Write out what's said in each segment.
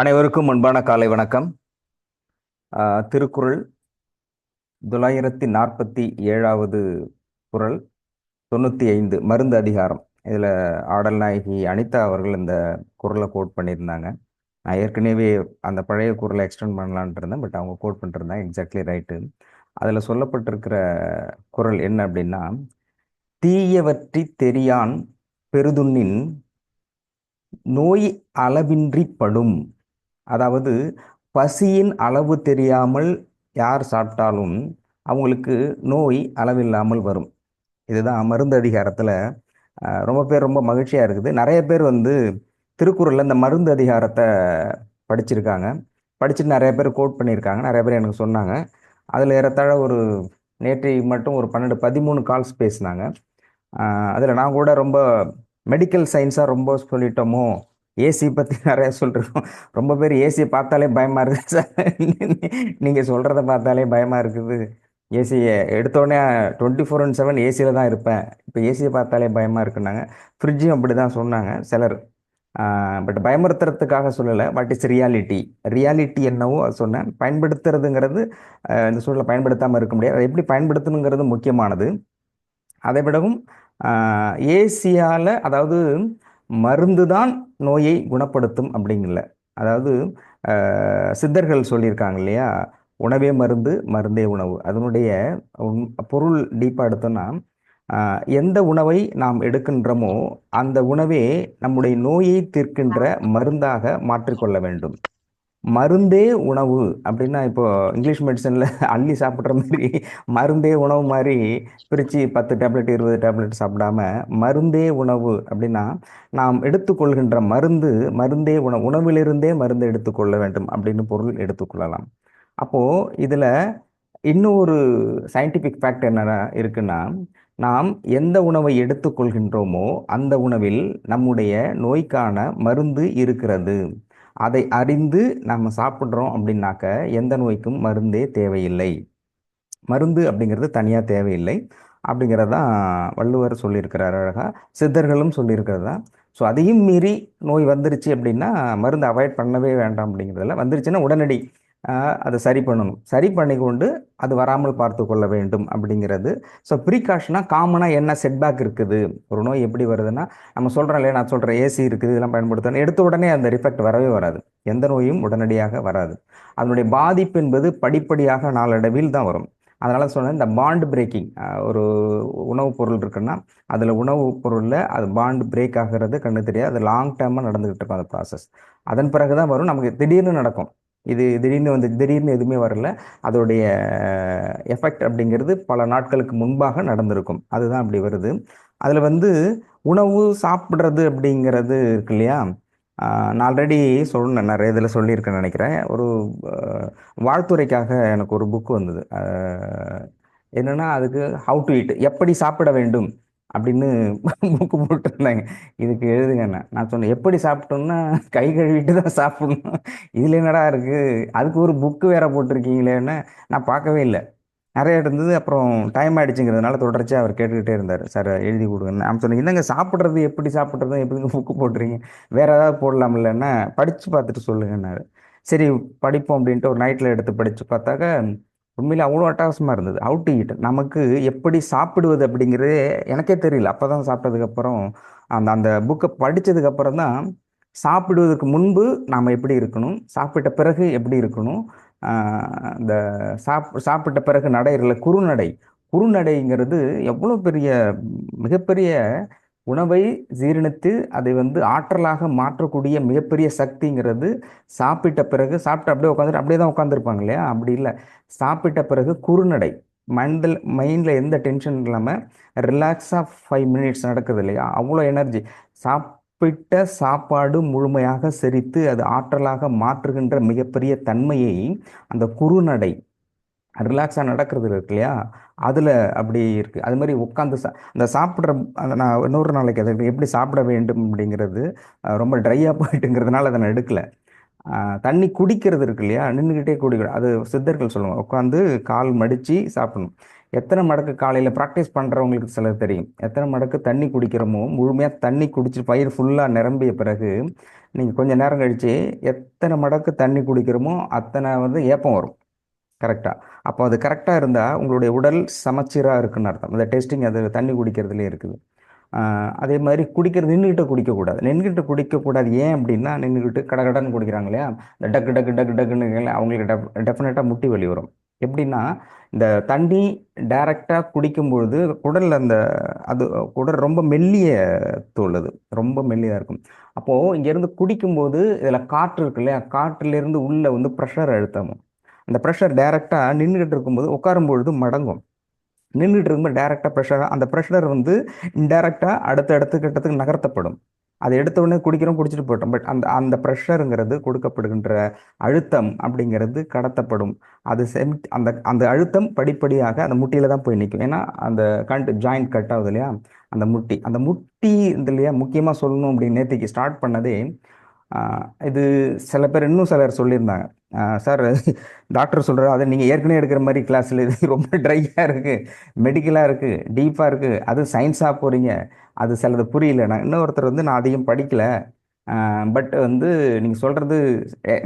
அனைவருக்கும் அன்பான காலை வணக்கம். திருக்குறள் 947வது குறள் 95 மருந்து அதிகாரம். இதில் ஆடல் நாயகி அனிதா அவர்கள் இந்த குறளை கோட் பண்ணியிருந்தாங்க. நான் ஏற்கனவே அந்த பழைய குறளை எக்ஸ்டெண்ட் பண்ணலான்ட்டு இருந்தேன், பட் அவங்க கோட் பண்ணிருந்தாங்க. Exactly right. அதில் சொல்லப்பட்டிருக்கிற குறள் என்ன அப்படின்னா, தீயவற்றி தெரியான் பெருதுண்ணின் நோய் அளவின்றி படும். அதாவது பசியின் அளவு தெரியாமல் யார் சாப்பிட்டாலும் அவங்களுக்கு நோய் அளவில்லாமல் வரும். இதுதான் மருந்து அதிகாரத்தில் ரொம்ப மகிழ்ச்சியாக இருக்குது. நிறைய பேர் திருக்குறளில் இந்த மருந்து அதிகாரத்தை படிச்சிருக்காங்க, படிச்சுட்டு நிறைய பேர் கோட் பண்ணியிருக்காங்க. நிறைய பேர் எனக்கு சொன்னாங்க. அதில் ஏறத்தாழ நேற்றை மட்டும் 12-13 கால்ஸ் பேசினாங்க. அதில் நான் கூட ரொம்ப மெடிக்கல் சயின்ஸாக ரொம்ப சொல்லிட்டோமோ, ஏசி பற்றி நிறைய சொல்லிருக்கோம். ரொம்ப பேர் ஏசியை பார்த்தாலே பயமாக இருக்குது சார், நீங்கள் சொல்கிறத பார்த்தாலே பயமாக இருக்குது, ஏசியை எடுத்தோடனே 24/7 ஏசியில் தான் இருப்பேன், இப்போ ஏசியை பார்த்தாலே பயமாக இருக்குன்னாங்க. ஃப்ரிட்ஜும் அப்படி தான் சொன்னாங்க சிலர். பட் பயமுறுத்துறதுக்காக சொல்லலை. வாட் இஸ் ரியாலிட்டி என்னவோ அது சொன்னேன். பயன்படுத்துறதுங்கிறது இந்த சூழலை பயன்படுத்தாமல் இருக்க முடியாது. அதை எப்படி பயன்படுத்தணுங்கிறது முக்கியமானது. அதை விடவும் ஏசியால், அதாவது மருந்து தான் நோயை குணப்படுத்தும் அப்படிங்கல. அதாவது சித்தர்கள் சொல்லியிருக்காங்க இல்லையா, உணவே மருந்து, மருந்தே உணவு. அதனுடைய பொருள் டீப்பாக எடுத்தோம்னா, எந்த உணவை நாம் எடுக்கின்றோமோ அந்த உணவே நம்முடைய நோயை தீர்க்கின்ற மருந்தாக மாற்றிக்கொள்ள வேண்டும். மருந்தே உணவு அப்படின்னா, இப்போ இங்கிலீஷ் மெடிசனில் அள்ளி சாப்பிட்ற மாதிரி மருந்தே உணவு மாதிரி பிரித்து 10 டேப்லெட் 20 டேப்லெட் சாப்பிடாம மருந்தே உணவு அப்படின்னா, நாம் எடுத்துக்கொள்கின்ற மருந்தே உணவிலிருந்தே மருந்து எடுத்துக்கொள்ள வேண்டும் அப்படின்னு பொருள் எடுத்துக்கொள்ளலாம். அப்போது இதில் இன்னொரு சயின்டிஃபிக் ஃபேக்ட் என்ன இருக்குன்னா, நாம் எந்த உணவை எடுத்துக்கொள்கின்றோமோ அந்த உணவில் நம்முடைய நோய்க்கான மருந்து இருக்கிறது. அதை அறிந்து நம்ம சாப்பிட்றோம் அப்படின்னாக்க எந்த நோய்க்கும் மருந்தே தேவையில்லை. மருந்து அப்படிங்கிறது தனியாக தேவையில்லை அப்படிங்கிறது தான் வள்ளுவர் சொல்லியிருக்கிறார் அழகாக, சித்தர்களும் சொல்லியிருக்கிறது தான். ஸோ அதையும் மீறி நோய் வந்துருச்சு அப்படின்னா மருந்து அவாய்ட் பண்ணவே வேண்டாம். அப்படிங்கிறதுல வந்துருச்சுன்னா உடனடி அதை சரி பண்ணணும், சரி பண்ணி கொண்டு அது வராமல் பார்த்து கொள்ள வேண்டும் அப்படிங்கிறது. ஸோ ப்ரீகாஷனாக காமனாக என்ன செட்பேக் இருக்குது, ஒரு நோய் எப்படி வருதுன்னா, நம்ம சொல்கிறோம் இல்லையா, நான் சொல்கிறேன் ஏசி இருக்குது இதெல்லாம் பயன்படுத்தணும், எடுத்த உடனே அந்த ரிஃபெக்ட் வரவே வராது. எந்த நோயும் உடனடியாக வராது. அதனுடைய பாதிப்பு என்பது படிப்படியாக நாளடைவில் தான் வரும். அதனால் சொன்னேன், இந்த பாண்ட் பிரேக்கிங், ஒரு உணவுப் பொருள் இருக்குன்னா அதில் உணவுப் பொருளில் அது பாண்ட் பிரேக் ஆகிறது கண்ணு தெரியாது. அது லாங் டேர்மாக நடந்துகிட்டு இருக்கும் அந்த ப்ராசஸ். அதன் பிறகு தான் வரும். நமக்கு திடீர்னு நடக்கும். இது திடீர்னு எதுவுமே வரல. அதோடைய எஃபெக்ட் அப்படிங்கிறது பல நாட்களுக்கு முன்பாக நடந்திருக்கும். அதுதான் அப்படி வருது. அதில் உணவு சாப்பிட்றது அப்படிங்கிறது இருக்கு இல்லையா, நான் ஆல்ரெடி சொன்னேன், நிறைய இதில் சொல்லியிருக்கேன்னு நினைக்கிறேன். ஒரு வாழ்த்துறைக்காக எனக்கு ஒரு புக் வந்தது. என்னென்னா, அதுக்கு ஹவு டு ஈட், எப்படி சாப்பிட வேண்டும் அப்படின்னு புக்கு போட்டிருந்தாங்க. இதுக்கு எழுதுங்க. நான் சொன்னேன், எப்படி சாப்பிட்டோம்னா கை கழுவிட்டு தான் சாப்பிடணும், இதில் என்னடா இருக்குது, அதுக்கு ஒரு புக்கு வேற போட்டிருக்கீங்களேன்னு நான் பார்க்கவே இல்லை. நிறைய இருந்தது. அப்புறம் டைம் ஆகிடுச்சுங்கிறதுனால தொடர்ச்சியாக அவர் கேட்டுக்கிட்டே இருந்தார், சார் எழுதி கொடுங்கன்னு. நான் சொன்னேன், என்னங்க சாப்பிட்றது எப்படி சாப்பிட்றது எப்படிங்க புக்கு போட்டுறீங்க, வேறு ஏதாவது போடலாம் இல்லைன்னா படித்து பார்த்துட்டு சொல்லுங்கன்னாரு. சரி படிப்போம் அப்படின்ட்டு ஒரு நைட்டில் எடுத்து படித்து பார்த்தாக்க உண்மையிலே அவ்வளோ அட்டகாசமாக இருந்தது. அவுட் டு ஈட், நமக்கு எப்படி சாப்பிடுவது அப்படிங்கிறதே எனக்கே தெரியல. அப்போ தான் சாப்பிட்டதுக்கப்புறம், அந்த அந்த புக்கை படித்ததுக்கப்புறம் தான் சாப்பிடுவதற்கு முன்பு நாம் எப்படி இருக்கணும், சாப்பிட்ட பிறகு எப்படி இருக்கணும், இந்த சாப்பிட்ட பிறகு நடையில குறுநடைங்கிறது எவ்வளோ மிகப்பெரிய உணவை ஜீரணித்து அதை ஆற்றலாக மாற்றக்கூடிய மிகப்பெரிய சக்திங்கிறது. சாப்பிட்ட பிறகு அப்படியே அப்படியே தான் உட்காந்துருப்பாங்க இல்லையா, அப்படி இல்லை. சாப்பிட்ட பிறகு குறுநடை, மைண்டில் எந்த டென்ஷன் இல்லாமல் ரிலாக்ஸாக 5 மினிட்ஸ் நடக்குது இல்லையா, அவ்வளோ எனர்ஜி. சாப்பிட்ட சாப்பாடு முழுமையாக செரித்து அது ஆற்றலாக மாற்றுகின்ற மிகப்பெரிய தன்மையை அந்த குறுநடை, ரிலாக்ஸாக நடக்கிறது இருக்கு இல்லையா, அதில் அப்படி இருக்குது. அது மாதிரி உட்காந்து அந்த சாப்பிட்ற நான் இன்னொரு நாளைக்கு அதை எப்படி சாப்பிட வேண்டும் அப்படிங்கிறது ரொம்ப ட்ரையாக போயிட்டுங்கிறதுனால அதை நான் எடுக்கலை. தண்ணி குடிக்கிறது இருக்கு இல்லையா, நின்றுக்கிட்டே குடிக்கணும். அது சித்தர்கள் சொல்லுவாங்க, உட்காந்து கால் மடித்து சாப்பிடணும். எத்தனை மடக்கு காலையில் ப்ராக்டிஸ் பண்ணுறவங்களுக்கு சிலர் தெரியும். எத்தனை மடக்கு தண்ணி குடிக்கிறோமோ, முழுமையாக தண்ணி குடிச்சு பயிர் ஃபுல்லாக நிரம்பிய பிறகு நீங்கள் கொஞ்சம் நேரம் கழித்து எத்தனை மடக்கு தண்ணி குடிக்கிறோமோ அத்தனை வந்து ஏப்பம் வரும். கரெக்டாக. அப்போ அது கரெக்டாக இருந்தால் உங்களுடைய உடல் சமச்சீராக இருக்குன்னு அர்த்தம். இந்த டெஸ்டிங் அது தண்ணி குடிக்கிறதுலேயே இருக்குது. அதே மாதிரி குடிக்கிறது நின்றுக்கிட்டு குடிக்கக்கூடாது. நின்றுக்கிட்டு குடிக்கக்கூடாது. ஏன் அப்படின்னா, நின்றுக்கிட்டு கடகடன்னு குடிக்கிறாங்க இல்லையா, இந்த டக்கு டக்கு டக்கு டக்குன்னு அவங்களுக்கு டெஃபினட்டாக முட்டி வலி வரும். எப்படின்னா, இந்த தண்ணி டைரெக்டாக குடிக்கும்பொழுது குடலில் அந்த அது குடல் ரொம்ப மெல்லிய தோல், அது ரொம்ப மெல்லியாக இருக்கும். அப்போது இங்கேருந்து குடிக்கும்போது இதில் காற்று இருக்கு இல்லையா, காற்றுலேருந்து உள்ளே வந்து ப்ரெஷர் அழுத்தமும். அந்த ப்ரெஷர் டைரெக்டாக நின்றுக்கிட்டு இருக்கும்போது உட்காரும்பொழுது மடங்கும். நின்றுட்டு இருக்கும்போது டைரெக்டாக ப்ரெஷர், அந்த ப்ரெஷர் வந்து இன்டைரக்டாக அடுத்த கட்டத்துக்கு நகர்த்தப்படும். அதை எடுத்த உடனே குடிக்கிறோம், குடிச்சிட்டு போட்டோம். பட் அந்த அந்த ப்ரெஷருங்கிறது, கொடுக்கப்படுகின்ற அழுத்தம் அப்படிங்கிறது கடத்தப்படும். அது அந்த அந்த அழுத்தம் படிப்படியாக அந்த முட்டியில் தான் போய் நிற்கும். ஏன்னா அந்த ஜாயிண்ட் கட் ஆகுது இல்லையா, அந்த முட்டி இதுலையா முக்கியமாக சொல்லணும் அப்படின்னு நேற்றுக்கு ஸ்டார்ட் பண்ணதே. இது சில பேர் இன்னும் சிலர் சொல்லியிருந்தாங்க, சார் டாக்டர் சொல்கிறார் அதை நீங்கள் ஏற்கனவே எடுக்கிற மாதிரி கிளாஸில் இது ரொம்ப ட்ரையாக இருக்குது, மெடிக்கலாக இருக்குது, டீப்பாக இருக்குது, அது சயின்ஸாக போகிறீங்க, அது சிலது புரியல. நான் இன்னொருத்தர் வந்து நான் அதிகம் படிக்கலை, பட் வந்து நீங்கள் சொல்கிறது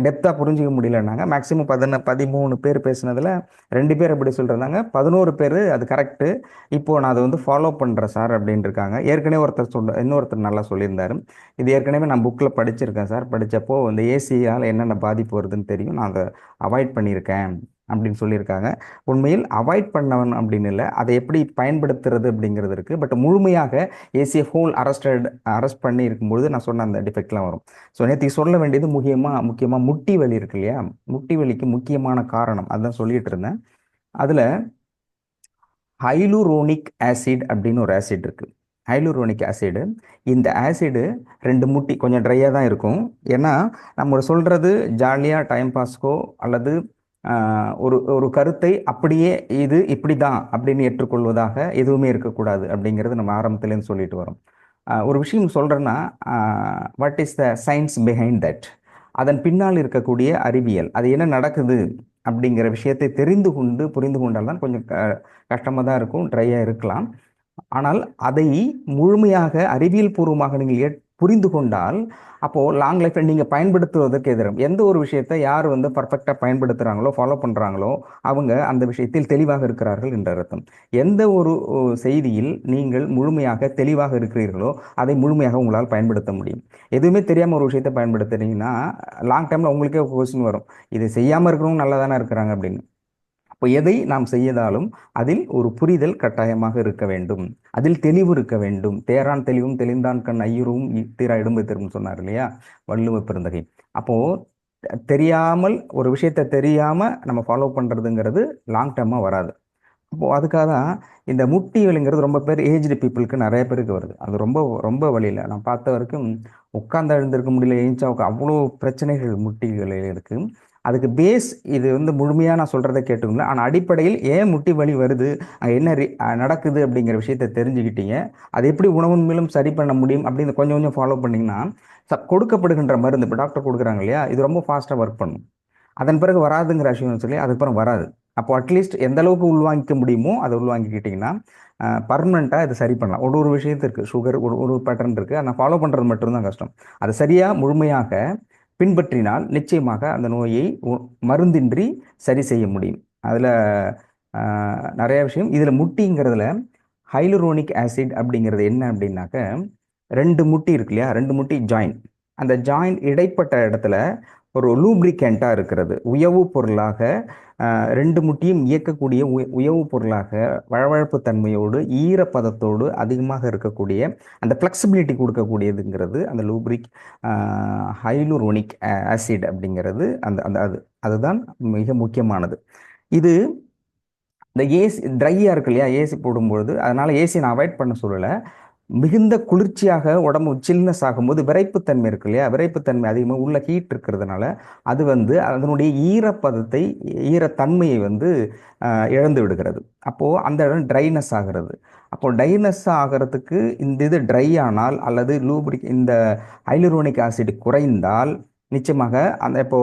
டெப்த்தாக புரிஞ்சிக்க முடியலன்னாங்க. மேக்ஸிமம் 13 பேர் பேசுனதில் 2 பேர் அப்படி சொல்கிறாங்க, 11 பேர் அது கரெக்டு, இப்போது நான் அதை வந்து ஃபாலோ பண்ணுறேன் சார் அப்படின்னு இருக்காங்க. ஏற்கனவே இன்னொருத்தர் நல்லா சொல்லியிருந்தார், இது ஏற்கனவே நான் புக்கில் படிச்சிருக்கேன் சார், படித்தப்போ இந்த ஏசியால் என்னென்ன பாதிப்பு வருதுன்னு தெரியும், நான் அதை அவாய்ட் பண்ணியிருக்கேன் அப்படின்னு சொல்லியிருக்காங்க. உண்மையில் அவாய்ட் பண்ணவன் அப்படின்னு இல்லை, அதை எப்படி பயன்படுத்துறது அப்படிங்கிறது இருக்குது. பட் முழுமையாக ஏசியை அரெஸ்ட் பண்ணி இருக்கும்பொழுது நான் சொன்ன அந்த டிஃபெக்ட்லாம் வரும். ஸோ நேற்று சொல்ல வேண்டியது முக்கியமாக முட்டி வலி இருக்கு இல்லையா, முட்டி வலிக்கு முக்கியமான காரணம் அதான் சொல்லிட்டு இருந்தேன். அதில் ஹைலூரோனிக் ஆசிட் அப்படின்னு ஒரு ஆசிட் இருக்குது. ஹைலூரோனிக் ஆசிடு, இந்த ஆசிடு 2 முட்டி கொஞ்சம் ட்ரையாக தான் இருக்கும். ஏன்னா நம்ம சொல்கிறது ஜாலியாக டைம் பாஸ்க்கோ அல்லது ஒரு கருத்தை அப்படியே இது இப்படி தான் அப்படின்னு ஏற்றுக்கொள்வதாக எதுவுமே இருக்கக்கூடாது அப்படிங்கிறது நம்ம ஆரம்பத்துலேருந்து சொல்லிட்டு வரோம். ஒரு விஷயம் சொல்கிறேன்னா, what is the science behind that, அதன் பின்னால் இருக்கக்கூடிய அறிவியல், அது என்ன நடக்குது அப்படிங்கிற விஷயத்தை புரிந்து கொண்டால் தான் கொஞ்சம் கஷ்டமாக தான் இருக்கும், ட்ரையாக இருக்கலாம். ஆனால் அதை முழுமையாக அறிவியல் பூர்வமாக நீங்கள் புரிந்து கொண்டால் அப்போது லாங் லைஃப்பில் நீங்கள் பயன்படுத்துவதற்கு எதிரும். எந்த ஒரு விஷயத்தை யார் வந்து பர்ஃபெக்டாக பயன்படுத்துகிறாங்களோ, ஃபாலோ பண்ணுறாங்களோ, அவங்க அந்த விஷயத்தில் தெளிவாக இருக்கிறார்கள் என்ற அர்த்தம். எந்த ஒரு செய்தியில் நீங்கள் முழுமையாக தெளிவாக இருக்கிறீர்களோ அதை முழுமையாக உங்களால் பயன்படுத்த முடியும். எதுவுமே தெரியாமல் ஒரு விஷயத்தை பயன்படுத்துறீங்கன்னா லாங் டைமில் உங்களுக்கே கொஸ்டின் வரும், இது செய்யாமல் இருக்கிறவங்க நல்லா தானே இருக்கிறாங்க அப்படின்னு. இப்போ எதை நாம் செய்யதாலும் அதில் ஒரு புரிதல் கட்டாயமாக இருக்க வேண்டும், அதில் தெளிவு இருக்க வேண்டும். தேரான் தெளிவும் தெளிந்தான் கண் ஐயுறும் தீரா இடும்பை தரும் சொன்னார் இல்லையா வள்ளுவ பெருந்தகை. அப்போது தெரியாமல் ஒரு விஷயத்தை தெரியாமல் நம்ம ஃபாலோ பண்ணுறதுங்கிறது லாங் டேர்மாக வராது. அப்போது அதுக்காக தான் இந்த முட்டி வலிங்கிறது ரொம்ப பேர் ஏஜ்டு பீப்புளுக்கு நிறைய பேருக்கு வருது. அது ரொம்ப ரொம்ப வழியில் நான் பார்த்த வரைக்கும் உட்காந்து எழுந்திருக்க முடியல, ஏஞ்சாவுக்கு அவ்வளோ பிரச்சனைகள் முட்டிகளில் இருக்குது. அதுக்கு பேஸ் இது வந்து முழுமையாக நான் சொல்கிறத கேட்டுக்கல, ஆனால் அடிப்படையில் ஏன் முட்டி வலி வருது, அங்கே என்ன நடக்குது அப்படிங்கிற விஷயத்தை தெரிஞ்சுக்கிட்டீங்க. அது எப்படி உணவின் மேலும் சரி பண்ண முடியும் அப்படின்னு கொஞ்சம் கொஞ்சம் ஃபாலோ பண்ணிங்கன்னா கொடுக்கப்படுகின்ற மருந்து, இப்போ டாக்டர் கொடுக்குறாங்க இல்லையா, இது ரொம்ப ஃபாஸ்ட்டாக ஒர்க் பண்ணும். அதன் பிறகு வராதுங்கிற விஷயம் சொல்லி அதுக்கப்புறம் வராது. அப்போ அட்லீஸ்ட் எந்த அளவுக்கு உள்வாங்கிக்க முடியுமோ அதை உள்வாங்கிக்கிட்டிங்கன்னா பர்மனெண்ட்டாக இது சரி பண்ணலாம். ஒரு விஷயத்திற்கு சுகர் ஒரு பேட்டர்ன் இருக்குது, அதை ஃபாலோ பண்ணுறது மட்டும்தான் கஷ்டம். அதை சரியாக முழுமையாக பின்பற்றினால் நிச்சயமாக அந்த நோயை மருந்தின்றி சரி செய்ய முடியும். அதில் நிறைய விஷயம் இதில் முட்டிங்கிறதுல ஹைலூரோனிக் ஆசிட் அப்படிங்கிறது என்ன அப்படின்னாக்க, 2 முட்டி இருக்கு இல்லையா, 2 முட்டி ஜாயிண்ட், அந்த ஜாயிண்ட் இடைப்பட்ட இடத்துல ஒரு லூப்ரிகண்டாக இருக்கிறது, உயவு பொருளாக 2 முட்டியும் இயக்கக்கூடிய உயவு பொருளாக வழவழப்பு தன்மையோடு ஈரப்பதத்தோடு அதிகமாக இருக்கக்கூடிய அந்த ஃப்ளெக்சிபிலிட்டி கொடுக்கக்கூடியதுங்கிறது அந்த ஹைலூரோனிக் ஆசிட் அப்படிங்கிறது அதுதான் மிக முக்கியமானது. இது இந்த ஏசி ட்ரையாக இருக்கு இல்லையா, ஏசி போடும்பொழுது, அதனால் ஏசி நான் அவாய்ட் பண்ண சொல்லலை. மிகுந்த குளிர்ச்சியாக உடம்பு சில்னஸ் ஆகும்போது விரைப்புத்தன்மை இருக்கு இல்லையா, விரைப்புத்தன்மை அதிகமாக உள்ள ஹீட் இருக்கிறதுனால அது வந்து அதனுடைய ஈரத்தன்மையை வந்து இழந்து விடுகிறது. அப்போது அந்த இடம் ட்ரைனஸ் ஆகிறது. அப்போது ட்ரைனஸ் ஆகிறதுக்கு இந்த இது ட்ரை ஆனால் அல்லது இந்த ஹைலூரோனிக் ஆசிட் குறைந்தால் நிச்சயமாக அந்த இப்போ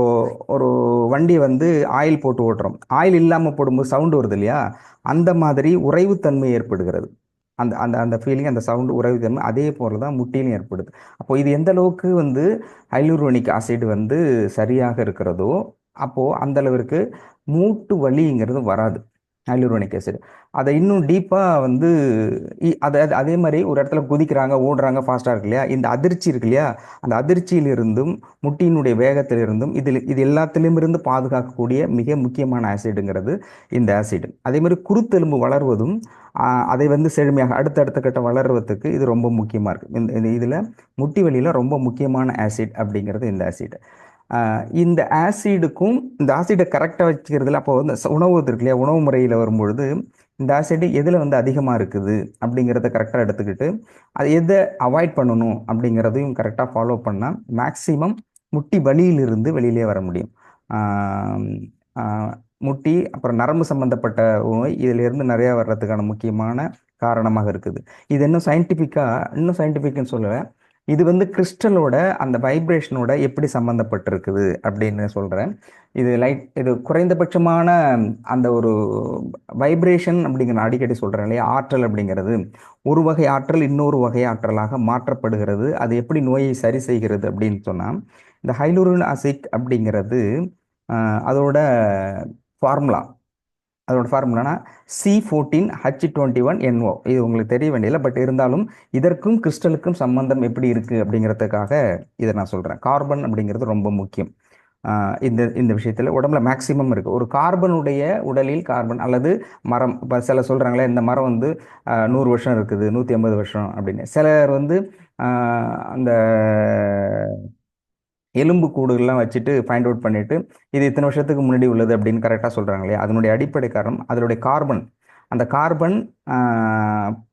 ஒரு வண்டி வந்து ஆயில் போட்டு ஓட்டுறோம், ஆயில் இல்லாமல் போடும்போது சவுண்டு வருது இல்லையா, அந்த மாதிரி உறைவுத்தன்மை ஏற்படுகிறது. அந்த அந்த அந்த ஃபீலிங், அந்த சவுண்டு, உறைவுத்தன்மை அதே போல தான் முட்டியிலும் ஏற்படுது. அப்போ இது எந்த அளவுக்கு வந்து ஹைலூரோனிக் ஆசிட் வந்து சரியாக இருக்கிறதோ, அப்போ அந்த அளவிற்கு மூட்டு வலிங்கிறது வராது. ஹைலூரோனிக் ஆசிட் அதை இன்னும் டீப்பாக வந்து அதே மாதிரி ஒரு இடத்துல குதிக்கிறாங்க, ஓடுறாங்க, ஃபாஸ்ட்டாக இருக்கு இல்லையா, இந்த அதிர்ச்சி இருக்கு இல்லையா, அந்த அதிர்ச்சியிலிருந்தும் முட்டியினுடைய வேகத்திலிருந்தும் இது எல்லாத்திலும் இருந்து பாதுகாக்கக்கூடிய மிக முக்கியமான ஆசிடுங்கிறது இந்த ஆசிட். அதே மாதிரி குருத்தெலும்பு வளர்வதும் அதை வந்து செழுமையாக அடுத்த கட்ட வளர்வதற்கு இது ரொம்ப முக்கியமாக இருக்குது. இதில் முட்டி வலியில் ரொம்ப முக்கியமான ஆசிட் அப்படிங்கிறது இந்த ஆசிட். இந்த ஆசிடுக்கும் இந்த ஆசிடை கரெக்டாக வச்சுக்கிறதுல அப்போ வந்து உணவு இருக்கு இல்லையா, உணவு முறையில் வரும்பொழுது இந்த ஆசிட் எதில் வந்து அதிகமாக இருக்குது அப்படிங்கிறத கரெக்டாக எடுத்துக்கிட்டு அது எதை அவாய்ட் பண்ணணும் அப்படிங்கிறதையும் கரெக்டாக ஃபாலோ பண்ணால் மேக்சிமம் முட்டி வலியிலிருந்து வெளியிலே வர முடியும். முட்டி அப்புறம் நரம்பு சம்பந்தப்பட்ட நோய் இதிலிருந்து நிறையா வர்றதுக்கான முக்கியமான காரணமாக இருக்குது. இது இன்னும் சயின்டிஃபிக்னு சொல்லுவேன். இது வந்து கிறிஸ்டலோட அந்த வைப்ரேஷனோட எப்படி சம்மந்தப்பட்டிருக்குது அப்படின்னு சொல்கிறேன். இது குறைந்தபட்சமான அந்த ஒரு வைப்ரேஷன் அப்படிங்கிற அடிக்கடி சொல்கிறேன் இல்லையா, ஆற்றல் அப்படிங்கிறது ஒரு வகை ஆற்றல் இன்னொரு வகை ஆற்றலாக மாற்றப்படுகிறது. அது எப்படி நோயை சரி செய்கிறது அப்படின்னு சொன்னால், இந்த ஹைலூரின் ஆசிட் அப்படிங்கிறது அதோட ஃபார்முலா ஃபார்முலானா C14H21NO. இது உங்களுக்கு தெரிய வேண்டியதில்லை, பட் இருந்தாலும் இதற்கும் கிறிஸ்டலுக்கும் சம்பந்தம் எப்படி இருக்குது அப்படிங்கிறதுக்காக இதை நான் சொல்கிறேன். கார்பன் அப்படிங்கிறது ரொம்ப முக்கியம். இந்த விஷயத்தில் உடம்புல மேக்சிமம் இருக்குது. ஒரு கார்பனுடைய உடலில் கார்பன் அல்லது மரம், இப்போ சில சொல்கிறாங்களே இந்த மரம் வந்து 100 வருஷம் இருக்குது, 150 வருஷம் அப்படின்னு. சிலர் வந்து அந்த எலும்பு கூடுகள்லாம் வச்சுட்டு ஃபைண்ட் அவுட் பண்ணிவிட்டு இது இத்தனை வருஷத்துக்கு முன்னாடி உள்ளது அப்படின்னு கரெக்டாக சொல்கிறாங்க இல்லையா. அதனுடைய அடிப்படை காரணம் அதனுடைய கார்பன். அந்த கார்பன்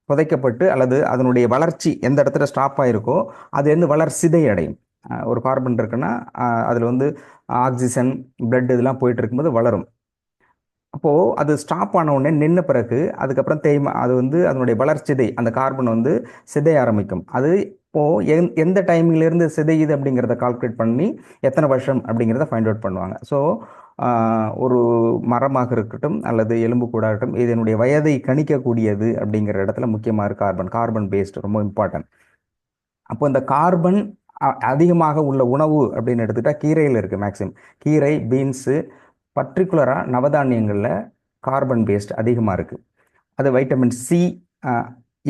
புதைக்கப்பட்டு அல்லது அதனுடைய வளர்ச்சி எந்த இடத்துல ஸ்டாப் ஆகிருக்கோ அது வந்து வளர்சிதை அடையும். ஒரு கார்பன் இருக்குன்னா அதில் வந்து ஆக்சிஜன், பிளட் இதெல்லாம் போயிட்டு இருக்கும்போது வளரும். அப்போது அது ஸ்டாப் ஆன உடனே நின்ன பிறகு அதுக்கப்புறம் அது வந்து அதனுடைய வளர்ச்சிதை, அந்த கார்பன் வந்து சிதைய ஆரம்பிக்கும். அது இப்போது எந்த டைமிங்லேருந்து சிதையுது அப்படிங்கிறத கால்குலேட் பண்ணி எத்தனை வருஷம் அப்படிங்கிறத ஃபைண்ட் அவுட் பண்ணுவாங்க. ஸோ ஒரு மரமாக இருக்கட்டும் அல்லது எலும்பு கூடாகட்டும், இதனுடைய வயதை கணிக்கக்கூடியது அப்படிங்கிற இடத்துல முக்கியமாக கார்பன் பேஸ்டு ரொம்ப இம்பார்ட்டன்ட். அப்போ இந்த கார்பன் அதிகமாக உள்ள உணவு அப்படின்னு எடுத்துக்கிட்டால் கீரையில் இருக்குது. மேக்ஸிமம் கீரை, பீன்ஸு, பர்டிகுலராக நவதானியங்களில் கார்பன் பேஸ்ட் அதிகமாக இருக்குது. அது வைட்டமின் சி.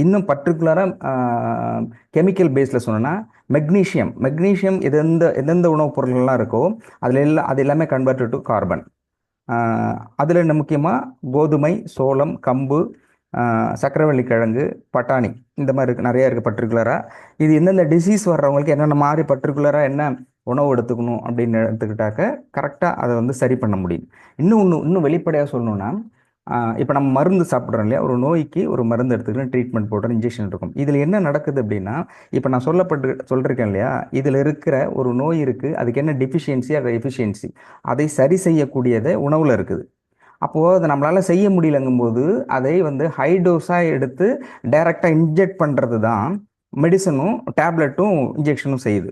இன்னும் பர்டிகுலராக கெமிக்கல் பேஸில் சொன்னோன்னா மெக்னீஷியம் எந்தெந்த உணவுப் பொருள்கள்லாம் இருக்கோ அது எல்லாமே கன்வெர்டட் டு கார்பன். அதில் என்ன முக்கியமாக கோதுமை, சோளம், கம்பு, சக்கரவள்ளி கிழங்கு, பட்டாணி, இந்த மாதிரி நிறைய இருக்குது பர்டிகுலராக. இது எந்தெந்த டிசீஸ் வர்றவங்களுக்கு என்னென்ன மாதிரி பர்டிகுலராக என்ன உணவு எடுத்துக்கணும் அப்படின்னு எடுத்துக்கிட்டாக்க கரெக்டாக அதை வந்து சரி பண்ண முடியும். இன்னும் வெளிப்படையாக சொல்லணுன்னா, இப்போ நம்ம மருந்து சாப்பிட்றோம் இல்லையா, ஒரு நோய்க்கு ஒரு மருந்து எடுத்துக்கிறோம், ட்ரீட்மெண்ட் போடுறோம், இன்ஜெக்ஷன் இருக்கும். இதில் என்ன நடக்குது அப்படின்னா, இப்போ நான் சொல்லியிருக்கேன் இல்லையா, இதில் இருக்கிற ஒரு நோய் இருக்குது, அதுக்கு என்ன டிஃபிஷியன்சி அதை எஃபிஷியன்சி அதை சரி செய்யக்கூடியதை உணவில் இருக்குது. அப்போது அதை நம்மளால் செய்ய முடியலங்கும்போது அதை வந்து ஹை டோஸாக எடுத்து டைரெக்டாக இன்ஜெக்ட் பண்ணுறது தான் மெடிசனும் டேப்லெட்டும் இன்ஜெக்ஷனும் செய்யுது.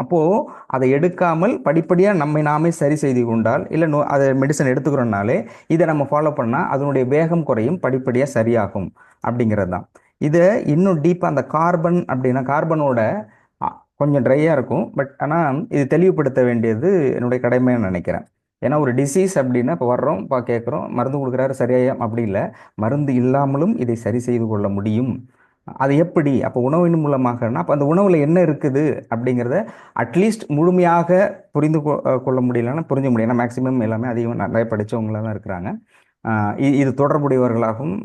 அப்போது அதை எடுக்காமல் படிப்படியாக நாமே சரி செய்து கொண்டால், இல்லை அதை மெடிசன் எடுத்துக்கிறோம்னாலே இதை நம்ம ஃபாலோ பண்ணால் அதனுடைய வேகம் குறையும், படிப்படியாக சரியாகும் அப்படிங்கிறது தான். இதை இன்னும் டீப்பாக அந்த கார்பன் அப்படின்னா கார்பனோட கொஞ்சம் ட்ரையாக இருக்கும், பட் ஆனால் இது தெளிவுபடுத்த வேண்டியது என்னுடைய கடமைன்னு நினைக்கிறேன். ஏன்னா ஒரு டிசீஸ் அப்படின்னா இப்போ வர்றோம், கேட்குறோம், மருந்து கொடுக்குறாரு, சரியாயும் அப்படி இல்லை, மருந்து இல்லாமலும் இதை சரி செய்து கொள்ள முடியும். அது எப்படி? அப்போ உணவின் மூலமாகனா அப்போ அந்த உணவில் என்ன இருக்குது அப்படிங்கிறத அட்லீஸ்ட் முழுமையாக புரிந்து கொள்ள முடியலன்னா புரிஞ்ச முடியும். ஏன்னா மேக்ஸிமம் எல்லாமே அதிகம் நிறைய படித்தவங்களாக தான் இருக்கிறாங்க. இது தொடர்புடையவர்களாகவும்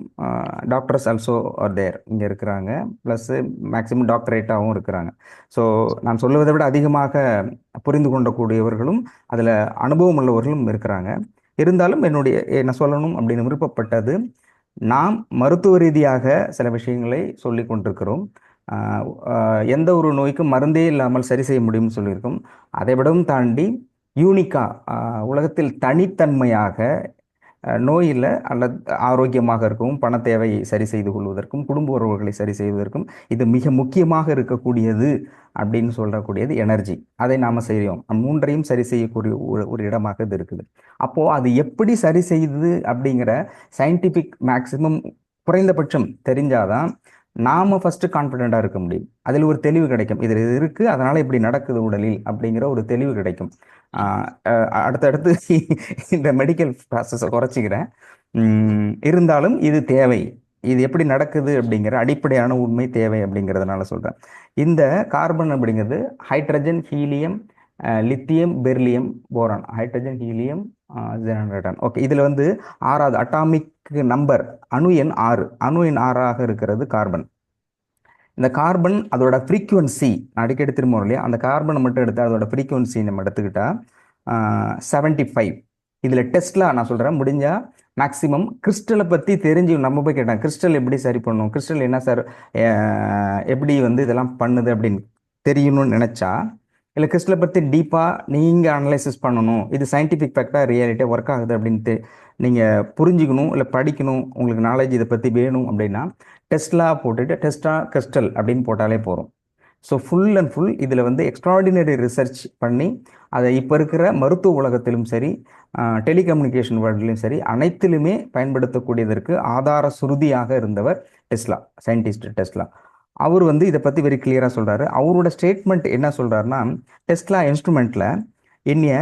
டாக்டர்ஸ் ஆல்சோ ஆர் தேர் இங்கே இருக்கிறாங்க, ப்ளஸ்ஸு மேக்ஸிமம் டாக்டரேட்டாகவும் இருக்கிறாங்க. ஸோ நான் சொல்லுவதை விட அதிகமாக புரிந்து கொண்டக்கூடியவர்களும் அதில் அனுபவம் உள்ளவர்களும் இருக்கிறாங்க. இருந்தாலும் என்ன சொல்லணும் அப்படின்னு விருப்பப்பட்டது, நாம் மருத்துவ ரீதியாக சில விஷயங்களை சொல்லி கொண்டிருக்கிறோம். எந்த ஒரு நோய்க்கும் மருந்தே இல்லாமல் சரி செய்ய முடியும்னு சொல்லியிருக்கோம். அதை விடவும் தாண்டி யூனிக்காக உலகத்தில் தனித்தன்மையாக நோய் இல்லை அல்லது ஆரோக்கியமாக இருக்கவும், பண தேவையை சரி செய்து கொள்வதற்கும், குடும்ப உறவுகளை சரி செய்வதற்கும் இது மிக முக்கியமாக இருக்கக்கூடியது அப்படின்னு சொல்லக்கூடியது எனர்ஜி. அதை நாம் செய்கிறோம். மூன்றையும் சரி செய்யக்கூடிய ஒரு இடமாக இது இருக்குது. அப்போது அது எப்படி சரி செய்யுது அப்படிங்கிற சயின்டிஃபிக் மேக்சிமம் குறைந்தபட்சம் தெரிஞ்சாதான் நாம் ஃபஸ்ட்டு கான்ஃபிடெண்ட்டாக இருக்க முடியும். அதில் ஒரு தெளிவு கிடைக்கும். இதில் இது இருக்குது, அதனால் இப்படி நடக்குது உடலில் அப்படிங்கிற ஒரு தெளிவு கிடைக்கும். அடுத்தடுத்து இந்த மெடிக்கல் ப்ராசஸை குறைச்சிக்கிறேன். இருந்தாலும் இது தேவை. இது எப்படி நடக்குது அப்படிங்கிற அடிப்படையான உண்மை தேவை அப்படிங்கிறதுனால சொல்கிறேன். இந்த கார்பன் அப்படிங்கிறது hydrogen, helium, lithium, beryllium, boron. Hydrogen, helium, ஜெனரேட்டான். ஓகே, இதில் வந்து 6வது அட்டாமிக் நம்பர், அணு எண் 6. அணு எண் 6ஆக இருக்கிறது கார்பன். இந்த கார்பன் அதோட ஃப்ரீக்குவன்சி அடிக்கடி திரும்ப இல்லையா, அந்த கார்பனை மட்டும் எடுத்தால் அதோட ஃப்ரீக்குவன்சி நம்ம எடுத்துக்கிட்டா 75. இதில் டெஸ்ட்லாம் நான் சொல்கிறேன், முடிஞ்சால் மேக்ஸிமம் கிறிஸ்டலை பற்றி தெரிஞ்சு நம்ம போய் கேட்டேன், கிறிஸ்டல் எப்படி சரி பண்ணும், கிறிஸ்டல் என்ன சார், எப்படி வந்து இதெல்லாம் பண்ணுது அப்படின்னு தெரியணும்னு நினச்சா, இல்லை கிறிஸ்டலை பற்றி டீப்பாக நீங்கள் அனலைசிஸ் பண்ணணும், இது சயின்டிஃபிக் ஃபேக்டாக ரியாலிட்டியாக ஒர்க் ஆகுது அப்படின்ட்டு நீங்கள் புரிஞ்சுக்கணும், இல்லை படிக்கணும், உங்களுக்கு நாலேஜ் இதை பற்றி வேணும் அப்படின்னா டெஸ்ட்லா போட்டுட்டு டெஸ்டா கிறிஸ்டல் அப்படின்னு போட்டாலே போகிறோம். ஸோ ஃபுல் அண்ட் ஃபுல் இதில் வந்து எக்ஸ்ட்ராடினரி ரிசர்ச் பண்ணி அதை இப்போ இருக்கிற மருத்துவ உலகத்திலும் சரி, டெலிகம்யூனிகேஷன் வேர்ல்ட்லையும் சரி, அனைத்திலுமே பயன்படுத்தக்கூடியதற்கு ஆதார சுருதியாக இருந்தவர் டெஸ்லா, சயின்டிஸ்ட் டெஸ்லா. அவர் வந்து இதை பற்றி வெரி கிளியராக சொல்கிறாரு. அவரோட ஸ்டேட்மெண்ட் என்ன சொல்கிறாருன்னா, டெஸ்லா இன்ஸ்ட்ருமெண்ட்டில் in a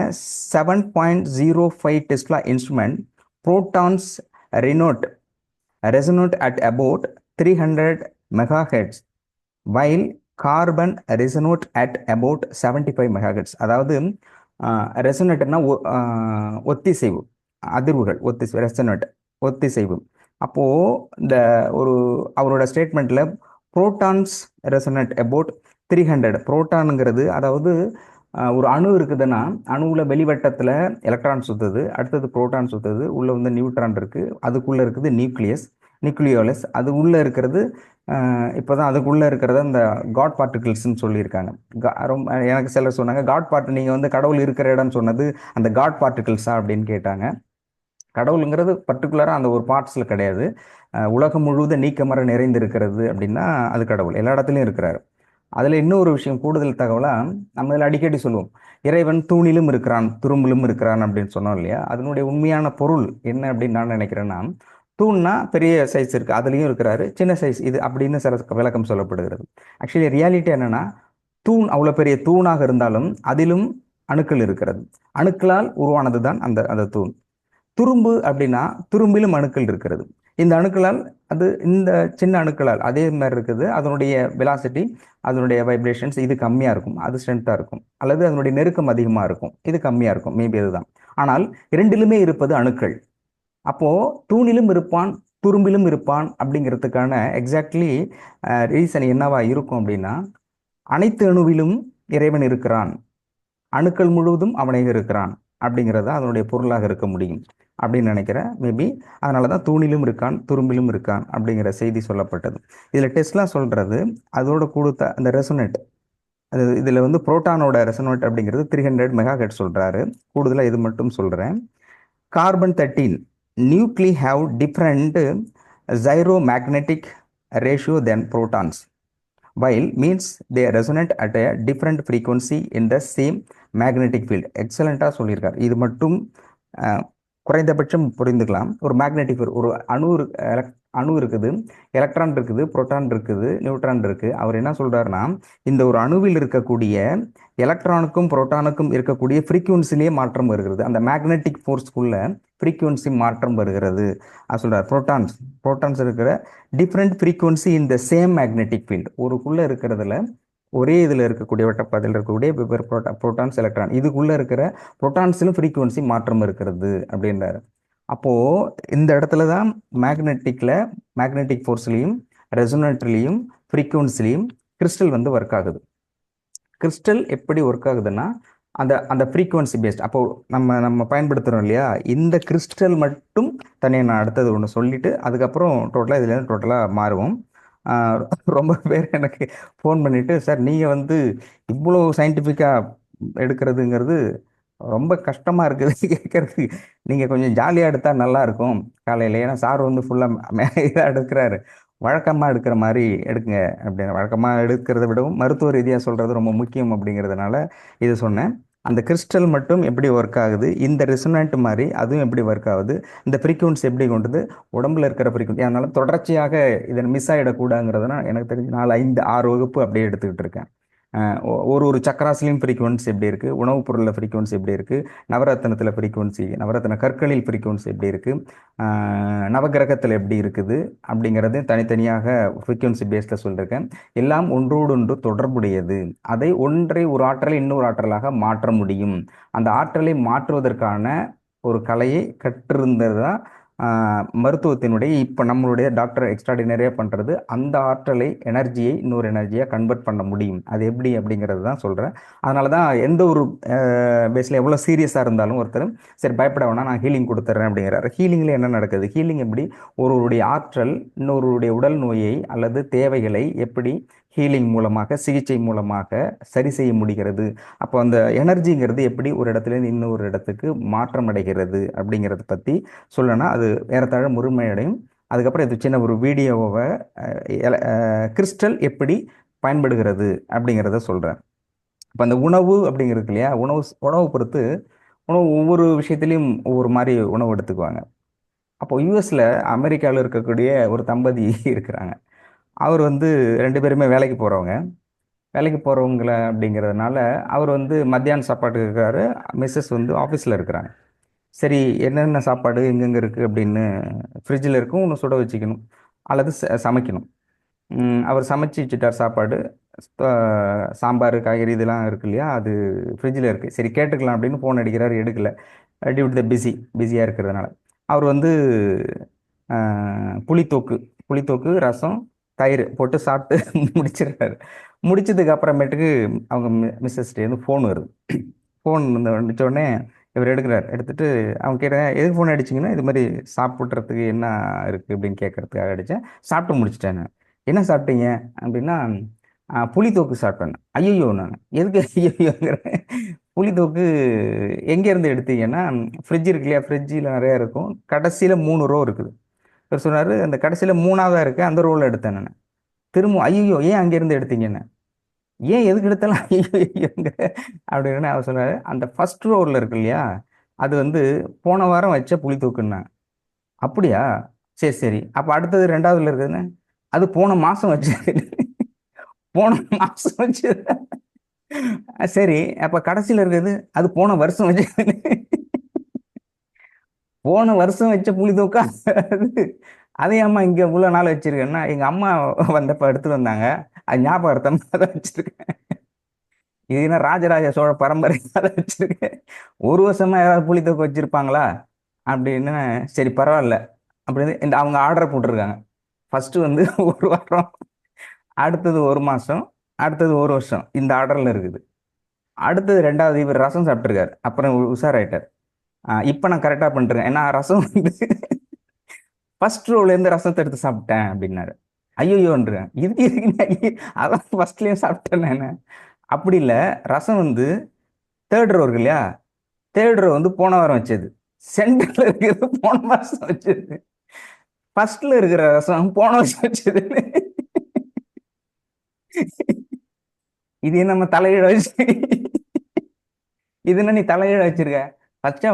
7.05 tesla instrument, protons resonate at about 300 megahertz while carbon resonate at about 75 megahertz. அதாவது ரெசனேட்னா ஒத்திசைவு அதிர்வுகள், ரெசனேட் ஒத்திசைவு. அப்போது இந்த அவரோட ஸ்டேட்மெண்ட்டில் புரோட்டான்ஸ் ரெசனேட் அபவுட் 300. புரோட்டானுங்கிறது அதாவது ஒரு அணு இருக்குதுன்னா அணுவில் வெளிவட்டத்தில் எலக்ட்ரான் சுற்றுது, அடுத்தது புரோட்டான் சுற்றுது, உள்ளே வந்து நியூட்ரான் இருக்குது, அதுக்குள்ளே இருக்குது நியூக்ளியோலஸ், அது உள்ளே இருக்கிறது இப்போ தான் அதுக்குள்ளே இருக்கிறத இந்த காட் பார்ட்டிகிள்ஸ்ன்னு சொல்லியிருக்காங்க. ரொம்ப எனக்கு சிலர் சொன்னாங்க, காட் பார்ட் நீங்கள் வந்து கடவுள் இருக்கிற இடம்னு சொன்னது அந்த காட் பார்ட்டிகிள்ஸா அப்படின்னு கேட்டாங்க. கடவுளுங்கிறது பர்டிகுலராக அந்த ஒரு பார்ட்ஸில் கிடையாது. உலகம் முழுவதும் நீக்கமர நிறைந்திருக்கிறது அப்படின்னா அது கடவுள் எல்லா இடத்துலையும் இருக்கிறாரு. அதில் இன்னொரு விஷயம் கூடுதல் தகவலாக நம்ம இதில் அடிக்கடி சொல்லுவோம், இறைவன் தூணிலும் இருக்கிறான் துரும்பிலும் இருக்கிறான் அப்படின்னு சொன்னோம் இல்லையா. அதனுடைய உண்மையான பொருள் என்ன அப்படின்னு நான் நினைக்கிறேன்னா, தூண்னா பெரிய சைஸ் இருக்குது, அதுலேயும் இருக்கிறாரு, சின்ன சைஸ் இது அப்படின்னு சில விளக்கம் சொல்லப்படுகிறது. ஆக்சுவலி ரியாலிட்டி என்னென்னா, தூண் அவ்வளோ பெரிய தூணாக இருந்தாலும் அதிலும் அணுக்கள் இருக்கிறது. அணுக்களால் உருவானது தான் அந்த தூண். துரும்பு அப்படின்னா துரும்பிலும் அணுக்கள் இருக்கிறது. இந்த அணுக்களால் அது இந்த சின்ன அணுக்களால் அதே மாதிரி இருக்குது. அதனுடைய வெலாசிட்டி, அதனுடைய வைப்ரேஷன்ஸ் இது கம்மியாக இருக்கும், அது ஸ்ட்ரென்த்தாக இருக்கும், அல்லது அதனுடைய நெருக்கம் அதிகமாக இருக்கும், இது கம்மியாக இருக்கும், மேபி அதுதான். ஆனால் இரண்டிலுமே இருப்பது அணுக்கள். அப்போது தூணிலும் இருப்பான் துரும்பிலும் இருப்பான் அப்படிங்கிறதுக்கான எக்ஸாக்ட்லி ரீசன் என்னவா இருக்கும் அப்படின்னா, அனைத்து அணுவிலும் இறைவன் இருக்கிறான், அணுக்கள் முழுவதும் அவனை இருக்கிறான் அப்படிங்கிறத அதனுடைய பொருளாக இருக்க முடியும் அப்படின்னு நினைக்கிறேன். மேபி அதனால தான் தூணிலும் இருக்கான் துரும்பிலும் இருக்கான் அப்படிங்கிற செய்தி சொல்லப்பட்டது. இதில் டெஸ்லா சொல்கிறது அதோட கொடுத்த அந்த ரெசனேட், அது இதில் வந்து புரோட்டானோட ரெசனேட் அப்படிங்கிறது 300 மெகாஹெர்ட்ஸ் சொல்கிறாரு. கூடுதலாக இது மட்டும் சொல்கிறேன். Carbon 13 nuclei have different gyromagnetic ratio then protons while means they resonate at a different frequency in the same magnetic field. எக்ஸலண்ட்டாக சொல்லியிருக்கார். இது மட்டும் குறைந்தபட்சம் புரிந்துக்கலாம். ஒரு மேக்னெட்டிக் ஃபீல்ட், ஒரு அணு இருக்குது, எலக்ட்ரான் இருக்குது, புரோட்டான் இருக்குது, நியூட்ரான் இருக்குது. அவர் என்ன சொல்கிறாருன்னா, இந்த ஒரு அணுவில் இருக்கக்கூடிய எலக்ட்ரானுக்கும் புரோட்டானுக்கும் இருக்கக்கூடிய ஃப்ரீக்குவன்சிலேயே மாற்றம் வருகிறது. அந்த மேக்னெட்டிக் ஃபோர்ஸ்க்குள்ள ஃப்ரீக்குவன்சி மாற்றம் வருகிறது அது சொல்கிறார். புரோட்டான்ஸ் இருக்கிற different frequency in the same magnetic field. ஒருக்குள்ளே இருக்கிறதுல ஒரே இதில் இருக்கக்கூடிய வட்டப்பாதையில் இருக்கக்கூடிய வெவ்வேறு புரோட்டான்ஸ் எலக்ட்ரான், இதுக்குள்ளே இருக்கிற புரோட்டான்ஸிலும் ஃப்ரீக்குவன்சி மாற்றம் இருக்கிறது அப்படின்றாரு. அப்போது இந்த இடத்துல தான் மேக்னெட்டிக் ஃபோர்ஸ்லேயும் ரெசோனேட்டர்லேயும் ஃப்ரீக்குவன்சிலையும் கிறிஸ்டல் வந்து ஒர்க் ஆகுது. கிறிஸ்டல் எப்படி ஒர்க் ஆகுதுன்னா அந்த ஃப்ரீக்குவன்சி பேஸ்ட். அப்போது நம்ம பயன்படுத்துகிறோம் இல்லையா, இந்த கிறிஸ்டல் மட்டும் தனியாக நான் அடுத்தது ஒன்று சொல்லிவிட்டு அதுக்கப்புறம் டோட்டலாக இதுலேருந்து டோட்டலாக மாறுவோம். ரொம்ப பேர் எனக்கு ஃபோன் பண்ணிவிட்டு, சார் நீங்கள் வந்து இவ்வளோ சயின்டிஃபிக்காக எடுக்கிறதுங்கிறது ரொம்ப கஷ்டமா இருக்குது கேட்கறதுக்கு. நீங்க கொஞ்சம் ஜாலியா எடுத்தா நல்லா இருக்கும் காலையில. ஏன்னா சார் வந்து ஃபுல்லா இதாக எடுக்கிறாரு. வழக்கமா எடுக்கிற மாதிரி எடுக்குங்க அப்படின்னு. வழக்கமா எடுக்கிறத விடவும் மருத்துவ ரீதியா சொல்றது ரொம்ப முக்கியம் அப்படிங்கிறதுனால இது சொன்னேன். அந்த கிறிஸ்டல் மட்டும் எப்படி ஒர்க் ஆகுது, இந்த ரெசனன்ட் மாதிரி அதுவும் எப்படி ஒர்க் ஆகுது, இந்த ஃப்ரீக்வன்சி எப்படி கொண்டது, உடம்புல இருக்கிற ஃப்ரீக்வன்சி. அதனால தொடர்ச்சியாக இதை மிஸ் ஆகிடக்கூடாதுங்கிறதுனா எனக்கு தெரிஞ்சு 4, 5, 6 வகுப்பு அப்படியே எடுத்துக்கிட்டு இருக்கேன். ஒரு ஒரு சக்கராசிலையும் ஃப்ரீக்வன்சி எப்படி இருக்குது, உணவுப் பொருளில் ஃப்ரீக்வன்சி எப்படி இருக்குது, நவரத்னத்தில் ஃப்ரீக்வன்சி, நவரத்ன கற்களில் ஃப்ரீக்வன்சி எப்படி இருக்குது, நவகிரகத்தில் எப்படி இருக்குது அப்படிங்கிறது தனித்தனியாக ஃப்ரீக்வன்சி பேஸில் சொல்லியிருக்கேன். எல்லாம் ஒன்றோடொன்று தொடர்புடையது. அதை ஒன்றை ஒரு ஆற்றலை இன்னொரு ஆற்றலாக மாற்ற முடியும். அந்த ஆற்றலை மாற்றுவதற்கான ஒரு கலையை கற்றிருந்தது தான் மருத்துவத்தினுடைய இப்போ நம்மளுடைய டாக்டர் எக்ஸ்ட்ராடினரியாக பண்ணுறது. அந்த ஆற்றலை எனர்ஜியை இன்னொரு எனர்ஜியாக கன்வெர்ட் பண்ண முடியும். அது எப்படி அப்படிங்கிறது தான் சொல்கிறேன். அதனால தான் எந்த ஒரு பேஸில் எவ்வளோ சீரியஸாக இருந்தாலும் ஒருத்தர் சரி பயப்பட வேணாம் நான் ஹீலிங் கொடுத்துட்றேன் அப்படிங்கிறாரு. ஹீலிங்கில் என்ன நடக்குது? ஹீலிங் எப்படி ஒருவருடைய ஆற்றல் இன்னொருவருடைய உடல் நோயை அல்லது தேவைகளை எப்படி ஹீலிங் மூலமாக, சிகிச்சை மூலமாக சரி செய்ய முடிகிறது. அப்போ அந்த எனர்ஜிங்கிறது எப்படி ஒரு இடத்துலேருந்து இன்னொரு இடத்துக்கு மாற்றம் அடைகிறது அப்படிங்கிறத பற்றி சொல்லணும்னா அது ஏறத்தாழ முழுமையடையும். அதுக்கப்புறம் இது சின்ன ஒரு வீடியோவை கிறிஸ்டல் எப்படி பயன்படுகிறது அப்படிங்கிறத சொல்கிறேன். இப்போ அந்த உணவு அப்படிங்கிறது இல்லையா, உணவு பொறுத்து உணவு ஒவ்வொரு விஷயத்துலையும் ஒவ்வொரு மாதிரி உணவு எடுத்துக்குவாங்க. அப்போ யூஎஸில் அமெரிக்காவில் இருக்கக்கூடிய ஒரு தம்பதி இருக்கிறாங்க. அவர் வந்து 2 பேருமே வேலைக்கு போகிறவங்க. வேலைக்கு போகிறவங்கள அப்படிங்கிறதுனால அவர் வந்து மத்தியான சாப்பாட்டுக்கு இருக்காரு. மிஸ்ஸஸ் வந்து ஆஃபீஸில் இருக்கிறாங்க. சரி என்னென்ன சாப்பாடு எங்கெங்கே இருக்குது அப்படின்னு ஃப்ரிட்ஜில் இருக்கும், ஒன்று சுட வச்சுக்கணும் அல்லது சமைக்கணும். அவர் சமைச்சு வச்சுட்டார் சாப்பாடு. சாம்பார், காய்கறி இதெல்லாம் இருக்கு இல்லையா, அது ஃப்ரிட்ஜில் இருக்குது. சரி கேட்டுக்கலாம் அப்படின்னு ஃபோன் அடிக்கிறார், எடுக்கலை. டியூ டு த பிஸியாக இருக்கிறதுனால அவர் வந்து புளித்தொக்கு புளித்தொக்கு ரசம் தயிர் போட்டு சாப்பிட்டு முடிச்சிடுறாரு. முடிச்சதுக்கு அப்புறமேட்டுக்கு அவங்க மிஸ்ஸஸ்டேருந்து ஃபோன் வருது. ஃபோன் வந்துச்ச உடனே இவர் எடுக்கிறார். எடுத்துட்டு அவங்க கேட்டாங்க எதுக்கு ஃபோன் அடிச்சிங்கன்னா, இது மாதிரி சாப்பிட்றதுக்கு என்ன இருக்குது அப்படின்னு கேட்கறதுக்காக அடித்தேன். சாப்பிட்டு முடிச்சிட்டேன். என்ன சாப்பிட்டீங்க அப்படின்னா, புளித்தோக்கு சாப்பிட்டேன். ஐயோ நான் எதுக்கு ஐயோங்கிறேன். புளித்தோக்கு எங்கேருந்து எடுத்தீங்கன்னா, ஃப்ரிட்ஜ் இருக்கு இல்லையா, ஃப்ரிட்ஜில் நிறையா இருக்கும். கடைசியில் 3 ரோ இருக்குது. இவர் சொன்னார் அந்த கடைசியில் 3ஆவதாக இருக்குது, அந்த ரோவில் எடுத்தேன் நான். திரும்ப ஐயோ ஏன் அங்கேருந்து எடுத்தீங்கன்னு. ஏன் எதுக்கு எடுத்தாலும் ஐயோங்க அப்படின்னு அவர் சொன்னார். அந்த ஃபர்ஸ்ட் ரோவில் இருக்கு இல்லையா, அது வந்து போன வாரம் வச்ச புளித்தூக்குன்னாங்க. அப்படியா, சரி சரி. அப்போ அடுத்தது 2ஆவதுல இருக்குதுன்னு, அது போன மாதம் வச்சது. போன மாதம் வச்சது. சரி அப்போ கடைசியில் இருக்குது அது போன வருஷம் வச்சது. போன வருஷம் வச்ச புளித்தூக்கா அதே அம்மா இங்கே இவ்வளோ நாள் வச்சிருக்கேன்னா, எங்கள் அம்மா வந்தப்போ எடுத்துட்டு வந்தாங்க, அது ஞாபகார்த்தமாக தான் வச்சிருக்கேன். இது என்ன ராஜராஜ சோழ பரம்பரை அதை வச்சிருக்கேன். ஒரு வருஷமா யாராவது புளித்தொக்கு வச்சிருப்பாங்களா அப்படின்னு. சரி பரவாயில்ல அப்படின்னு இந்த அவங்க ஆர்டர் போட்டிருக்காங்க. ஃபர்ஸ்ட் வந்து 1 வாரம், அடுத்தது 1 மாசம், அடுத்தது 1 வருஷம், இந்த ஆர்டர்ல இருக்குது. அடுத்தது 2வது இவர் ரசம் சாப்பிட்டுருக்காரு. அப்புறம் உஷாராயிட்டார். இப்போ நான் கரெக்டாக பண்ணிட்டுருக்கேன். ஏன்னா ரசம் வந்து ஃபர்ஸ்ட் ரோலேருந்து ரசத்தை எடுத்து சாப்பிட்டேன் அப்படின்னாரு. ஐயோன்றேன் இது இருக்கு, அதான் ஃபர்ஸ்ட்லேயும் சாப்பிட்டேன் நான். அப்படி இல்லை, ரசம் வந்து 3rd ரோ இருக்கு இல்லையா, 3rd ரோ வந்து போன வாரம் வச்சது, சென்டர்ல இருக்கிறது போன மாசம் வச்சது, ஃபர்ஸ்ட்ல இருக்கிற ரசம் போன வருஷம் வச்சது. இது நம்ம தலையீழ வச்சு, இது என்ன நீ தலையீழ வச்சிருக்க, ஃபர்ஸ்ட்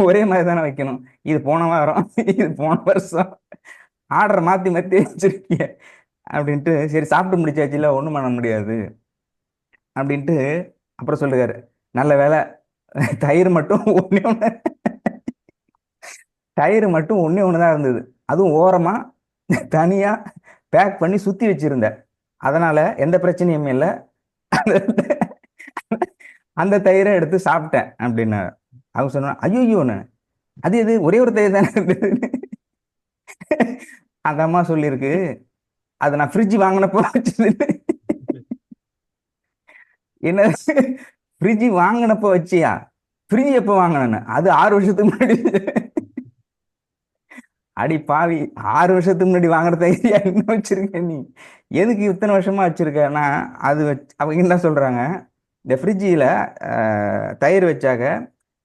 ஒரே மாதிரி தானே வைக்கணும். இது போன வாரம், இது போன வருஷம், ஆர்டர் மாத்தி மாத்தி வச்சிருக்கீங்க அப்படின்ட்டு. சரி சாப்பிட்டு முடிச்சாச்சு, இல்லை ஒன்றும் பண்ண முடியாது அப்படின்ட்டு அப்புறம் சொல்லுறாரு. நல்ல வேலை தயிர் மட்டும் ஒண்ணே ஒன்று, தயிர் மட்டும் ஒண்ணே ஒன்று தான் இருந்தது. அதுவும் ஓரமா தனியா பேக் பண்ணி சுத்தி வச்சிருந்தேன். அதனால எந்த பிரச்சனையும் இல்லை. அந்த தயிரை எடுத்து சாப்பிட்டேன் அப்படின்னு அவங்க சொன்னாங்க. ஐயோன்னு அது எது ஒரே ஒரு தயிர் தானே இருந்தது. அந்த அம்மா சொல்லியிருக்கு, அதை நான் ஃப்ரிட்ஜ் வாங்கினப்போ வச்சது. என்ன ஃப்ரிட்ஜ் வாங்கினப்போ வச்சியா? ஃப்ரிட்ஜ் எப்போ வாங்கினேன்னு, அது 6 வருஷத்துக்கு முன்னாடி. அடி பாவி, 6 வருஷத்துக்கு முன்னாடி வாங்குற தைரியா இன்னும் வச்சிருக்க நீ? எதுக்கு இத்தனை வருஷமா வச்சிருக்கேன்னா, அது அவங்க என்ன சொல்றாங்க, இந்த ஃப்ரிட்ஜில் தயிர் வச்சாக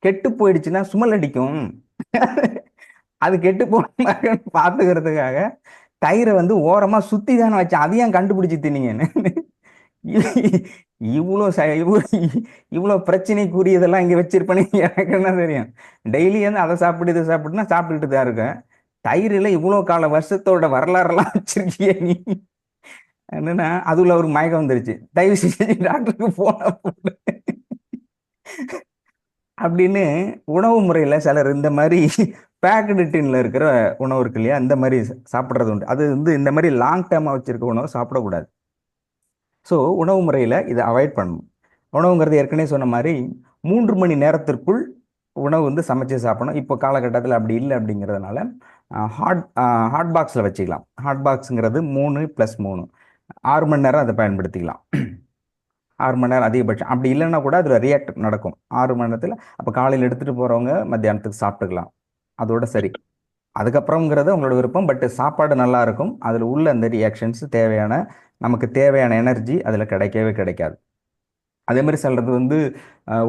கெட்டு போயிடுச்சுன்னா சுமல் அடிக்கும். அது கெட்டு போன பாத்துக்கிறதுக்காக தயிரை வந்து ஓரமா சுத்தி தானே வச்சேன், அதையும் கண்டுபிடிச்சு தின்னீங்கன்னு. இவ்வளோ இவ்வளோ பிரச்சனைக்குரியதெல்லாம் இங்க வச்சிருப்பேன்னு எனக்கு என்ன தெரியும். டெய்லி வந்து அதை சாப்பிட்டு இதை சாப்பிட்டுனா சாப்பிட்டுட்டு தான் இருக்கேன். தயிரில இவ்வளோ கால வருஷத்தோட வரலாறுலாம் வச்சிருக்கியே நீ. என்னன்னா அதுல ஒரு மயக்கம் வந்துருச்சு, தயவு செஞ்சு டாக்டருக்கு போன போடு அப்படின்னு. உணவு முறையில சிலர் இந்த மாதிரி பேக்கடு டின்ல இருக்கிற உணவு இருக்கு இல்லையா, இந்த மாதிரி சாப்பிட்றது உண்டு. அது வந்து இந்த மாதிரி லாங் டேர்மா வச்சிருக்க உணவு சாப்பிடக்கூடாது. ஸோ உணவு முறையில் இதை அவாய்ட் பண்ணணும். உணவுங்கிறது ஏற்கனவே சொன்ன மாதிரி 3 மணி நேரத்திற்குள் உணவு வந்து சமைச்சு சாப்பிடணும். இப்போ காலகட்டத்தில் அப்படி இல்லை அப்படிங்கிறதுனால ஹாட் ஹாட் பாக்ஸில் வச்சுக்கலாம். ஹாட் பாக்ஸுங்கிறது 3+3 6 மணி நேரம் அதை பயன்படுத்திக்கலாம். 6 மணி நேரம் அதிகபட்சம். அப்படி இல்லைன்னா கூட அதில் ரியாக்ட் நடக்கும் 6 மணி நேரத்தில். அப்போ காலையில் எடுத்துகிட்டு போகிறவங்க மத்தியானத்துக்கு சாப்பிட்டுக்கலாம், அதோட சரி. அதுக்கப்புறம்ங்கிறது உங்களோட விருப்பம். பட் சாப்பாடு நல்லா இருக்கும், அதில் உள்ள அந்த ரியாக்ஷன்ஸ் தேவையான, நமக்கு தேவையான எனர்ஜி அதில் கிடைக்கவே கிடைக்காது. அதே மாதிரி சிலது வந்து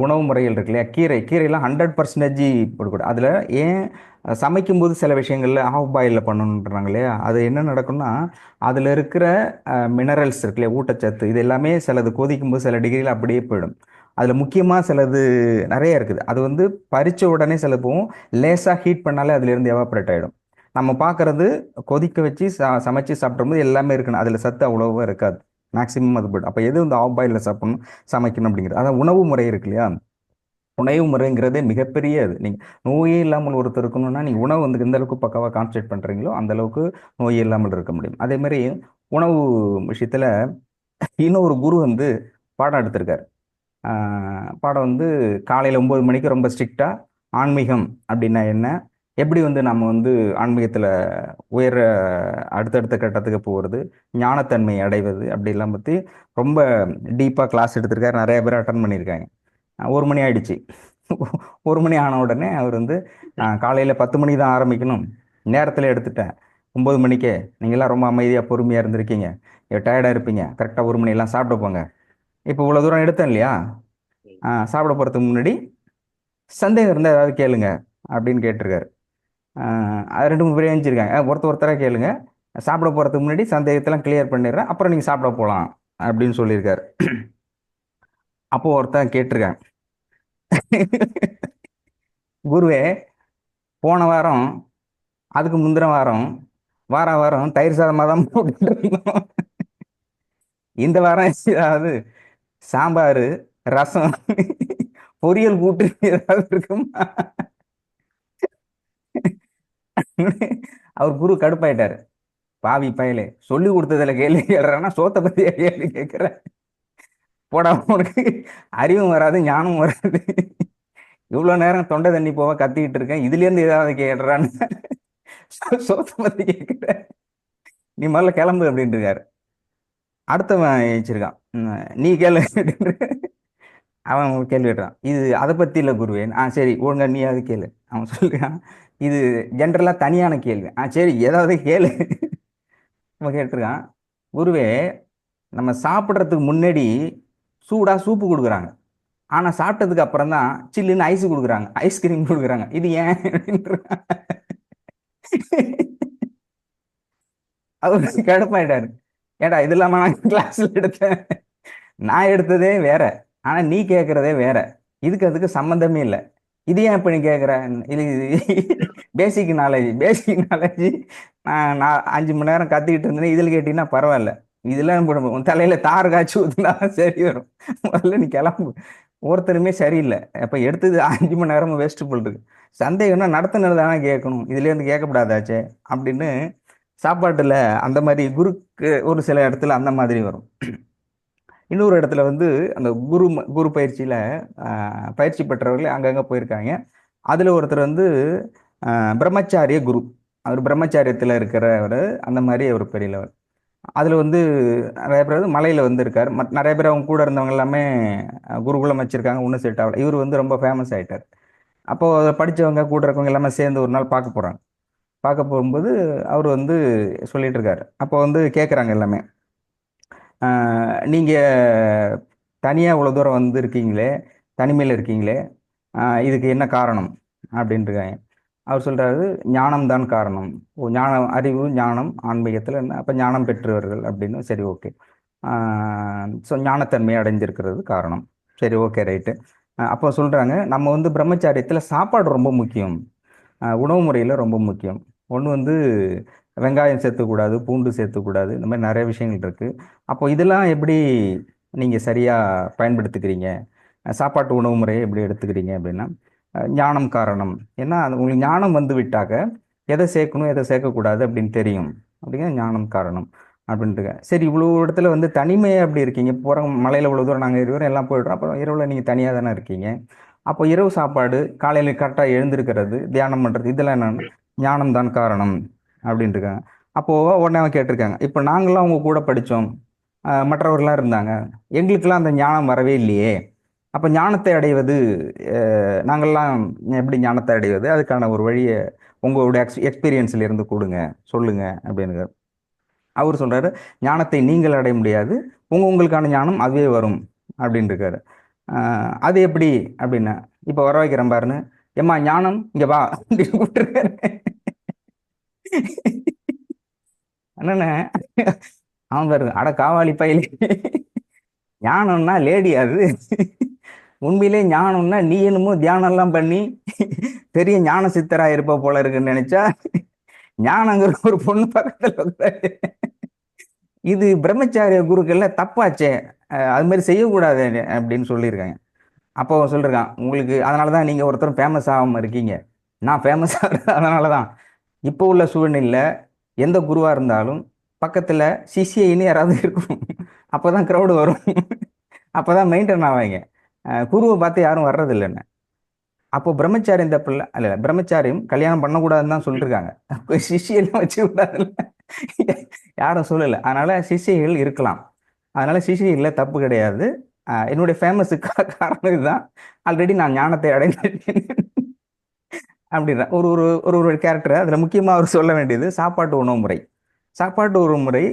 உணவு முறைகள் இருக்கு இல்லையா, கீரைலாம் 100% போடக்கூடாது. அதில் ஏன் சமைக்கும்போது சில விஷயங்கள்ல ஆஃப் பாயிலில் பண்ணணுன்றாங்க இல்லையா, அது என்ன நடக்கும்னா அதில் இருக்கிற மினரல்ஸ் இருக்கு இல்லையா, ஊட்டச்சத்து, இது எல்லாமே சிலது கொதிக்கும் போது சில டிகிரியில் அப்படியே போயிடும். அதில் முக்கியமாக சிலது நிறைய இருக்குது. அது வந்து பறித்த உடனே சில போகும், லேசாக ஹீட் பண்ணாலே அதுலேருந்து எவாப்ரேட் ஆகிடும். நம்ம பார்க்குறது கொதிக்க வச்சு சமைச்சு சாப்பிடும்போது எல்லாமே இருக்கணும், அதில் சத்து அவ்வளோவா இருக்காது, மேக்ஸிமம் அது போய்டும். அப்போ எது வந்து ஆஃப் பாயிலில் சாப்பிடணும், சமைக்கணும் அப்படிங்கிறது. அதான் உணவு முறை இருக்கு இல்லையா, உணவு முறைங்கிறதே மிகப்பெரிய அது. நீங்கள் நோயே இல்லாமல் ஒருத்தர் இருக்கணும்னா நீங்கள் உணவு வந்து எந்த அளவுக்கு பக்காவாக கான்சன்ட்ரேட் பண்ணுறீங்களோ அந்த அளவுக்கு நோய் இல்லாமல் இருக்க முடியும். அதே மாதிரி உணவு விஷயத்தில் இன்னொரு குரு வந்து பாடம் எடுத்திருக்காரு. பாடம் வந்து காலையில் 9 மணிக்கு ரொம்ப ஸ்ட்ரிக்டாக ஆன்மீகம் அப்படின்னா என்ன, எப்படி வந்து நம்ம வந்து ஆன்மீகத்தில் உயர அடுத்தடுத்த கட்டத்துக்கு போகிறது, ஞானத்தன்மை அடைவது அப்படிலாம் பற்றி ரொம்ப டீப்பாக கிளாஸ் எடுத்திருக்காரு. நிறைய பேர் அட்டன் பண்ணியிருக்காங்க. 1 மணி ஆயிடுச்சு. 1 மணி ஆன உடனே அவர் வந்து காலையில் 10 மணிக்கு தான் ஆரம்பிக்கணும், நேரத்தில் எடுத்துட்டேன், 9 மணிக்கே நீங்களாம் ரொம்ப அமைதியாக பொறுமையாக இருந்திருக்கீங்க, டயர்டாக இருப்பீங்க, கரெக்டாக 1 மணியெல்லாம் சாப்பிட போங்க. இப்போ இவ்வளோ தூரம் எடுத்தேன் இல்லையா, சாப்பிட போகிறதுக்கு முன்னாடி சந்தேகம் இருந்தால் ஏதாவது கேளுங்க அப்படின்னு கேட்டிருக்காரு. அது 2 3 பேர் எழுந்திருக்காங்க, ஒருத்தராக கேளுங்க, சாப்பிட போகிறதுக்கு முன்னாடி சந்தேகத்தெல்லாம் கிளியர் பண்ணிடுறேன், அப்புறம் நீங்கள் சாப்பிட போகலாம் அப்படின்னு சொல்லியிருக்காரு. அப்போ ஒருத்தன் கேட்டிருக்காங்க, குருவே போன வாரம் அதுக்கு முந்தின வாரம் வாரம் தயிர் சாதமாக தான் போட்டுட்டு இருந்தோம், இந்த வாரம் ஏதாவது சாம்பார், ரசம், பொரியல் கூட்டு ஏதாவது இருக்குமா? அவர் குரு கடுப்பாயிட்டாரு. பாவி பயலே, சொல்லி கொடுத்ததுல கேள்வி கேட்கறான்னா சோத்தை பத்தி கேள்வி கேட்கிற, போடா உனக்கு அறிவும் வராது ஞானமும் வராது, இவ்வளவு நேரம் தொண்டை தண்ணி போக கத்திக்கிட்டு இருக்கேன், இதுல இருந்து ஏதாவது கேடுறான்னு சோத்தை பத்தி கேட்கிற, நீ முதல்ல கிளம்பு அப்படின்ட்டு இருக்காரு. அடுத்தவன் எழுச்சிருக்கான், நீ கேளு அப்படின்னு. அவன் கேள்வி கேட்டான், இது அதை பத்தி இல்ல குருவே. சரி ஒழுங்கா நீ அது கேளு. அவன் சொல்லுறான், இது ஜென்ரலா தனியான கேள்வி. சரி ஏதாவது கேளு. அவன் கேட்டிருக்கான், குருவே நம்ம சாப்பிட்றதுக்கு முன்னாடி சூடா சூப்பு கொடுக்குறாங்க, ஆனா சாப்பிட்டதுக்கு அப்புறம் தான் சில்லுன்னு ஐஸ் கொடுக்குறாங்க, ஐஸ்கிரீம் கொடுக்குறாங்க, இது ஏன்? அவர் கடுப்பாயிட்டாரு. ஏடா இது இல்லாம நான் கிளாஸ்ல எடுத்தேன், நான் எடுத்ததே வேற, ஆனா நீ கேட்கறதே வேற, இதுக்கு அதுக்கு சம்பந்தமே இல்லை, இது ஏன் இப்ப நீ கேட்குற? இது பேசிக் நாலேஜ் நான் 5 மணி நேரம் கத்திக்கிட்டு இருந்தேன், இதில் கேட்டீங்கன்னா பரவாயில்ல, இதெல்லாம் உன் தலையில தார் காய்ச்சி ஊத்துனா சரி வரும், முதல்ல நீ கிளம்பு. ஒருத்தருமே சரியில்லை. அப்ப எடுத்தது 5 மணி நேரமும் வேஸ்ட் போட்டுருக்கு. சந்தேகம்னா நடத்துனது தானே கேட்கணும், இதுல இருந்து கேட்கக்கூடாதாச்சே அப்படின்னு. சாப்பாட்டுல அந்த மாதிரி குருக்கு ஒரு சில இடத்துல அந்த மாதிரி வரும். இன்னொரு இடத்துல வந்து அந்த குரு பயிற்சியில பயிற்சி பெற்றவர்கள் அங்கங்க போயிருக்காங்க. அதுல ஒருத்தர் வந்து பிரம்மச்சாரிய குரு, அவர் பிரம்மச்சாரியத்துல இருக்கிறவர், அந்த மாதிரி அவர் பெரிய லெவல். அதுல வந்து நிறைய பேர் வந்து மலையில வந்து இருக்காரு, நிறைய பேர் அவங்க கூட இருந்தவங்க எல்லாமே குருகுலம் வச்சிருக்காங்க, ஒன்றும் செட் ஆகல. இவர் வந்து ரொம்ப ஃபேமஸ் ஆயிட்டார். அப்போ படிச்சவங்க கூட இருக்கவங்க எல்லாமே சேர்ந்து ஒரு நாள் பார்க்க போறாங்க. பார்க்க போகும்போது அவர் வந்து சொல்லிட்டு இருக்காரு. அப்போ வந்து கேட்குறாங்க எல்லாமே, நீங்க தனியா இவ்வளவு தூரம் வந்து இருக்கீங்களே, தனிமையில இருக்கீங்களே, இதுக்கு என்ன காரணம் அப்படின்ட்டுருக்காங்க. அவர் சொல்றாரு, ஞானம் தான் காரணம். ஓ, ஞானம், அறிவு, ஞானம், ஆன்மீகத்தில் என்ன, அப்போ ஞானம் பெற்றவர்கள் அப்படின்னு. சரி, ஓகே. ஸோ ஞானத்தன்மையை அடைஞ்சிருக்கிறது காரணம். சரி, ஓகே, ரைட்டு. அப்போ சொல்கிறாங்க, நம்ம வந்து பிரம்மச்சாரியத்தில் சாப்பாடு ரொம்ப முக்கியம், உணவு முறையில் ரொம்ப முக்கியம். ஒன்று வந்து வெங்காயம் சேர்த்துக்கூடாது, பூண்டு சேர்த்துக்கூடாது, இந்த மாதிரி நிறைய விஷயங்கள் இருக்குது. அப்போ இதெல்லாம் எப்படி நீங்கள் சரியாக பயன்படுத்திக்கிறீங்க, சாப்பாட்டு உணவு முறையை எப்படி எடுத்துக்கிறீங்க அப்படின்னா, ஞானம் காரணம். ஏன்னா அது உங்களுக்கு ஞானம் வந்து விட்டாக்க எதை சேர்க்கணும் எதை சேர்க்கக்கூடாது அப்படின்னு தெரியும். அப்படிங்கிற ஞானம் காரணம் அப்படின்ட்டு. சரி, இவ்வளோ இடத்துல வந்து தனிமையை அப்படி இருக்கீங்க, போகிற மலையில் இவ்வளோ தூரம் நாங்கள் இருவரும் எல்லாம் போய்ட்றோம், அப்புறம் இரவில் நீங்கள் தனியாக தானே இருக்கீங்க. அப்போ இரவு சாப்பாடு, காலையில் கரெக்டாக எழுந்திருக்கிறது, தியானம் பண்ணுறது, இதெல்லாம் என்னென்னா ஞானம் தான் காரணம் அப்படின்ட்டுருக்காங்க. அப்போது உடனே அவன் கேட்டிருக்காங்க, இப்போ நாங்களாம் அவங்க கூட படித்தோம், மற்றவர்களாம் இருந்தாங்க, எங்களுக்கெல்லாம் அந்த ஞானம் வரவே இல்லையே, அப்போ ஞானத்தை அடைவது, நாங்கள்லாம் எப்படி ஞானத்தை அடைவது, அதுக்கான ஒரு வழியை உங்களுடைய எக்ஸ்பீரியன்ஸில் இருந்து கொடுங்க, சொல்லுங்க அப்படின்னு. அவர் சொல்றாரு, ஞானத்தை நீங்கள் அடைய முடியாது, உங்களுக்கான ஞானம் அதுவே வரும் அப்படின்னு இருக்காரு. அது எப்படி அப்படின்னா, இப்போ வர வைக்கிறேன் பாருன்னு, ஏம்மா ஞானம் இங்க வா அப்படின்னு கூப்பிட்டுருக்காரு. என்னண்ணே, அவன் பாருங்க, அட காவாலி பயிலி, ஞானம்னா லேடி அது, உண்மையிலே ஞானம்னா நீ என்னமோ தியானம் எல்லாம் பண்ணி பெரிய ஞான சித்தரா இருப்ப போல இருக்குன்னு நினைச்சா, ஞானங்கிற ஒரு பொண்ணு பக்கத்துல இது பிரம்மச்சாரிய குருக்கள்ல தப்பாச்சே, அது மாதிரி செய்யக்கூடாது அப்படின்னு சொல்லியிருக்காங்க. அப்போ சொல்லிருக்கான், உங்களுக்கு அதனாலதான் நீங்க ஒருத்தரும் ஃபேமஸ் ஆகாம இருக்கீங்க, நான் ஃபேமஸ் ஆகிறது அதனாலதான். இப்போ உள்ள சூழ்நிலையில எந்த குருவா இருந்தாலும் பக்கத்துல சிஷியின்னு யாராவது இருக்கும், அப்பதான் கிரௌடு வரும், அப்பதான் மெயின்டைன் ஆவாங்க. குருவை பார்த்து யாரும் வர்றது இல்லைன்னு. அப்போ பிரம்மச்சாரி இந்த பிள்ளை அல்ல, பிரம்மச்சாரியும் கல்யாணம் பண்ணக்கூடாதுன்னு தான் சொல்லிருக்காங்க, சிஷியெல்லாம் வச்சு விடாதுல்ல, யாரும் சொல்லலை. அதனால சிஷிகள் இருக்கலாம், அதனால சிஷிகளில் தப்பு கிடையாது. என்னுடைய ஃபேமஸுக்கு காரணம் இதுதான், ஆல்ரெடி நான் ஞானத்தை அடைந்துட்டேன் அப்படின்ற ஒரு ஒரு ஒரு ஒரு கேரக்டர். அதில் முக்கியமாக அவர் சொல்ல வேண்டியது சாப்பாட்டு உணவு முறை. சாப்பாட்டு உணவு முறை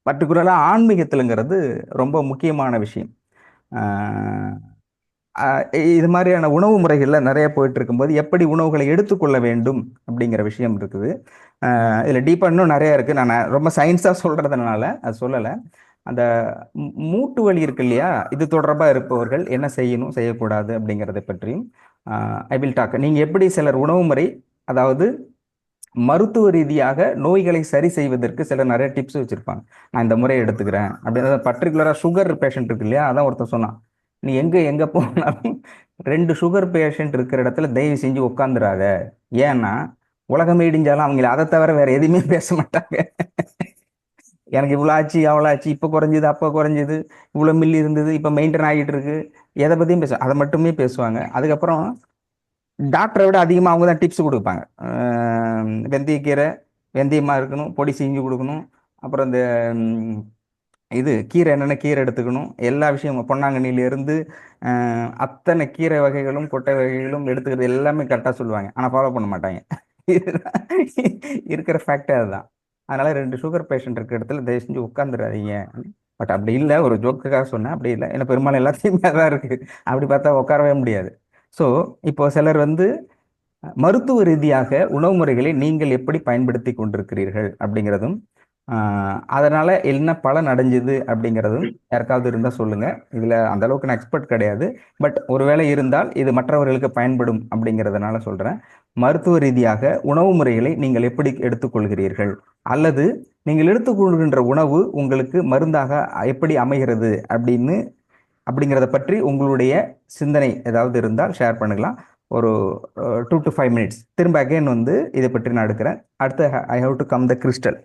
பர்டிகுலராக ஆன்மீகத்திலுங்கிறது ரொம்ப முக்கியமான விஷயம். இது மாதிரியான உணவு முறைகளில் நிறைய போயிட்டு இருக்கும்போது எப்படி உணவுகளை எடுத்துக்கொள்ள வேண்டும் அப்படிங்கிற விஷயம் இருக்குது. இதில் டீப்பாக இன்னும் நிறைய இருக்குது, நான் ரொம்ப சயின்ஸாக சொல்கிறதுனால அது சொல்லலை. அந்த மூட்டு வலி இருக்கு இல்லையா, இது தொடர்பாக இருப்பவர்கள் என்ன செய்யணும் செய்யக்கூடாது அப்படிங்கிறத பற்றியும் ஐ வில் டாக். நீங்கள் எப்படி சிலர் உணவு முறை, அதாவது மருத்துவ ரீதியாக நோய்களை சரி செய்வதற்கு சிலர் நிறைய டிப்ஸ் வச்சுருப்பாங்க, நான் இந்த முறையை எடுத்துக்கிறேன் அப்படின்னு. பர்டிகுலராக சுகர் பேஷண்ட் இருக்கு இல்லையா, அதான் ஒருத்தர் சொன்னான், நீ எங்கே போனாலும் 2 சுகர் பேஷண்ட் இருக்கிற இடத்துல தயவு செஞ்சு உட்காந்துராத, ஏன்னா உலகமே இடிஞ்சாலும் அவங்கள அதை தவிர வேற எதுவுமே பேச மாட்டாங்க. எனக்கு இவ்வளோ ஆச்சு அவ்வளோ ஆச்சு, இப்போ குறைஞ்சிது அப்போ குறைஞ்சிது, இவ்வளோ மில்லி இருந்தது இப்போ மெயின்டைன் ஆகிட்டு இருக்கு, எதை பற்றியும் அதை மட்டுமே பேசுவாங்க. அதுக்கப்புறம் டாக்டரை விட அதிகமாக அவங்க தான் டிப்ஸ் கொடுப்பாங்க. வெந்தயக்கீரை வெந்தயமாக இருக்கணும், பொடி செஞ்சு கொடுக்கணும், அப்புறம் இந்த இது கீரை என்னென்ன கீரை எடுத்துக்கணும், எல்லா விஷயமும் பொன்னாங்கண்ணியிலேருந்து அத்தனை கீரை வகைகளும் கொட்டை வகைகளும் எடுத்துக்கிறது எல்லாமே கரெக்டாக சொல்லுவாங்க, ஆனால் ஃபாலோ பண்ண மாட்டாங்க. இருக்கிற ஃபேக்டே அதுதான். அதனால 2 சுகர் பேஷண்ட் இருக்கிற இடத்துல தயவு செஞ்சு உட்காந்துடாதீங்க. பட் அப்படி இல்லை, ஒரு ஜோக்குக்காக சொன்னேன், அப்படி இல்லை, ஏன்னா பெரும்பாலும் எல்லாத்தையுமே தான் இருக்கு, அப்படி பார்த்தா உட்காரவே முடியாது. ஸோ இப்போ சிலர் வந்து மருத்துவ ரீதியாக உணவு முறைகளை நீங்கள் எப்படி பயன்படுத்தி கொண்டிருக்கிறீர்கள் அப்படிங்கிறதும், அதனால என்ன பலன் அடைஞ்சுது அப்படிங்கிறதும் யாருக்காவது இருந்தால் சொல்லுங்க. இதுல அந்த அளவுக்கு நான் எக்ஸ்பர்ட் கிடையாது, பட் ஒருவேளை இருந்தால் இது மற்றவர்களுக்கு பயன்படும் அப்படிங்கிறதுனால சொல்றேன். மருத்துவ ரீதியாக உணவு முறைகளை நீங்கள் எப்படி எடுத்துக்கொள்கிறீர்கள், அல்லது நீங்கள் எடுத்துக்கொள்கின்ற உணவு உங்களுக்கு மருந்தாக எப்படி அமைகிறது அப்படிங்கிறத பற்றி உங்களுடைய சிந்தனை ஏதாவது இருந்தால் ஷேர் பண்ணுங்களாம். ஒரு 2 to 5 minutes திரும்ப அகைன் வந்து இதை பற்றி நான் எடுக்கிறேன். அடுத்து I have to come the crystal.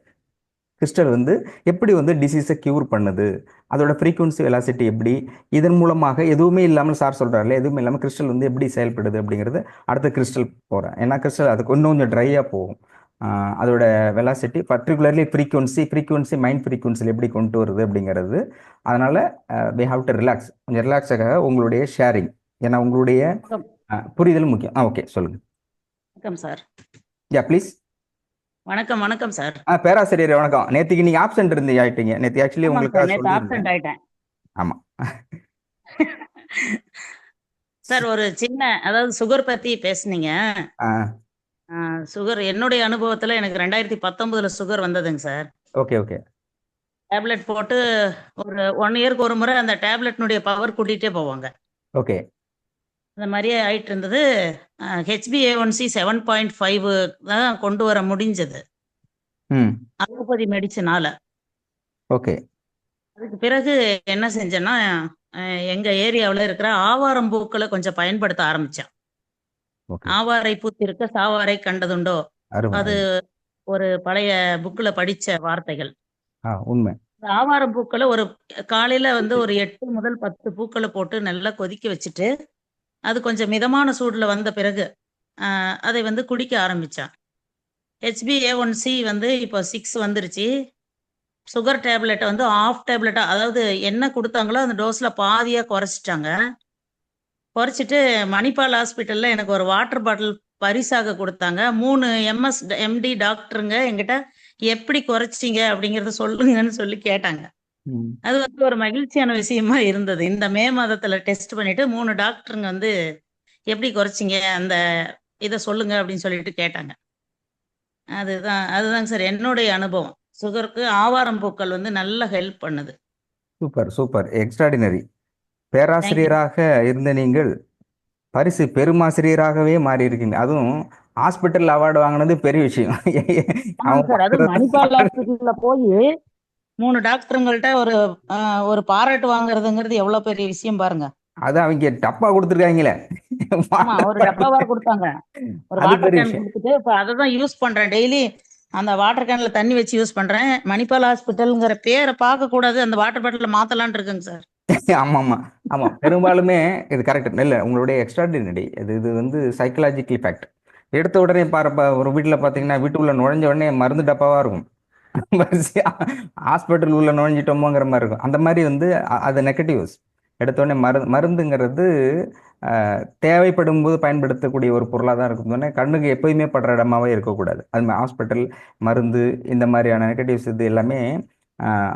Crystal வந்து எப்படி வந்து டிசீஸை கியூர் பண்ணுது, அதோட ஃப்ரீக்வன்சி வெலாசிட்டி எப்படி, இதன் மூலமாக எதுவுமே இல்லாமல் சார் சொல்கிறாருல, எதுவுமே இல்லாமல் கிறிஸ்டல் வந்து எப்படி செயல்படுது அப்படிங்கிறது அடுத்த கிறிஸ்டல் போகிறேன். ஏன்னா கிறிஸ்டல் அதுக்கு இன்னும் கொஞ்சம் ட்ரையாக போகும். அதோட வெலாசிட்டி பர்டிகுலர்லி ஃப்ரீக்வன்சி மைண்ட் ஃப்ரீக்வன்சியில் எப்படி கொண்டு வருது அப்படிங்கிறது. அதனால் வி ஹாவ் டு ரிலாக்ஸ், கொஞ்சம் ரிலாக்ஸாக உங்களுடைய ஷேரிங், ஏன்னா உங்களுடைய புரிதல் முக்கியம். ஓகே, சொல்லுங்கள். வணக்கம் சார். Yeah please. வணக்கம் வணக்கம் சார். பேராசிரியர் வணக்கம். நேத்திக்கு நீங்க ஆப்சென்ட் இருந்தீங்க ஆயிட்டீங்க. நேத்து ஆக்சுவலி உங்களுக்கு ஆப்சென்ட் ஆயிட்டேன். ஆமா. சார் ஒரு சின்ன அதாவது சுகர் பத்தி பேசுனீங்க. ஆ சுகர் என்னுடைய அனுபவத்துல எனக்கு 2019ல சுகர் வந்ததுங்க சார். ஓகே ஓகே டேப்லெட் போட்டு ஒரு 1 இயர்க்கு ஒரு முறை அந்த டேப்லெட்னுடைய பவர் கூட்டிட்டே போவாங்க. ஓகே அந்த மாரியே ஆயிட்டு இருந்தது. HbA1c 7.5 தான் கொண்டு வர முடிஞ்சது. ம் அலோபதி மெடிசினால. ஓகே அதுக்கு பிறகு என்ன செஞ்சேன்னா, அ எங்க ஏரியாவுல இருக்கிற ஆவாரம் பூக்கள கொஞ்சம் பயன்படுத்த ஆரம்பிச்சேன். ஓகே "ஆவாரை பூத்திருக்க சாவாரை கண்டதுண்டோ" அருமை அது அருமை. ஒரு பழைய புக்ல படிச்ச வார்த்தைகள். உண்மை. இந்த ஆவாரம் பூக்கள ஒரு காலையில வந்து ஒரு 8 முதல் 10 பூக்கள போட்டு நல்லா கொதிக்க வச்சுட்டு, அது கொஞ்சம் மிதமான சூடுல வந்த பிறகு, அதை வந்து குடிக்க ஆரம்பிச்சேன். HbA1c வந்து இப்போ 6 வந்துருச்சு. சுகர் டேப்லெட்ட வந்து ஹால்ஃப் டேப்லெட்டா அதாவது என்ன குடுத்தாங்களோ அந்த டோஸ்ல பாதியா குறைச்சுட்டாங்க. குறைச்சுட்டு மணிப்பால் ஹாஸ்பிட்டல்ல எனக்கு ஒரு வாட்டர் பாட்டில் பரிசாக குடுத்தாங்க. 3 எம்எஸ், எம்டி டாக்டருங்க என்கிட்ட "எப்படி குறைச்சீங்க?" அப்படிங்கிறத சொல்லுங்கன்னு சொல்லி கேட்டாங்க. ம் அது வந்து ஒரு மகிழ்ச்சியான விஷயமா இருந்தது. இந்த மே மாதத்துல டெஸ்ட் பண்ணிட்டு 3 டாக்டருங்க வந்து "எப்படி குறைச்சீங்க? அந்த இத சொல்லுங்க" அப்படின்னு சொல்லிட்டு கேட்டாங்க. அதுதாங்க சார் என்னுடைய அனுபவம். சுகருக்கு ஆவாரம் பூக்கள் வந்து நல்ல ஹெல்ப் பண்ணுது. Super super extraordinary. Thank you. பேராசிரியராக இருந்த நீங்கள் பரிசு பெருமாசிரியராகவே மாறி இருக்கீங்க. அதுவும் ஹாஸ்பிட்டல் அவார்டு வாங்கினது பெரிய விஷயம். ஆமாங்க அவங்க சார். அதுவும் பார்க்கறது மணிப்பால் ஹாஸ்பிட்டல்ல போயி 3 டாக்டருங்கள்ட்ட அ ஒரு பாராட்டு வாங்குறதுங்கிறது எவ்வளோ பெரிய விஷயம் பாருங்க. அது அவங்க டப்பா கொடுத்துருக்காங்களே. ஆமா. ஒரு டப்பாவா குடுத்தாங்க. ஒரு அது வாட்டர் பெரிய கேன் விஷயம். குடுத்துட்டு, இப்ப அத தான் யூஸ் பண்றேன். டெய்லி அந்த வாட்டர் கேன்ல தண்ணி வச்சு யூஸ் பண்றேன். மணிப்பால் ஹாஸ்பிட்டல்ங்கிற பேர பார்க்கக்கூடாது. அந்த வாட்டர் பாட்டில மாத்தலாம்னு இருக்கேங்க சார். ஆமா ஆமா ஆமா. பெரும்பாலுமே இது கரெக்ட் இல்ல. உங்களுடைய எக்ஸ்ட்ராடினரி இது இது வந்து சைக்கலாஜிக்கல் ஃபேக்ட். எடுத்த உடனே பாருப்ப ஒரு வீட்டில் பார்த்தீங்கன்னா வீட்டுக்குள்ள நுழைஞ்ச உடனே மருந்து டப்பாவா இருக்கும். வரிசையா ஹாஸ்பிட்டல் உள்ள நுழைஞ்சிட்டோமோங்கிற மாதிரி இருக்கும். அந்த மாதிரி வந்து அது நெகட்டிவ்ஸ். எடுத்த உடனே மருந்துங்கிறது தேவைப்படும் போது பயன்படுத்தக்கூடிய ஒரு பொருளாக தான் இருக்கும். உடனே கண்ணுக்கு எப்போயுமே படுற இடமாவே இருக்கக்கூடாது. அது மாதிரி ஹாஸ்பிட்டல் மருந்து இந்த மாதிரியான நெகட்டிவ்ஸ் இது எல்லாமே ஆஹ்,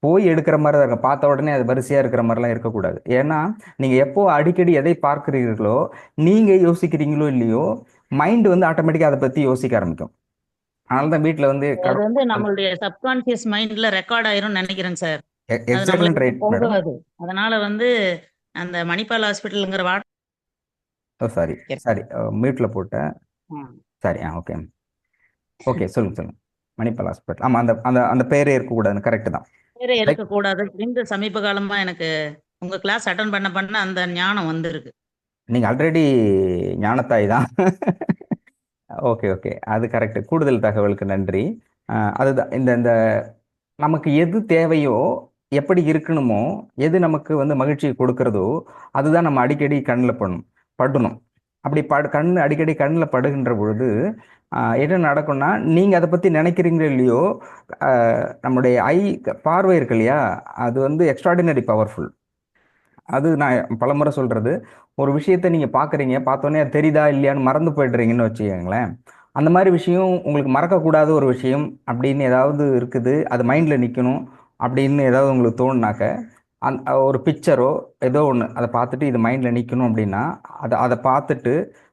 போய் எடுக்கிற மாதிரி தான் இருக்கும். பார்த்த உடனே அது வரிசையா இருக்கிற மாதிரிலாம் இருக்கக்கூடாது. ஏன்னா நீங்க எப்போ அடிக்கடி எதை பார்க்கிறீர்களோ நீங்க யோசிக்கிறீங்களோ இல்லையோ மைண்ட் வந்து ஆட்டோமேட்டிக்கா அதை பத்தி யோசிக்க ஆரம்பிக்கும். அதனால தான் வீட்டில் வந்து அது வந்து கடவுள் நம்மளுடைய சப்கான்ஷியஸ் மைண்ட்ல ரெக்கார்ட் ஆயிரும்னு நெனைக்கிறேங்க சார். அது நம்மள எக்ஸாக்ட்லி விட்டு ரைட் மேடம். போகாது. அதனால வந்து அந்த மணிப்பால் ஹாஸ்பிட்டல்ங்கிற ஓ சாரி சாரி மியூட்ல போட்டேன். ம். சாரி ஓகே ஓகே சொல்லுங்க சொல்லுங்க. மணிப்பால் ஹாஸ்பிட்டல் ஆமா அந்த அந்த அந்த பேரே இருக்கக்கூடாதுன்னு கரெக்ட் தான். பேரே லைக் இருக்கக்கூடாது. இந்த சமீப காலமா எனக்கு உங்க கிளாஸ் அட்டெண்ட் பண்ண அந்த ஞானம் வந்திருக்கு. நீங்க ஆல்ரெடி ஞானத்தாய் தான். ஓகே ஓகே அது கரெக்ட். கூடுதல் தகவலுக்கு நன்றி. அதுதான் இந்த இந்த நமக்கு எது தேவையோ எப்படி இருக்கணுமோ எது நமக்கு வந்து மகிழ்ச்சியை கொடுக்கிறதோ அதுதான் நம்ம அடிக்கடி கண்ணில் படணும். அப்படி கண் அடிக்கடி கண்ணில் படுகின்ற பொழுது என்ன நடக்கும்னா நீங்கள் அதை பற்றி நினைக்கிறீங்களோ இல்லையோ நம்முடைய பார்வை இருக்கு இல்லையா அது வந்து எக்ஸ்ட்ராடினரி பவர்ஃபுல். அது நான் பலமுறை சொல்றது. ஒரு விஷயத்தை நீங்க பாக்குறீங்க, பார்த்தோன்னே அது தெரியுதா இல்லையான்னு மறந்து போயிடுறீங்கன்னு வச்சுக்கோங்களேன். அந்த மாதிரி விஷயம் உங்களுக்கு மறக்கக்கூடாத ஒரு விஷயம் அப்படின்னு ஏதாவது இருக்குது, அது மைண்ட்ல நிற்கணும் அப்படின்னு ஏதாவது உங்களுக்கு தோணுனாக்க ஒரு பிக்சரோ ஏதோ ஒன்று அதை பார்த்துட்டு இது மைண்டில் நிற்கணும் அப்படின்னா அதை அதை பார்த்துட்டு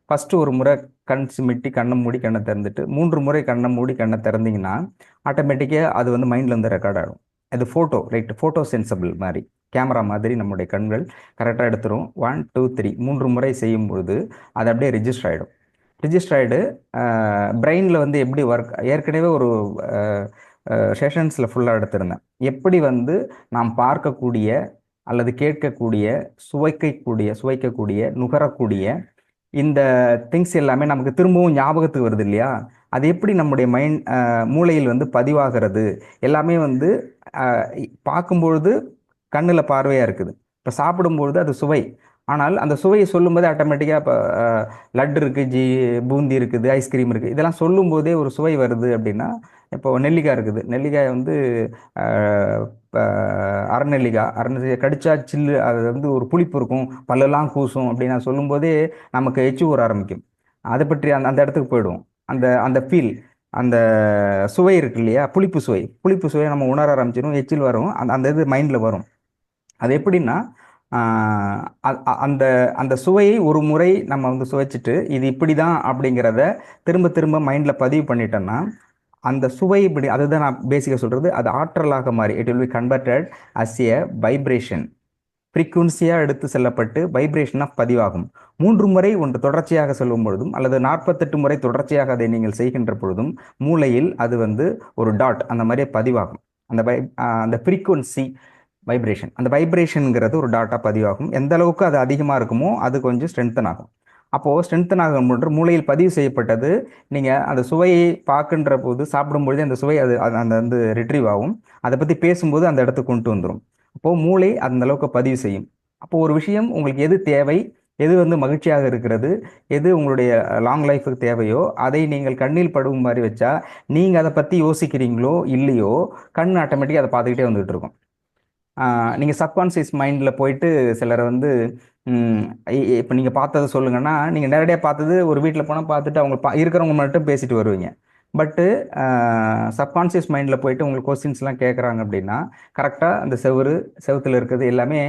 ஃபஸ்ட்டு ஒரு முறை கண் சிமிட்டி கண்ணை மூடி கண்ணை திறந்துட்டு 3 முறை கண்ணை மூடி கண்ணை திறந்தீங்கன்னா ஆட்டோமேட்டிக்காக அது வந்து மைண்டில் வந்து ரெக்கார்ட் ஆகும். அது ஃபோட்டோ ரைட் ஃபோட்டோ சென்சபிள் மாதிரி கேமரா மாதிரி நம்முடைய கண்கள் கரெக்டாக எடுத்துரும். 1 2 3 3 முறை செய்யும்பொழுது அது அப்படியே ரிஜிஸ்டர் ஆகிடும். ரிஜிஸ்டர் ஆகிடு பிரெயினில் வந்து எப்படி ஒர்க் ஏற்கனவே ஒரு செஷன்ஸில் ஃபுல்லாக எடுத்திருந்தேன். எப்படி வந்து நாம் பார்க்கக்கூடிய அல்லது கேட்கக்கூடிய சுவைக்கக்கூடிய நுகரக்கூடிய இந்த திங்ஸ் எல்லாமே நமக்கு திரும்பவும் ஞாபகத்துக்கு வருது இல்லையா? அது எப்படி நம்முடைய மூளையில் வந்து பதிவாகிறது எல்லாமே வந்து பார்க்கும்பொழுது கண்ணில் பார்வையாக இருக்குது. இப்போ சாப்பிடும்பொழுது அது சுவை. ஆனால் அந்த சுவையை சொல்லும்போது ஆட்டோமேட்டிக்காக இப்போ லட்டு இருக்குது, பூந்தி இருக்குது, ஐஸ்கிரீம் இருக்குது, இதெல்லாம் சொல்லும்போதே ஒரு சுவை வருது அப்படின்னா இப்போ நெல்லிக்காய் இருக்குது. நெல்லிக்காய் வந்து அரைநெல்லிக்காய் கடிச்சா சில்லு அது வந்து ஒரு புளிப்பு இருக்கும், பல்லெல்லாம் கூசும் அப்படின்னு நான் சொல்லும்போதே நமக்கு எச்சி ஊற ஆரம்பிக்கும். அதை பற்றி அந்த அந்த இடத்துக்கு போயிடுவோம். அந்த அந்த ஃபீல் அந்த சுவை இருக்கு இல்லையா? புளிப்பு சுவையை நம்ம உணர ஆரம்பிச்சிடும், எச்சில் வரும், அந்த அந்த இது மைண்டில் வரும். அது எப்படின்னா அந்த அந்த சுவையை ஒரு முறை நம்ம வந்து சுவைச்சிட்டு இது இப்படி தான் அப்படிங்கிறத திரும்ப திரும்ப மைண்டில் பதிவு பண்ணிட்டோம்னா அந்த சுவை இப்படி அதுதான் நான் பேசிக்காக சொல்கிறது, அது ஆற்றலாக மாறி it will be converted as a vibration. ஃப்ரீக்குவன்சியாக எடுத்து செல்லப்பட்டு வைப்ரேஷனாக பதிவாகும். 3 முறை ஒன்று தொடர்ச்சியாக சொல்லும் பொழுதும் அல்லது 48 முறை தொடர்ச்சியாக அதை நீங்கள் செய்கின்ற பொழுதும் மூளையில் அது வந்து ஒரு டாட் அந்த மாதிரியே பதிவாகும். அந்த ஃப்ரீக்குவன்சி வைப்ரேஷன், அந்த வைப்ரேஷனுங்கிறது ஒரு டாட்டா பதிவாகும். எந்த அளவுக்கு அது அதிகமாக இருக்குமோ அது கொஞ்சம் ஸ்ட்ரென்தன் ஆகும். அப்போது ஸ்ட்ரென்தன் ஆகும் போன்று மூளையில் பதிவு செய்யப்பட்டது நீங்கள் அந்த சுவையை பார்க்கின்ற போது சாப்பிடும்பொழுது அந்த சுவை அந்த வந்து ரிட்ரீவ் ஆகும். அதை பற்றி பேசும்போது அந்த இடத்துக்கு கொண்டு வந்துடும். அப்போது மூளை அந்த அளவுக்கு பதிவு செய்யும். அப்போது ஒரு விஷயம் உங்களுக்கு எது தேவை, எது வந்து மகிழ்ச்சியாக இருக்கிறது, எது உங்களுடைய லாங் லைஃபுக்கு தேவையோ அதை நீங்கள் கண்ணில் படும் மாதிரி வச்சா நீங்கள் அதை பற்றி யோசிக்கிறீங்களோ இல்லையோ கண் ஆட்டோமேட்டிக்காக அதை பார்த்துக்கிட்டே வந்துகிட்டு இருக்கும். நீங்கள் சப்கான்சியஸ் மைண்டில் போயிட்டு சிலரை வந்து இப்போ நீங்கள் பார்த்ததை சொல்லுங்கன்னா நீங்கள் நேரடியாக பார்த்தது ஒரு வீட்டில் போனால் பார்த்துட்டு அவங்க இருக்கிறவங்க மட்டும் பேசிட்டு வருவீங்க. பட்டு சப்கான்சியஸ் மைண்டில் போயிட்டு உங்களுக்கு கொஸ்டின்ஸ்லாம் கேட்குறாங்க அப்படின்னா கரெக்டாக அந்த செவுத்தில் இருக்கிறது எல்லாமே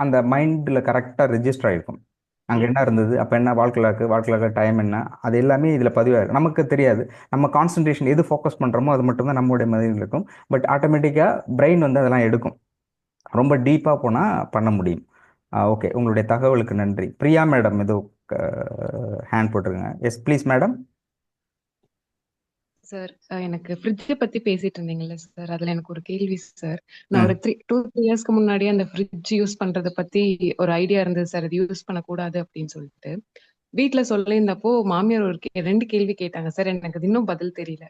அந்த மைண்டில் கரெக்டாக ரெஜிஸ்டர் ஆகிருக்கும். அங்கே என்ன இருந்தது, அப்போ என்ன வாழ்க்கைக்கு டைம் என்ன, அது எல்லாமே இதில் பதிவாக நமக்கு தெரியாது. நம்ம கான்சன்ட்ரேஷன் எது ஃபோக்கஸ் பண்ணுறோமோ அது மட்டும்தான் நம்மளுடைய மதியில் இருக்கும். பட் ஆட்டோமேட்டிக்காக பிரெயின் வந்து அதெல்லாம் எடுக்கும். ரொம்ப டீப்பாக போனால் பண்ண முடியும். ஓகே, உங்களுடைய தகவலுக்கு நன்றி. பிரியா மேடம் ஏதோ ஹேண்ட் போட்டிருங்க. Yes please madam. சார், எனக்கு ஃப்ரிட்ஜை பத்தி பேசிட்டு இருந்தீங்கல்ல சார், அதுல எனக்கு ஒரு கேள்வி சார். நான் ஒரு 2-3 இயர்ஸ்க்கு முன்னாடி அந்த ஃப்ரிட்ஜ் யூஸ் பண்றத பத்தி ஒரு ஐடியா இருந்தது சார், அது யூஸ் பண்ணக்கூடாது அப்படின்னு சொல்லிட்டு. வீட்டுல சொல்லியிருந்தப்போ மாமியார் ஒரு 2 கேள்வி கேட்டாங்க சார். எனக்கு அது இன்னும் பதில் தெரியல.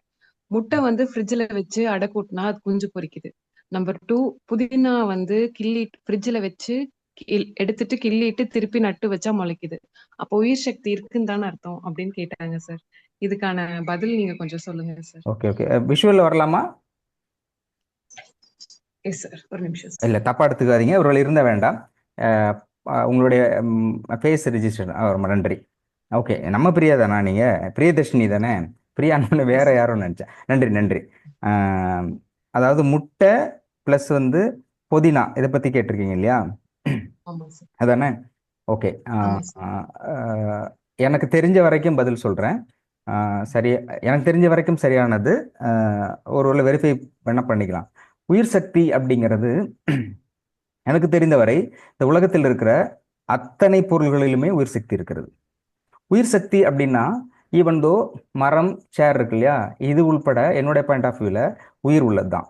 முட்டை வந்து ஃப்ரிட்ஜ்ல வச்சு அடை கூட்டினா அது குஞ்சு பொரிக்குது. நம்பர் 2, புதினா வந்து ஃப்ரிட்ஜ்ல வச்சு எடுத்துட்டு கிள்ளிட்டு திருப்பி நட்டு வச்சா முளைக்குது. அப்போ உயிர் சக்தி இருக்குன்னு தானே அர்த்தம் அப்படின்னு கேட்டாங்க சார். இதுக்கான பதில் நீங்க கொஞ்சம் சொல்லுங்க சார். ஓகே ஓகே, விஷுவல் வரலாமா? எஸ் சார், ஒரு நிமிஷம். இல்லை, தப்பாக எடுத்துக்காதீங்க, ஒரு வேளை இருந்த வேண்டாம். உங்களுடைய ஃபேஸ் ரிஜிஸ்டர். ரொம்ப நன்றி. ஓகே, நம்ம பிரியா தானா? நீங்கள் பிரியதர்ஷினி தானே? பிரியான்னு வேற யாரும் நினச்சேன். நன்றி நன்றி. அதாவது முட்டை ப்ளஸ் வந்து புதினா இதை பற்றி கேட்டிருக்கீங்க இல்லையா? அதானே? ஓகே, எனக்கு தெரிஞ்ச வரைக்கும் பதில் சொல்கிறேன். சரியா, எனக்கு தெரிஞ்ச வரைக்கும் சரியானது. ஒருவேளை வெரிஃபை பண்ண பண்ணிக்கலாம். உயிர் சக்தி அப்படிங்கிறது எனக்கு தெரிந்தவரை இந்த உலகத்தில் இருக்கிற அத்தனை பொருள்களிலுமே உயிர் சக்தி இருக்கிறது. உயிர் சக்தி அப்படின்னா ஈவன் தோ மரம், சேர் இருக்கு இல்லையா, இது உள்பட என்னுடைய பாயிண்ட் ஆஃப் வியூவில் உயிர் உள்ளது தான்.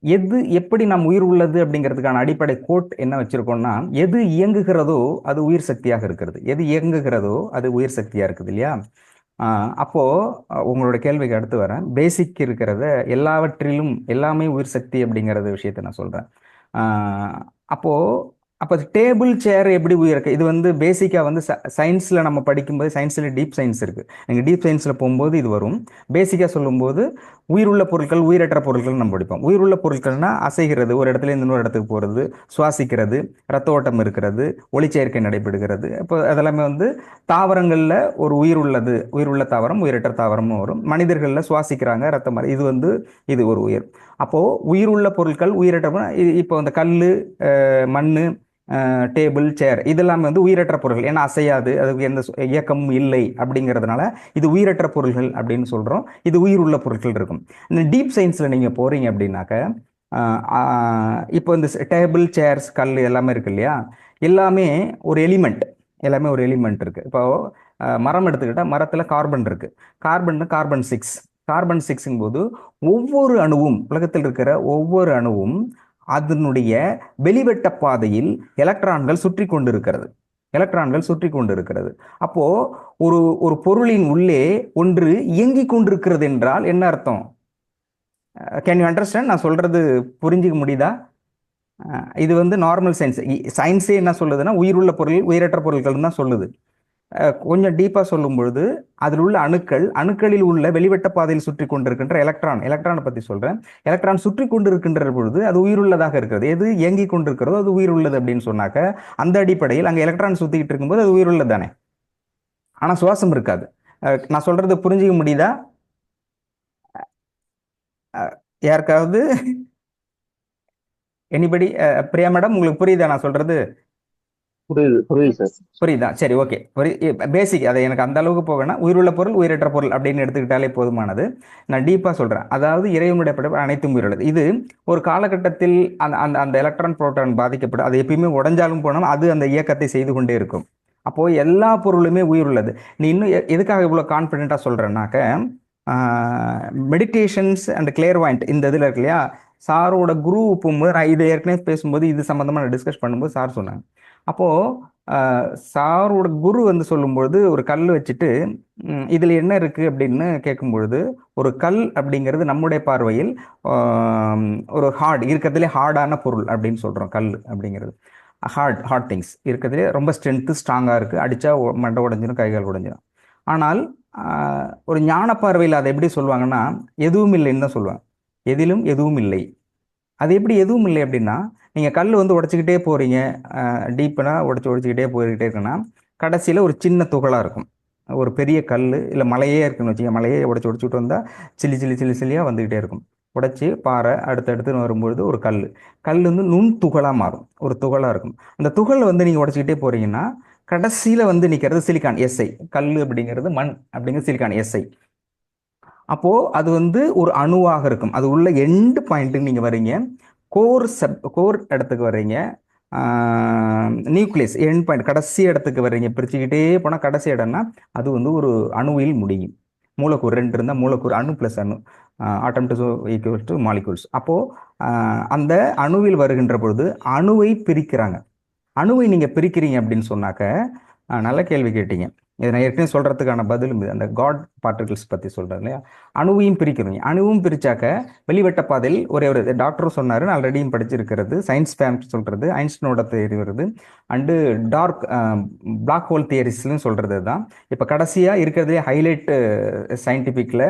எது எப்படி நாம் உயிர் உள்ளது அப்படிங்கிறதுக்கான அடிப்படை கோட் என்ன வச்சிருக்கோம்னா, எது இயங்குகிறதோ அது உயிர் சக்தியாக இருக்கிறது, எது இயங்குகிறதோ அது உயிர் சக்தியாக இருக்குது இல்லையா? அப்போ உங்களோட கேள்விக்கு அடுத்து வரேன். பேசிக் இருக்கிறத எல்லாவற்றிலும் எல்லாமே உயிர் சக்தி அப்படிங்கிறத விஷயத்தை நான் சொல்கிறேன். அப்போ டேபிள் சேர் எப்படி உயிருக்கு? இது வந்து பேசிக்காக வந்து சயின்ஸில் நம்ம படிக்கும்போது சயின்ஸில் டீப் சயின்ஸ் இருக்குது. நீங்கள் டீப் சயின்ஸில் போகும்போது இது வரும். பேசிக்காக சொல்லும்போது உயிருள்ள பொருட்கள், உயிரற்ற பொருட்கள் நம்ம படிப்போம். உயிருள்ள பொருட்கள்னா அசைகிறது, ஒரு இடத்துல இருந்து இன்னொரு இடத்துக்கு போகிறது, சுவாசிக்கிறது, ரத்த ஓட்டம் இருக்கிறது, ஒளிச்சேர்க்கை நடைபெறுகிறது. இப்போ அதெல்லாமே வந்து தாவரங்களில் ஒரு உயிர் உள்ளது, உயிருள்ள தாவரம், உயிரற்ற தாவரமும் வரும். மனிதர்களில் சுவாசிக்கிறாங்க, ரத்தம், இது வந்து இது ஒரு உயிர். அப்போது உயிருள்ள பொருட்கள், உயிரற்ற இப்போ இந்த கல், மண், டேபிள், சேர் இதெல்லாம் வந்து உயிரற்ற பொருள்கள். ஏன்னா அசையாது, அதுக்கு எந்த இயக்கமும் இல்லை அப்படிங்கிறதுனால இது உயிரற்ற பொருள்கள் அப்படின்னு சொல்கிறோம். இது உயிர் உள்ள பொருட்கள் இருக்கும். இந்த டீப் சயின்ஸில் நீங்கள் போகிறீங்க அப்படின்னாக்க இப்போ இந்த டேபிள், சேர்ஸ், கல் எல்லாமே இருக்கு இல்லையா, எல்லாமே ஒரு எலிமெண்ட், எல்லாமே ஒரு எலிமெண்ட் இருக்குது. இப்போ மரம் எடுத்துக்கிட்டால் மரத்தில் கார்பன் இருக்குது. கார்பன் 6. கார்பன் 6ங்கும் போது ஒவ்வொரு அணுவும், உலகத்தில் இருக்கிற ஒவ்வொரு அணுவும் அதனுடைய வெளிவட்ட பாதையில் எலக்ட்ரான்கள் சுற்றி கொண்டிருக்கிறது. அப்போ ஒரு பொருளின் உள்ளே ஒன்று இயங்கிக் கொண்டிருக்கிறது என்றால் என்ன அர்த்தம்? Can you understand? நான் சொல்றது புரிஞ்சுக்க முடியுதா? இது வந்து நார்மல் சயின்ஸே என்ன சொல்லுதுன்னா உயிருள்ள பொருள், உயிரற்ற பொருட்கள் தான் சொல்லுது. கொஞ்சம் டீப்பாக சொல்லும் பொழுது அதில் உள்ள அணுக்களில் உள்ள வெளிவட்ட பாதையில் சுற்றி கொண்டிருக்கின்ற எலக்ட்ரானை பற்றி சொல்கிறேன். எலக்ட்ரான் சுற்றி கொண்டிருக்கின்ற பொழுது அது உயிருள்ளதாக இருக்கிறது. எது இயங்கி கொண்டிருக்கிறதோ அது உயிர் உள்ளது அப்படின்னு சொன்னாக்க அந்த அடிப்படையில் அங்கே எலக்ட்ரான் சுற்றிக்கிட்டு இருக்கும்போது அது உயிர் உள்ளது தானே. ஆனால் சுவாசம் இருக்காது. நான் சொல்றது புரிஞ்சுக்க முடியுதா? யாருக்காவது? எனிபடி? பிரியா மேடம், உங்களுக்கு புரியுதா நான் சொல்றது? புரியுது புரியுது ஓகே சார். சார். புரியுதா? சரி, ஓகே. பேசிக் அதை எனக்கு அந்த அளவுக்கு போவேன்னா உயிருள்ள பொருள் உயிரற்ற பொருள் அப்படின்னு எடுத்துக்கிட்டாலே போதுமானது. நான் டீப்பாக சொல்கிறேன். அதாவது இறைவனுடைய படைப்பு அனைத்தும் உயிருள்ளது. இது ஒரு காலகட்டத்தில் அந்த அந்த அந்த எலக்ட்ரான் புரோட்டான் பாதிக்கப்படும், அது எப்பயுமே உடஞ்சாலும் போனாலும் அது அந்த இயக்கத்தை செய்து கொண்டே இருக்கும். அப்போது எல்லா பொருளுமே உயிர் உள்ளது. நீ இன்னும் எதுக்காக இவ்வளோ கான்ஃபிடென்ட்டாக சொல்கிறேன்னாக்க, மெடிடேஷன்ஸ் அண்ட் கிளியர்வாயிண்ட் இந்த இதில் இருக்கு இல்லையா, சாரோட குரு போகும்போது நான் இதை ஏற்கனவே பேசும்போது இது சம்மந்தமாக நான் டிஸ்கஸ் பண்ணும்போது சார் சொன்னாங்க. அப்போது சாரோட குரு வந்து சொல்லும்பொழுது ஒரு கல் வச்சுட்டு இதில் என்ன இருக்குது அப்படின்னு கேட்கும்பொழுது, ஒரு கல் அப்படிங்கிறது நம்முடைய பார்வையில் ஒரு இருக்கிறதுலே ஹார்டான பொருள் அப்படின்னு சொல்கிறோம். கல் அப்படிங்கிறது ஹார்ட் திங்ஸ் இருக்கிறதுலே ரொம்ப ஸ்ட்ரென்த்து ஸ்ட்ராங்காக இருக்குது, அடித்தா மண்டை உடஞ்சிடும், கைகால் உடஞ்சிடும். ஆனால் ஒரு ஞான பார்வையில் அதை எப்படி சொல்லுவாங்கன்னா எதுவும் இல்லைன்னு தான் சொல்லுவாங்க. எதிலும் எதுவும் இல்லை. அது எப்படி எதுவும் இல்லை அப்படின்னா, நீங்கள் கல் வந்து உடச்சிக்கிட்டே போகிறீங்க, டீப்பனாக உடச்சிக்கிட்டே போய்கிட்டே இருக்குன்னா கடைசியில் ஒரு சின்ன துகளாக இருக்கும். ஒரு பெரிய கல் இல்லை மலையே இருக்குன்னு வச்சுக்க, மலையே உடச்சிட்டு வந்தால் சில்லியாக வந்துக்கிட்டே இருக்கும். உடச்சி பாறை அடுத்தடுத்து வரும்பொழுது ஒரு கல் வந்து நுண் துகளாக மாறும், ஒரு துகளாக இருக்கும். அந்த துகளை வந்து நீங்கள் உடச்சிக்கிட்டே போகிறீங்கன்னா கடைசியில் வந்து நிற்கிறது சிலிக்கான் எஸ்ஐ. கல் அப்படிங்கிறது மண் அப்படிங்கிறது சிலிக்கான் எஸ்ஐ. அப்போது அது வந்து ஒரு அணுவாக இருக்கும். அது உள்ள எண்டு பாயிண்ட்டுக்கு நீங்கள் வரீங்க, கோர் இடத்துக்கு வர்றீங்க, நியூக்ளியஸ் எண்ட் பாயிண்ட் கடைசி இடத்துக்கு வர்றீங்க. பிரிச்சுக்கிட்டே போனால் கடைசி இடம்னா அது வந்து ஒரு அணுவில் முடியும். மூலக்கூறு 2 இருந்தால் மூலக்கூறு, அணு ப்ளஸ் அணு, atom two equal to molecules. அப்போது அந்த அணுவில் வருகின்ற பொழுது அணுவை பிரிக்கிறாங்க. அணுவை நீங்கள் பிரிக்கிறீங்க அப்படின்னு சொன்னாக்க, நல்ல கேள்வி கேட்டீங்க. இதை நான் ஏற்கனவே சொல்கிறதுக்கான பதிலும் இது. அந்த காட் பார்ட்டிகிள்ஸ் பற்றி சொல்கிறேன் இல்லையா, அணுவையும் பிரிக்கிறீங்க. அணுவும் பிரித்தாக்க வெளிவட்ட பாதையில் ஒரே ஒரு டாக்டரும் சொன்னார், நான் ஆல்ரெடியும் படிச்சிருக்கிறது, சயின்ஸ் ஃபேம் சொல்கிறது, ஐன்ஸ்டீனோட தியரி வருது, அண்டு டார்க் பிளாக் ஹோல் தியரிஸ்ன்னு சொல்கிறது தான். இப்போ கடைசியாக இருக்கிறதுலே ஹைலைட் சயின்டிஃபிக்கில்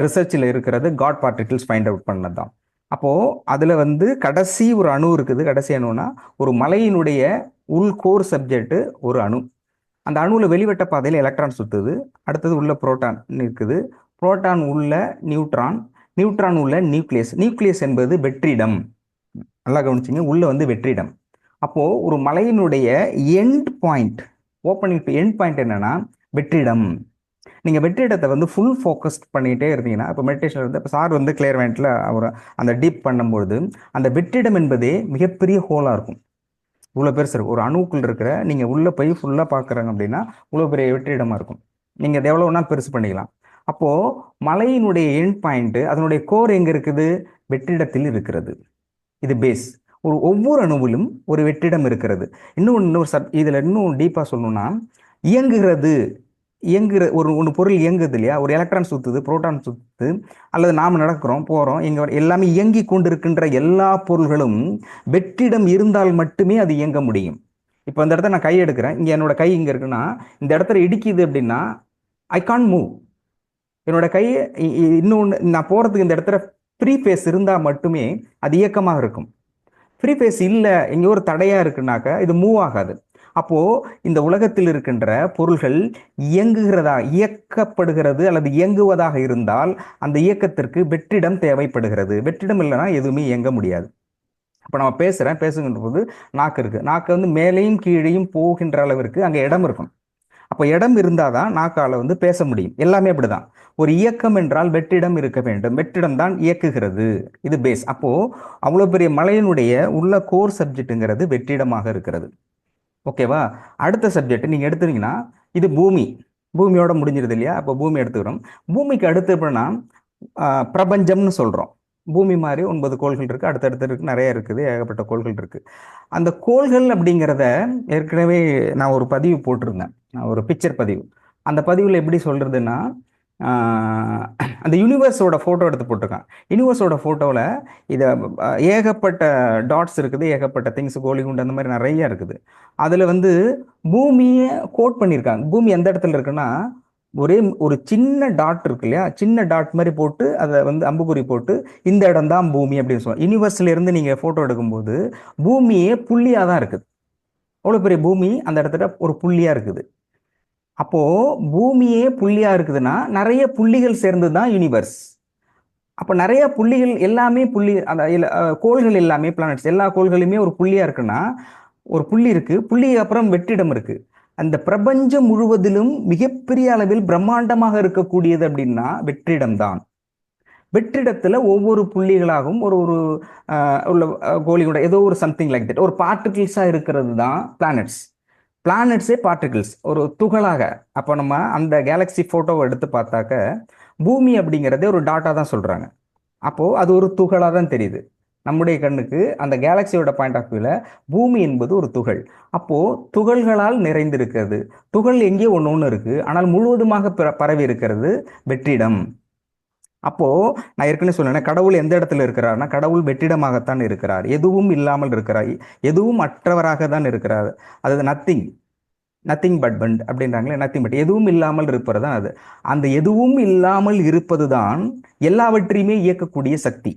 ரிசர்ச்சில் இருக்கிறது காட் பார்ட்டிகிள்ஸ் ஃபைண்ட் அவுட் பண்ணது தான். அப்போது அதில் வந்து கடைசி ஒரு அணு இருக்குது. கடைசி அணுன்னா ஒரு மலையினுடைய கோர் சப்ஜெக்ட் ஒரு அணு. அந்த அணுவில் வெளிவட்ட பாதையில் எலக்ட்ரான் சுற்றுது, அடுத்தது உள்ள புரோட்டான் இருக்குது, புரோட்டான் உள்ள நியூட்ரான் உள்ள நியூக்ளியஸ் என்பது வெற்றிடம். நல்லா கவனிச்சிங்க, உள்ள வந்து வெற்றிடம். அப்போது ஒரு மலையினுடைய end point, opening to end point என்னன்னா வெற்றிடம். நீங்கள் வெற்றிடத்தை வந்து ஃபுல் ஃபோக்கஸ் பண்ணிகிட்டே இருந்தீங்கன்னா, இப்போ மெடிடேஷன் வந்து இப்போ சார் வந்து கிளியர்வாயிண்ட்டில் அவர் அந்த டீப் பண்ணும்பொழுது அந்த வெற்றிடம் என்பதே மிகப்பெரிய ஹோலாக இருக்கும். இவ்வளோ பெருசு இருக்கும். ஒரு அணுக்குள் இருக்கிற நீங்கள் உள்ளே போய் ஃபுல்லாக பார்க்குறாங்க அப்படின்னா இவ்வளோ பெரிய வெற்றிடமாக இருக்கும். நீங்கள் அதை எவ்வளோ வேணால் பெருசு பண்ணிக்கலாம். அப்போது மலையினுடைய எண்ட் பாயிண்ட்டு, அதனுடைய கோர் எங்கே இருக்குது? வெற்றிடத்தில் இருக்கிறது. இது பேஸ். ஒவ்வொரு அணுவிலும் ஒரு வெற்றிடம் இருக்கிறது. இதில் இன்னும் டீப்பாக சொல்லணும்னா, இயங்குகிற ஒரு பொருள் இயங்குது இல்லையா, ஒரு எலக்ட்ரான் சுற்றுது, புரோட்டான் சுற்றுது, அல்லது நாம் நடக்கிறோம் போகிறோம், இங்கே எல்லாமே இயங்கி கொண்டிருக்கின்ற எல்லா பொருள்களும் வெற்றிடம் இருந்தால் மட்டுமே அது இயங்க முடியும். இப்போ இந்த இடத்துல நான் கை எடுக்கிறேன், இங்கே என்னோட கை இங்கே இருக்குன்னா, இந்த இடத்துல இடிக்குது அப்படின்னா ஐ கான்ட் மூவ். என்னோட கை இன்னொன்று நான் போகிறதுக்கு இந்த இடத்துல ஃப்ரீ ஃபேஸ் இருந்தால் மட்டுமே அது இயக்கமாக இருக்கும். ஃப்ரீ ஃபேஸ் இல்லை, இங்கே ஒரு தடையாக இருக்குனாக்க இது மூவ் ஆகாது. அப்போது இந்த உலகத்தில் இருக்கின்ற பொருள்கள் இயக்கப்படுகிறது அல்லது இயங்குவதாக இருந்தால் அந்த இயக்கத்திற்கு வெற்றிடம் தேவைப்படுகிறது. வெற்றிடம் இல்லைன்னா எதுவுமே இயங்க முடியாது. இப்போ நம்ம பேசுகின்ற போது நாக்கு இருக்குது, நாக்கு வந்து மேலேயும் கீழேயும் போகின்ற அளவிற்கு அங்கே இடம் இருக்கும். அப்போ இடம் இருந்தால் தான் நாக்கால் வந்து பேச முடியும். எல்லாமே அப்படிதான். ஒரு இயக்கம் என்றால் வெற்றிடம் இருக்க வேண்டும், வெற்றிடம் தான் இயக்குகிறது. இது பேஸ். அப்போது அவ்வளோ பெரிய மலையினுடைய உள்ள கோர் சப்ஜெக்ட்டுங்கிறது வெற்றிடமாக இருக்கிறது. ஓகேவா? அடுத்த சப்ஜெக்ட் நீங்கள் எடுத்துட்டீங்கன்னா இது பூமியோட முடிஞ்சிருது இல்லையா. அப்போ பூமி எடுத்துக்கிறோம். பூமிக்கு அடுத்து எப்படின்னா பிரபஞ்சம்னு சொல்கிறோம். பூமி மாதிரி 9 கோள்கள் இருக்குது, அடுத்தடுத்து இருக்குது, நிறைய இருக்குது, ஏகப்பட்ட கோள்கள் இருக்குது. அந்த கோள்கள் அப்படிங்கிறத ஏற்கனவே நான் ஒரு பதிவு போட்டிருந்தேன், ஒரு பிக்சர் பதிவு. அந்த பதிவில் எப்படி சொல்கிறதுன்னா, அந்த யூனிவர்ஸோட ஃபோட்டோ எடுத்து போட்டிருக்கான். யூனிவர்ஸோட ஃபோட்டோவில் இதை ஏகப்பட்ட டாட்ஸ் இருக்குது, ஏகப்பட்ட திங்ஸ், கோலிகுண்டு அந்த மாதிரி நிறைய இருக்குது. அதில் வந்து பூமியை கோட் பண்ணியிருக்காங்க. பூமி எந்த இடத்துல இருக்குன்னா, ஒரு சின்ன டாட் இருக்கு இல்லையா, சின்ன டாட் மாதிரி போட்டு அதை வந்து அம்புக்குறி போட்டு இந்த இடம் தான் பூமி அப்படின்னு சொல்லுவாங்க. யூனிவர்ஸ்ல இருந்து நீங்கள் ஃபோட்டோ எடுக்கும்போது பூமியே புள்ளியாக தான் இருக்குது. அவ்வளோ பெரிய பூமி அந்த இடத்துல ஒரு புள்ளியாக இருக்குது. அப்போது பூமியே புள்ளியாக இருக்குதுன்னா நிறைய புள்ளிகள் சேர்ந்து தான் யூனிவர்ஸ். அப்போ நிறைய புள்ளிகள் எல்லாமே அந்த கோள்கள் எல்லாமே பிளானட்ஸ் எல்லா கோள்களுமே ஒரு புள்ளியாக இருக்குன்னா ஒரு புள்ளி இருக்கு, புள்ளிக்கு அப்புறம் வெற்றிடம் இருக்கு. அந்த பிரபஞ்சம் முழுவதிலும் மிகப்பெரிய அளவில் பிரம்மாண்டமாக இருக்கக்கூடியது அப்படின்னா வெற்றிடம் தான். வெற்றிடத்துல ஒவ்வொரு புள்ளிகளாகவும் ஒரு ஒரு உள்ள கோலியோட ஏதோ ஒரு சம்திங் லைக் தட் ஒரு பார்ட்டிகிள்ஸா இருக்கிறது தான் பிளானட்ஸ். பிளானட்ஸே பார்ட்டிகிள்ஸ், ஒரு துகளாக. அப்போ நம்ம அந்த கேலக்ஸி போட்டோவை எடுத்து பார்த்தாக்க பூமி அப்படிங்கிறதே ஒரு டாட்டா தான் சொல்றாங்க. அப்போ அது ஒரு துகளாக தான் தெரியுது நம்முடைய கண்ணுக்கு. அந்த கேலக்சியோட பாயிண்ட் ஆஃப் வியூல பூமி என்பது ஒரு துகள். அப்போ துகள்களால் நிறைந்திருக்கிறது. துகள் எங்கே ஒன்று இருக்கு, ஆனால் முழுவதுமாக பரவி இருக்கிறது வெற்றிடம். அப்போ நான் ஏற்கனவே சொன்னேன், கடவுள் எந்த இடத்துல இருக்கிறார்னா கடவுள் வெற்றிடமாகத்தான் இருக்கிறார், எதுவும் இல்லாமல் இருக்கிறார், எதுவும் அற்றவராக தான் இருக்கிறார். அது நத்திங் பட் பண்ட் அப்படின்றாங்களே, நத்திங் பட், எதுவும் இல்லாமல் இருப்பது தான் அது. அந்த எதுவும் இல்லாமல் இருப்பது தான் எல்லாவற்றையுமே இயக்கக்கூடிய சக்தி.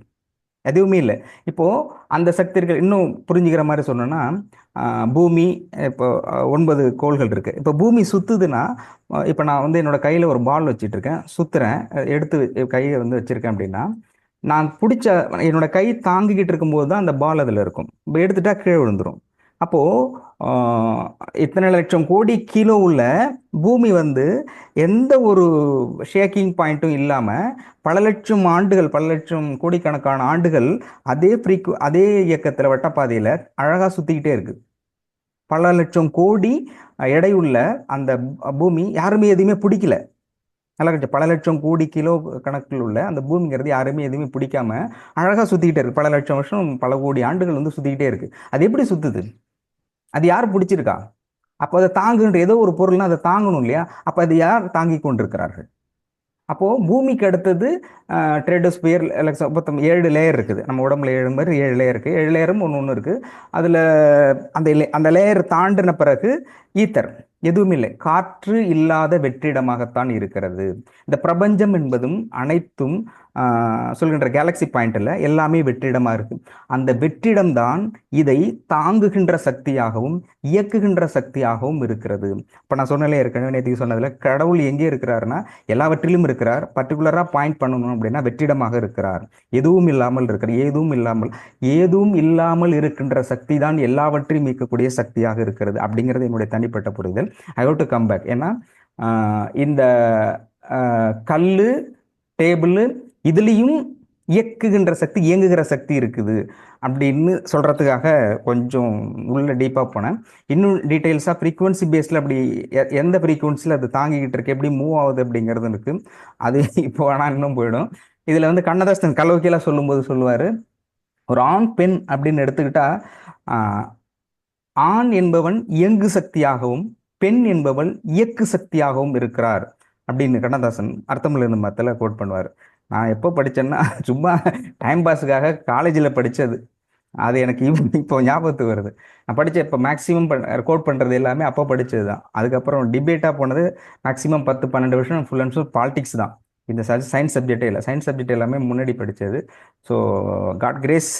எதுவுமே இல்லை. இப்போ அந்த சக்திகள் இன்னும் புரிஞ்சுக்கிற மாதிரி சொன்னோன்னா, பூமி இப்போ 9 கோள்கள் இருக்கு. இப்போ பூமி சுத்துதுன்னா, இப்போ நான் வந்து என்னோட கையில ஒரு பால் வச்சுட்டு இருக்கேன், சுத்துறேன், எடுத்து கையை வந்து வச்சிருக்கேன் அப்படின்னா, நான் பிடிச்ச என்னோட கை தாங்கிக்கிட்டு இருக்கும்போது தான் அந்த பால் அதில் இருக்கும். இப்போ எடுத்துட்டா கீழே விழுந்துரும். அப்போ இத்தனை லட்சம் கோடி கிலோ உள்ள பூமி வந்து எந்த ஒரு ஷேக்கிங் பாயிண்ட்டும் இல்லாம பல லட்சம் ஆண்டுகள், பல லட்சம் கோடிக்கணக்கான ஆண்டுகள் அதே இயக்கத்துல வட்டப்பாதையில அழகா சுத்திக்கிட்டே இருக்கு. பல லட்சம் கோடி எடையுள்ள அந்த பூமி யாருமே எதுவுமே பிடிக்கல. நல்லா கொஞ்சம் பல லட்சம் கோடி கிலோ கணக்கில் உள்ள அந்த பூமிங்கிறது யாருமே எதுவுமே பிடிக்காம அழகா சுத்திக்கிட்டே இருக்கு. பல லட்சம் வருஷம், பல கோடி ஆண்டுகள் வந்து சுத்திக்கிட்டே இருக்கு. அது எப்படி சுத்துது? அது யார் பிடிச்சிருக்கா? அப்போ அதை தாங்குன்ற ஏதோ ஒரு பொருள்னா அதை தாங்கணும் இல்லையா? அப்போ அது யார் தாங்கி கொண்டிருக்கிறார்கள்? அப்போ பூமிக்கு அடுத்தது ட்ரெடோஸ்பியர், மொத்தம் 7 லேயர் இருக்குது. நம்ம உடம்புல 7 மாதிரி 7 லேயர் இருக்கு. 7 லேயரும் ஒன்று இருக்கு. அதுல அந்த லேயர் தாண்டின பிறகு ஈத்தர், எதுவும் இல்லை, காற்று இல்லாத வெற்றிடமாகத்தான் இருக்கிறது. இந்த பிரபஞ்சம் என்பதும் அனைத்தும் சொல்கின்ற கேலக்சி பாயிண்ட்ல எல்லாமே வெற்றிடமா இருக்கு. அந்த வெற்றிடம் தான் இதை தாங்குகின்ற சக்தியாகவும் இயக்குகின்ற சக்தியாகவும் இருக்கிறது. இப்ப நான் சொன்னலே ஏற்கனவே நேற்று சொன்னதுல கடவுள் எங்கே இருக்கிறாருன்னா எல்லாவற்றிலும் இருக்கிறார். பர்டிகுலரா பாயிண்ட் பண்ணணும் அப்படின்னா வெற்றிடமாக இருக்கிறார். எதுவும் இல்லாமல் இருக்கிறார். ஏதும் இல்லாமல் இருக்கின்ற சக்தி தான் எல்லாவற்றையும் இயக்கக்கூடிய சக்தியாக இருக்கிறது அப்படிங்கிறது என்னுடைய தனிப்பட்ட புரிதல். I have to come back. ஏன்னா இந்த கல்லு, டேபிள் இதுலேயும் இயக்குகின்ற சக்தி, இயங்குகிற சக்தி இருக்குது அப்படின்னு சொல்றதுக்காக கொஞ்சம் உள்ள டீப்பாக போனேன். இன்னும் டீட்டெயில்ஸாக ஃப்ரீக்குவன்சி பேஸில் அப்படி எந்த ஃப்ரீக்குவன்சியில் அது தாங்கிக்கிட்டு இருக்கு, எப்படி மூவ் ஆகுது அப்படிங்கிறது இருக்கு. அது இப்போ வேணா இன்னும் போயிடும். இதில் வந்து கண்ணதாசன் கலோக்கியெல்லாம் சொல்லும்போது சொல்லுவார், ஒரு ஆண் பெண் அப்படின்னு எடுத்துக்கிட்டா ஆண் என்பவன் இயங்கு சக்தியாகவும் பெண் என்பவள் இயக்கு சக்தியாகவும் இருக்கிறார் அப்படின்னு கண்ணதாசன் அர்த்தமில்லை மத்தில கோட் பண்ணுவார். நான் எப்போ படித்தேன்னா சும்மா டைம் பாஸுக்காக காலேஜில் படித்தது. அது எனக்கு இப்போ ஞாபகத்துக்கு வருது. நான் படித்த இப்போ மேக்ஸிமம் கோட் பண்ணுறது எல்லாமே அப்போ படித்தது தான். அதுக்கப்புறம் டிபேட்டாக போனது மேக்ஸிமம் 10-12 வருஷம் ஃபுல் அண்ட் ஃபுல் பாலிடிக்ஸ் தான். இந்த சயின்ஸ் சப்ஜெக்டே இல்லை. சயின்ஸ் சப்ஜெக்ட் எல்லாமே முன்னாடி படித்தது. ஸோ காட் கிரேஸ்,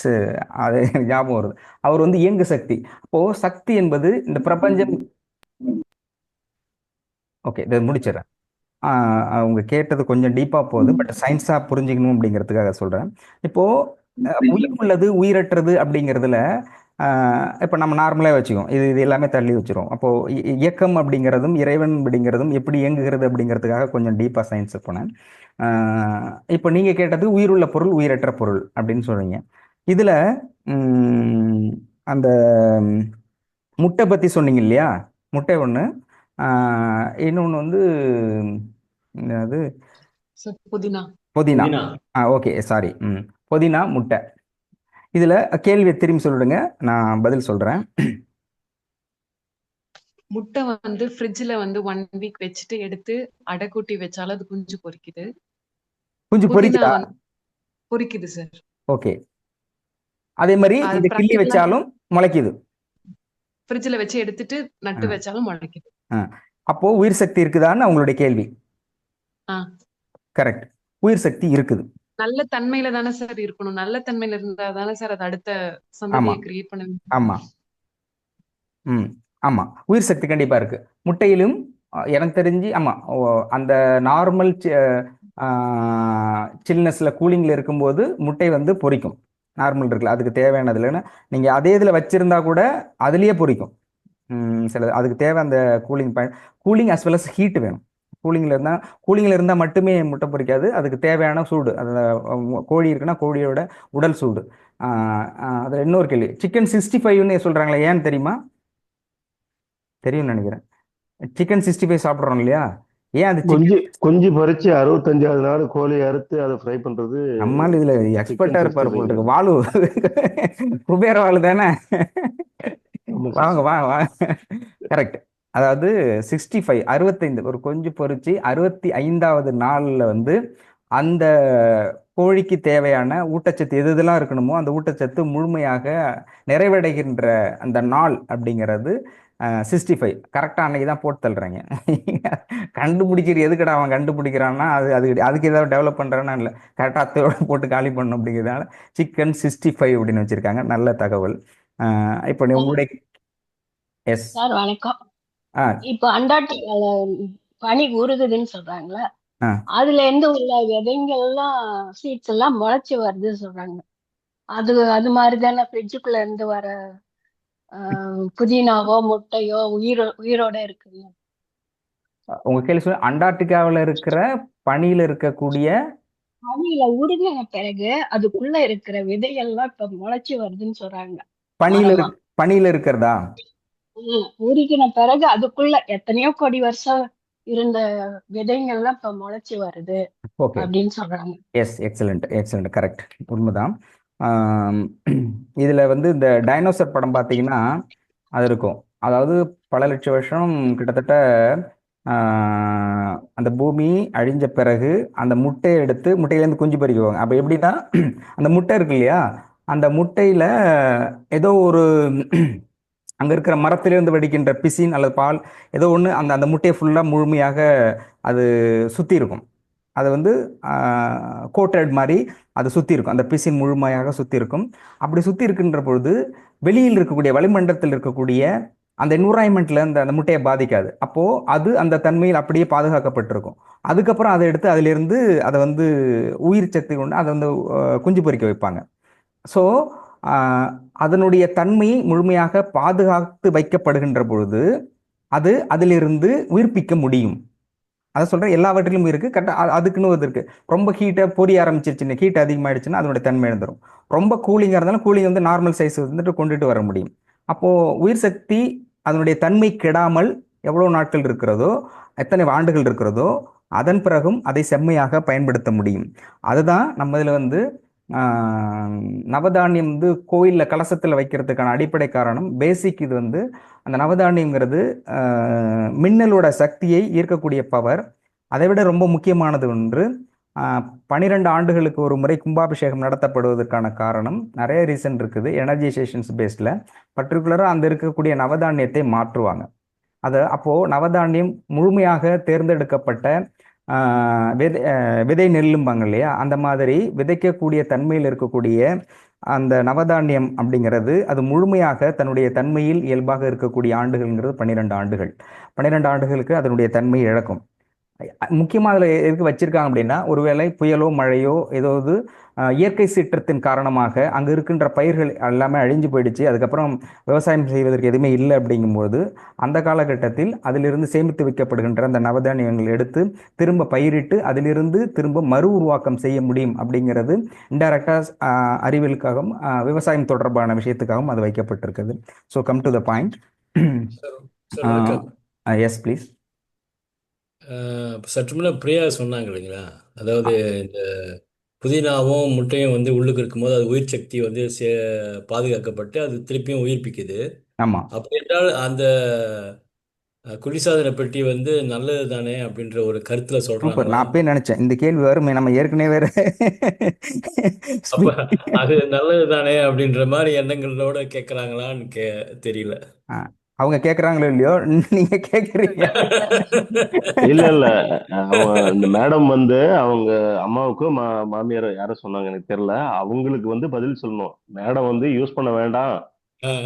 அது எனக்கு ஞாபகம் வருது. அவர் வந்து இயங்கு சக்தி. அப்போது சக்தி என்பது இந்த பிரபஞ்சம். ஓகே, இதை முடிச்சிடறேன். அவங்க கேட்டது கொஞ்சம் டீப்பாக போகுது, பட் சயின்ஸாக புரிஞ்சுக்கணும் அப்படிங்கிறதுக்காக சொல்கிறேன். இப்போது உயிர் உள்ளது உயிரற்றது அப்படிங்கிறதுல இப்போ நம்ம நார்மலாக வச்சுக்கோம், இது எல்லாமே தள்ளி வச்சிரும். அப்போது இயக்கம் அப்படிங்கிறதும் இறைவன் அப்படிங்கிறதும் எப்படி இயங்குகிறது அப்படிங்கிறதுக்காக கொஞ்சம் டீப்பாக சயின்ஸை போனேன். இப்போ நீங்கள் கேட்டது உயிருள்ள பொருள் உயிரற்ற பொருள் அப்படின்னு சொல்கிறீங்க. இதில் அந்த முட்டை பற்றி சொன்னீங்க இல்லையா? முட்டை ஒன்று, இன்னொன்று வந்து அது புதினா. Okay, sorry. புதினா, முட்டை. இதுல கேள்வியை திரும்பி சொல்லிடுங்க, நான் பதில் சொல்றேன். முட்டை வந்து ஃப்ரிட்ஜ்ல வந்து 1 வீக் வச்சுட்டு எடுத்து அடை கூட்டி வச்சாலும் அது குஞ்சு பொரிக்குது. குஞ்சு பொரிக்குதா? பொரிக்குது சார். ஓகே. அதே மாதிரி இது கிள்ளி வச்சாலும் முளைக்குது. ஃப்ரிட்ஜ்ல வச்சு எடுத்துட்டு நட்டு வச்சாலும் முளைக்குது. அப்போ உயிர் சக்தி இருக்குதான்னு அவங்களுடைய கேள்வி. கரெக்ட், உயிர் சக்தி இருக்குது. நல்ல தன்மையில தானே சார் இருக்கணும். நல்ல தன்மையில இருந்தா தானே சார் அது அடுத்த சந்ததியை கிரியேட் பண்ண. ஆமா, ஆமா, உயிர் சக்தி கண்டிப்பா இருக்கு முட்டையிலும். எனக்கு தெரிஞ்சு ஆமா, அந்த நார்மல் சில்னஸ்ல கூலிங்ல இருக்கும்போது முட்டை வந்து பொரிக்கும். நார்மல் இருக்குல்ல, அதுக்கு தேவையானது இல்லைன்னா நீங்கள் அதே இதில் வச்சுருந்தா கூட அதுலேயே பொரிக்கும். சில அதுக்கு தேவை அந்த cooling as well as heat வேணும். கூலிங்கில் இருந்தால் மட்டுமே முட்டை பொரிக்காது, அதுக்கு தேவையான சூடு. அதில் கோழி இருக்குன்னா கோழியோட உடல் சூடு. அதில் இன்னொரு கேள்வி, சிக்கன் 65ன்னு சொல்கிறாங்களே, ஏன்னு தெரியுமா? தெரியும்னு நினைக்கிறேன். சிக்கன் 65 சாப்பிட்றோம் இல்லையா, ஏன் அது சிக்கன் குஞ்சு பறிச்சு 65வது நாள் கோழி அறுத்து அதை ஃப்ரை பண்றது நம்மால் இதுல சிக்கன் எக்ஸ்பர்ட்டா இருப்பாரு போல் 65. இருக்கு. வாலு குபேர வாலு தானே? ஆமா வாங்க சார். வாங்க வாங்க. கரெக்ட். அதாவது 65 65 ஒரு கொஞ்சம் பொரிச்சு 65வது நாள்ல வந்து அந்த கோழிக்கு தேவையான ஊட்டச்சத்து எது எதெல்லாம் இருக்கணுமோ அந்த ஊட்டச்சத்து முழுமையாக நிறைவடைகின்ற அந்த நாள் அப்படிங்கிறது 65. கரெக்டாக அன்னைக்கு தான் போட்டு தள்ளுறாங்க. கண்டுபிடிக்கிற எதுக்கடா அவன் கண்டுபிடிக்கிறான்னா அதுக்கு ஏதாவது டெவலப் பண்ணுறான்னா இல்லை, கரெக்டாக அத்தையோட போட்டு காலி பண்ணணும் அப்படிங்கிறதுனால சிக்கன் 65 அப்படின்னு வச்சுருக்காங்க. நல்ல தகவல். இப்போ நீ உங்களுடைய எஸ் சார் வணக்கம். ஆ இப்போ அண்டார்டிகால பனி உருகுதுன்னு சொல்றாங்களே, ஆ அதுல இருந்து உள்ள விதைங்கள்லாம் சீட்ஸ் எல்லாம் முளைச்சு வருதுன்னு சொல்றாங்க. அது மாதிரி தானே ஃப்ரிட்ஜுக்குள்ள இருந்து வர புதினாவோ முட்டையோ உயிரோட இருக்குங்க. உங்க கேள்வி சொல்லு. அண்டார்டிகாவில் இருக்கிற பனியில் இருக்கக்கூடிய பனியில உருகின பிறகு அதுக்குள்ள இருக்கிற விதைகள்லாம் இப்ப முளைச்சு வருதுன்னு சொல்றாங்க. பனியில் மரமா பனியில் இருக்கிறதா? உருகின பிறகு அதுக்குள்ள எத்தனையோ கோடி வருஷம் இருந்த விதைங்கள்லாம் இப்ப முளைச்சு வருது ஓகே, அப்படின்னு சொல்றாங்க. எஸ், எக்ஸலண்ட் எக்ஸலண்ட், கரெக்ட், உண்மைதான். இதில் வந்து இந்த டைனோசர் படம் பார்த்தீங்கன்னா அது இருக்கும். அதாவது பல லட்சம் வருஷம் கிட்டத்தட்ட அந்த பூமி அழிஞ்ச பிறகு அந்த முட்டையை எடுத்து முட்டையிலேருந்து குஞ்சு பறிக்குவாங்க. அப்போ எப்படின்னா அந்த முட்டை இருக்கு இல்லையா, அந்த முட்டையில் ஏதோ ஒரு அங்கே இருக்கிற மரத்திலிருந்து வெடிக்கின்ற பிசின் அல்லது பால் ஏதோ ஒன்று அந்த அந்த முட்டையை ஃபுல்லாக முழுமையாக அது சுற்றி இருக்கும். அது வந்து கோட்டட் மாதிரி அது சுற்றி இருக்கும், அந்த பிசின் முழுமையாக சுற்றி இருக்கும். அப்படி சுற்றி இருக்கின்ற பொழுது வெளியில் இருக்கக்கூடிய வளிமண்டலத்தில் இருக்கக்கூடிய அந்த என்விரான்மெண்ட்டில் அந்த முட்டையை பாதிக்காது. அப்போது அது அந்த தன்மையில் அப்படியே பாதுகாக்கப்பட்டிருக்கும். அதுக்கப்புறம் அதை எடுத்து அதிலிருந்து அதை வந்து உயிர் சக்தி கொண்டு அதை வந்து குஞ்சு பொரிக்க வைப்பாங்க. ஸோ அதனுடைய தன்மையை முழுமையாக பாதுகாத்து வைக்கப்படுகின்ற பொழுது அது அதிலிருந்து உயிர்ப்பிக்க முடியும். அதை சொல்கிறேன், எல்லாவற்றிலும் இருக்குது. கரெக்டாக அதுக்குன்னு இது இருக்குது. ரொம்ப ஹீட்டை பொரிய ஆரம்பிச்சிருச்சுன்னு, ஹீட் அதிகமாகிடுச்சுன்னா அதனுடைய தன்மை எழுந்துடும். ரொம்ப கூலிங்காக இருந்தாலும் கூலிங் வந்து நார்மல் சைஸ் வந்துட்டு கொண்டுட்டு வர முடியும். அப்போது உயிர் சக்தி அதனுடைய தன்மை கெடாமல் எவ்வளோ நாட்கள் இருக்கிறதோ, எத்தனை ஆண்டுகள் இருக்கிறதோ, அதன் பிறகும் அதை செம்மையாக பயன்படுத்த முடியும். அதுதான் நம்ம இதில் வந்து நவதானியம் வந்து கோயிலில் கலசத்தில் வைக்கிறதுக்கான அடிப்படை காரணம் பேசிக். இது வந்து அந்த நவதானியங்கிறது மின்னலோட சக்தியை ஈர்க்கக்கூடிய பவர். அதை விட ரொம்ப முக்கியமானது ஒன்று, 12 ஆண்டுகளுக்கு ஒரு முறை கும்பாபிஷேகம் நடத்தப்படுவதற்கான காரணம் நிறைய ரீசன் இருக்குது. எனர்ஜைசேஷன்ஸ் பேஸில் பர்டிகுலராக அந்த இருக்கக்கூடிய நவதானியத்தை மாற்றுவாங்க. அது அப்போது நவதானியம் முழுமையாக தேர்ந்தெடுக்கப்பட்ட விதை நெல்லும்பாங்க இல்லையா, அந்த மாதிரி விதைக்கக்கூடிய தன்மையில் இருக்கக்கூடிய அந்த நவதானியம் அப்படிங்கிறது அது முழுமையாக தன்னுடைய தன்மையில் இயல்பாக இருக்கக்கூடிய ஆண்டுகள்ங்கிறது 12 ஆண்டுகள். 12 ஆண்டுகளுக்கு அதனுடைய தன்மை இழக்கும். முக்கியமாக அதில் எதுக்கு வச்சிருக்காங்க அப்படின்னா, ஒருவேளை புயலோ மழையோ ஏதாவது இயற்கை சீற்றத்தின் காரணமாக அங்கே இருக்கின்ற பயிர்கள் எல்லாமே அழிஞ்சு போயிடுச்சு, அதுக்கப்புறம் விவசாயம் செய்வதற்கு எதுவுமே இல்லை அப்படிங்கும்போது அந்த காலகட்டத்தில் அதிலிருந்து சேமித்து வைக்கப்படுகின்ற அந்த நவதானியங்கள் எடுத்து திரும்ப பயிரிட்டு அதிலிருந்து திரும்ப மறு உருவாக்கம் செய்ய முடியும் அப்படிங்கிறது இன்டைரக்டாக அறிவியலுக்காகவும் விவசாயம் தொடர்பான விஷயத்துக்காகவும் அது வைக்கப்பட்டிருக்குது. So come to the point. Yes please. சற்று முன்ன பிரியா சொன்னாங்க இல்லைங்களா, அதாவது இந்த புதினாவும் முட்டையும் வந்து உள்ளுக்கு இருக்கும்போது அது உயிர் சக்தி வந்து பாதுகாக்கப்பட்டு அது திருப்பியும் உயிர்ப்பிக்குது. ஆமாம், அப்படி என்றால் அந்த குளிர்சாதன பெட்டி வந்து நல்லது தானே அப்படின்ற ஒரு கருத்துல சூப்பர். சொல்றாங்களா? நான் அப்பயே நினைச்சேன் இந்த கேள்வி வருமே, நம்ம ஏற்கனவே வேற அப்ப அது நல்லது தானே அப்படின்ற மாதிரி எண்ணங்களோட கேட்கறாங்களான்னு தெரியல. அவங்க கேக்குறாங்களோ இல்லையோ, நீங்க கேக்குறீங்க. இல்ல இல்ல, இந்த மேடம் வந்து அவங்க அம்மாவுக்கும் மாமியார் யாரும் சொன்னாங்க எனக்கு தெரியல, அவங்களுக்கு வந்து பதில் சொல்லணும். மேடம் வந்து யூஸ் பண்ண வேண்டாம்,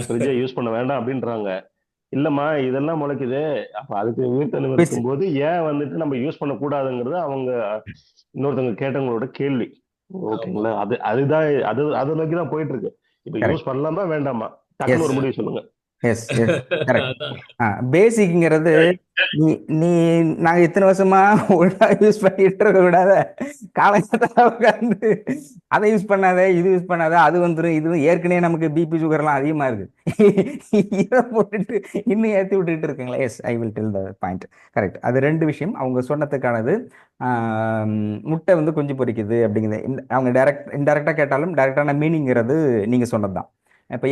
ஃப்ரிட்ஜை யூஸ் பண்ண வேண்டாம் அப்படின்றாங்க. இல்லம்மா இதெல்லாம் முளைக்குது, அப்ப அதுக்கு உயிர்த்தன்மை இருக்கும்போது ஏன் வந்துட்டு நம்ம யூஸ் பண்ண கூடாதுங்கிறது அவங்க இன்னொருத்தவங்க கேட்டவங்களோட கேள்வி. ஆமா. ஓகேங்களா? அதுதான் அதை நோக்கி தான் போயிட்டு இருக்கு. இப்ப கரெக்ட். யூஸ் பண்ணலாமா வேண்டாமா? டக்குன்னு எஸ் ஒரு முடிவு சொல்லுங்க. Yes yes correct. அதான். பேசிக்ங்கிறது நீ நீ நாங்கள் இத்தனை வருஷமா ஒழுங்கா யூஸ் பண்ணிட்டு இருக்க கூடாத, காலங்கத்தால உட்காந்து அதை யூஸ் பண்ணாத, இது யூஸ் பண்ணாத, அது வந்துடும், இது ஏற்கனவே நமக்கு பிபி சுகர்லாம் அதிகமாக இருக்கு, இதை போட்டுட்டு இன்னும் ஏற்றி விட்டுட்டு இருக்குங்களா? Yes, I will tell the point. Correct. அது ரெண்டு விஷயம் அவங்க சொன்னதுக்கானது. முட்டை வந்து குஞ்சு பொரிக்குது அப்படிங்கிறது அவங்க இன்டெரக்டாக கேட்டாலும் டைரக்டான மீனிங்கிறது நீங்கள் சொன்னது தான். இப்போ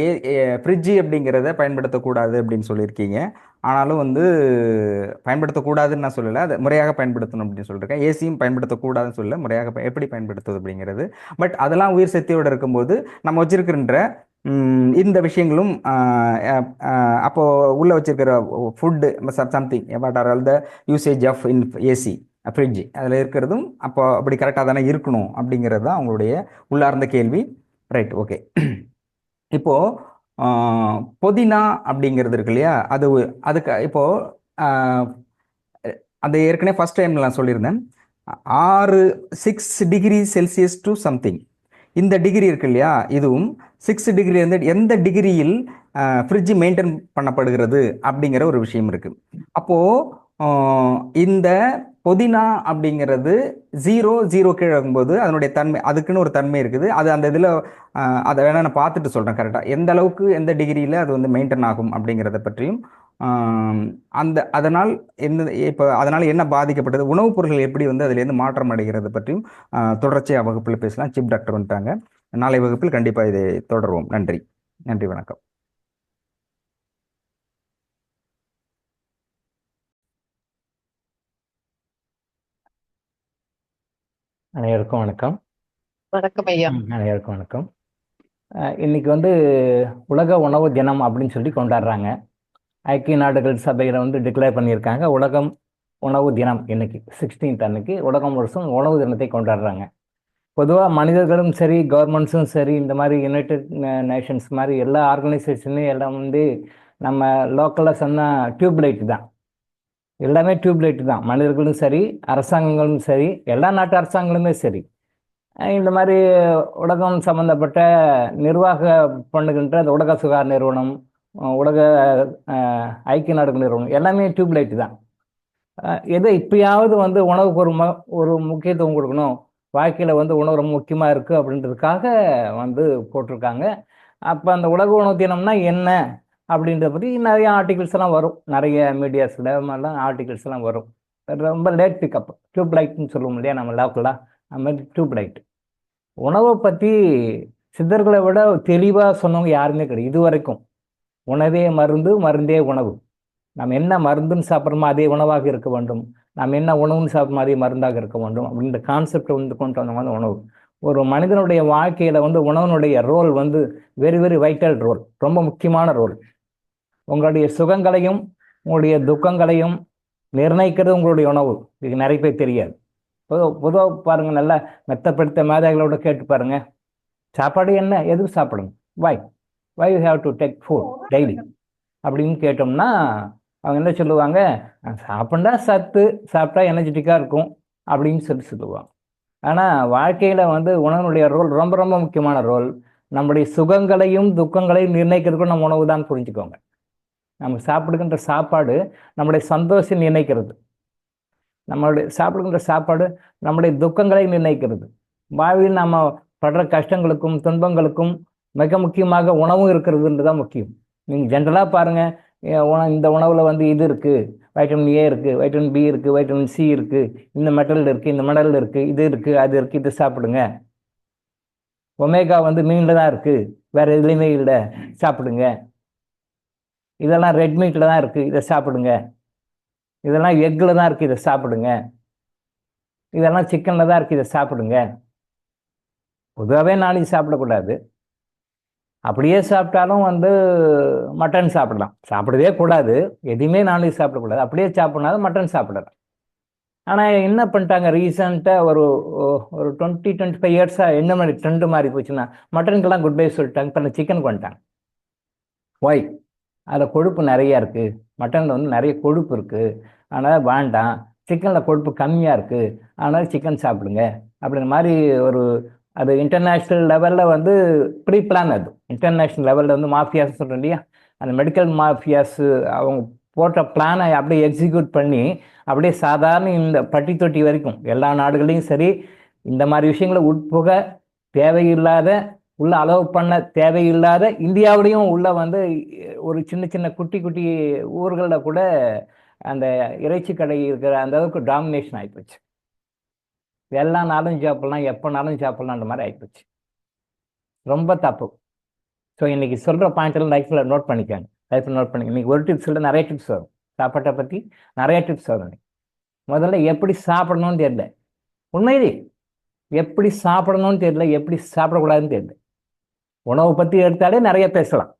ஃப்ரிட்ஜு அப்படிங்கிறத பயன்படுத்தக்கூடாது அப்படின்னு சொல்லியிருக்கீங்க. ஆனாலும் வந்து பயன்படுத்தக்கூடாதுன்னு நான் சொல்லலை, அதை முறையாக பயன்படுத்தணும் அப்படின்னு சொல்லியிருக்கேன். ஏசியும் பயன்படுத்தக்கூடாதுன்னு சொல்லலை, முறையாக எப்படி பயன்படுத்துவது அப்படிங்கிறது. பட் அதெல்லாம் உயிர் சக்தியோடு இருக்கும்போது நம்ம வச்சிருக்கின்ற இந்த விஷயங்களும் அப்போ உள்ள வச்சிருக்கிற food something what are all the usage of in AC fridge அதில் இருக்கிறதும் அப்போ அப்படி கரெக்டாக தானே இருக்கணும் அப்படிங்கிறது தான் அவங்களுடைய உள்ளார்ந்த கேள்வி. Right, okay. இப்போ புதினா அப்படிங்கிறது இருக்கு இல்லையா, அதுக்கு இப்போ அது ஏற்கனவே ஃபர்ஸ்ட் டைம் நான் சொல்லியிருந்தேன். 6 டிகிரி செல்சியஸ் டு சம்திங் இந்த டிகிரி இருக்கு இல்லையா, இதுவும் 6 டிகிரி வந்து எந்த டிகிரியில் ஃப்ரிட்ஜ் மெயின்டைன் பண்ணப்படுகிறது அப்படிங்கிற ஒரு விஷயம் இருக்கு. அப்போ இந்த புதினா அப்படிங்கிறது 0 கீழே இருக்கும்போது அதனுடைய தன்மை, அதுக்குன்னு ஒரு தன்மை இருக்குது. அது அந்த இதில் அதை வேணா நான் பார்த்துட்டு சொல்கிறேன் கரெக்டாக எந்த அளவுக்கு எந்த டிகிரியில் அது வந்து மெயின்டைன் ஆகும் அப்படிங்கிறத பற்றியும் அதனால் அதனால் என்ன பாதிக்கப்பட்டது, உணவுப் பொருட்கள் எப்படி வந்து அதுலேருந்து மாற்றம் அடைகிறது பற்றியும் தொடர்ச்சியாக வகுப்பில் பேசலாம். சீப் டாக்டர் வந்துட்டாங்க. நாளை வகுப்பில் கண்டிப்பாக இதை தொடருவோம். நன்றி, நன்றி, வணக்கம். அனைவருக்கும் வணக்கம். வணக்கம் ஐயா. அனைவருக்கும் வணக்கம். இன்னைக்கு வந்து உலக உணவு தினம் அப்படின்னு சொல்லி கொண்டாடுறாங்க. ஐக்கிய நாடுகள் சபையில் வந்து டிக்ளேர் பண்ணியிருக்காங்க உலகம் உணவு தினம். இன்னைக்கு 16th அன்னைக்கு உலகம் முழுசும் உணவு தினத்தை கொண்டாடுறாங்க. பொதுவாக மனிதர்களும் சரி, கவர்மெண்ட்ஸும் சரி, இந்த மாதிரி யுனைடெட் நேஷன்ஸ் மாதிரி எல்லா ஆர்கனைசேஷனும் எல்லாம் வந்து நம்ம லோக்கலாக சொன்னால் டியூப்லைட் தான், எல்லாமே டியூப்லைட் தான். மனிதர்களும் சரி, அரசாங்கங்களும் சரி, எல்லா நாட்டு அரசாங்கங்களுமே சரி, இந்த மாதிரி உலகம் சம்பந்தப்பட்ட நிர்வாக பண்ணுகின்ற அந்த உலக சுகாதார நிறுவனம், உலக ஐக்கிய நாடுகள் நிறுவனம் எல்லாமே டியூப்லைட் தான். எதை இப்பயாவது வந்து உணவுக்கு ஒரு முக்கியத்துவம் கொடுக்கணும், வாழ்க்கையில் வந்து உணவு ரொம்ப முக்கியமாக இருக்குது அப்படின்றதுக்காக வந்து போட்டிருக்காங்க. அப்போ அந்த உலக உணவு தினம்னா என்ன அப்படின்றத பற்றி நிறைய ஆர்டிகிள்ஸ் எல்லாம் வரும், நிறைய மீடியாஸில் மாதிரிலாம் ஆர்டிகிள்ஸ் எல்லாம் வரும். ரொம்ப லேட் பிக்கப், டியூப்லைட்னு சொல்லுவோம் இல்லையா நம்ம லோக்கலாக, அந்த மாதிரி டியூப்லைட். உணவை பற்றி சித்தர்களை விட தெளிவாக சொன்னவங்க யாருமே கிடையாது இது வரைக்கும். உணவே மருந்து, மருந்தே உணவு. நாம் என்ன மருந்துன்னு சாப்பிட்றோமோ அதே உணவாக இருக்க வேண்டும், நாம் என்ன உணவுன்னு சாப்பிட்றோமோ அதே மருந்தாக இருக்க வேண்டும் அப்படின்ற கான்செப்டை வந்து கொண்டு வந்த மாதிரி உணவு. ஒரு மனிதனுடைய வாழ்க்கையில் வந்து உணவனுடைய ரோல் வந்து வெரி வெரி வைட்டல் ரோல், ரொம்ப முக்கியமான ரோல். உங்களுடைய சுகங்களையும் உங்களுடைய துக்கங்களையும் நிர்ணயிக்கிறது உங்களுடைய உணவு. இது நிறைய பேர் தெரியாது. பொதுவாக பாருங்க, நல்லா மெத்தப்படுத்த மேதைகளோட கேட்டு பாருங்க, சாப்பாடு என்ன, எதுக்கு சாப்பிடணும், why you have to take food daily அப்படின்னு கேட்டோம்னா அவங்க என்ன சொல்லுவாங்க, சாப்பிட்டா சத்து, சாப்பிட்டா எனர்ஜெட்டிக்காக இருக்கும் அப்படின்னு சொல்லுவாங்க. ஆனால் வாழ்க்கையில் வந்து உணவுடைய ரோல் ரொம்ப ரொம்ப முக்கியமான ரோல். நம்முடைய சுகங்களையும் துக்கங்களையும் நிர்ணயிக்கிறதுக்கும் நம்ம உணவு தான், புரிஞ்சுக்கோங்க. நம்ம சாப்பிடுகின்ற சாப்பாடு நம்முடைய சந்தோஷம் நிர்ணயிக்கிறது, நம்மளுடைய சாப்பிடுகின்ற சாப்பாடு நம்முடைய துக்கங்களை நிர்ணயிக்கிறது. வாழ்வில் நம்ம படுற கஷ்டங்களுக்கும் துன்பங்களுக்கும் மிக முக்கியமாக உணவும் இருக்கிறதுன்றதான் முக்கியம். நீங்கள் ஜென்ரலாக பாருங்கள், இந்த உணவில் வந்து இது இருக்குது, வைட்டமின் ஏ இருக்குது, வைட்டமின் பி இருக்குது, வைட்டமின் சி இருக்குது, இந்த மெட்டல் இருக்குது, இந்த மினரல் இருக்குது, இது இருக்குது, அது இருக்குது, இது சாப்பிடுங்க. ஒமேகா வந்து மீனில் தான் இருக்குது, வேறு எதுலேயுமே இல்லை, சாப்பிடுங்க. இதெல்லாம் ரெட் மீட்டில் தான் இருக்குது, இதை சாப்பிடுங்க. இதெல்லாம் எக்கில் தான் இருக்குது, இதை சாப்பிடுங்க. இதெல்லாம் சிக்கனில் தான் இருக்குது, இதை சாப்பிடுங்க. பொதுவாகவே நாளைக்கு சாப்பிடக்கூடாது. அப்படியே சாப்பிட்டாலும் வந்து மட்டன் சாப்பிடலாம், சாப்பிடவே கூடாது, எதுவுமே நாளைக்கு சாப்பிடக்கூடாது. அப்படியே சாப்பிட்னாலும் மட்டன் சாப்பிடலாம். ஆனால் என்ன பண்ணிட்டாங்க, ரீசெண்டாக ஒரு 20-25 இயர்ஸாக என்ன மாதிரி ட்ரெண்டு மாறி போச்சுன்னா, மட்டனுக்கெல்லாம் குட் பை சொல்லிட்டாங்க, இப்போ சிக்கனுக்கு வந்துட்டாங்க. ஒய்? அதில் கொழுப்பு நிறையா இருக்குது, மட்டனில் வந்து நிறைய கொழுப்பு இருக்குது, அதனால் வேண்டாம். சிக்கனில் கொழுப்பு கம்மியாக இருக்குது, அதனால் சிக்கன் சாப்பிடுங்க அப்படின்ற மாதிரி ஒரு அது இன்டர்நேஷ்னல் லெவலில் வந்து ப்ரீ பிளான். அது இன்டர்நேஷ்னல் லெவலில் வந்து மாஃபியாஸ் சொல்கிறேன் இல்லையா, அந்த மெடிக்கல் மாஃபியாஸ் அவங்க போட்ட பிளானை அப்படியே எக்ஸிக்யூட் பண்ணி அப்படியே சாதாரண இந்த பட்டி தொட்டி வரைக்கும் எல்லா நாடுகளையும் சரி இந்த மாதிரி விஷயங்களை உட்புக தேவையில்லாத உள்ள அலோவ் பண்ண தேவையில்லாத இந்தியாவிலையும் உள்ள வந்து ஒரு சின்ன சின்ன குட்டி குட்டி ஊர்களில் கூட அந்த இறைச்சி கடை இருக்கிற அந்த அளவுக்கு டாமினேஷன் ஆகிப்போச்சு. எல்லா நாளும் சாப்பிடலாம், எப்போனாலும் சாப்பிடலான்ற மாதிரி ஆகிப்போச்சு. ரொம்ப தப்பு. ஸோ இன்னைக்கு சொல்கிற பாயிண்ட் லைஃப்பில் நோட் பண்ணிக்காங்க. லைஃப்பில் நோட் பண்ணிக்க. இன்னைக்கு ஒரு டிப்ஸ் இல்லை, நிறைய டிப்ஸ் வரும். சாப்பாட்டை பற்றி நிறைய டிப்ஸ் வரும். முதல்ல எப்படி சாப்பிடணும்னு தெரியல, உண்மையிலே எப்படி சாப்பிடணும்னு தெரியல, எப்படி சாப்பிடக்கூடாதுன்னு தெரியல. உணவை பற்றி எடுத்தாலே நிறைய பேசலாம்.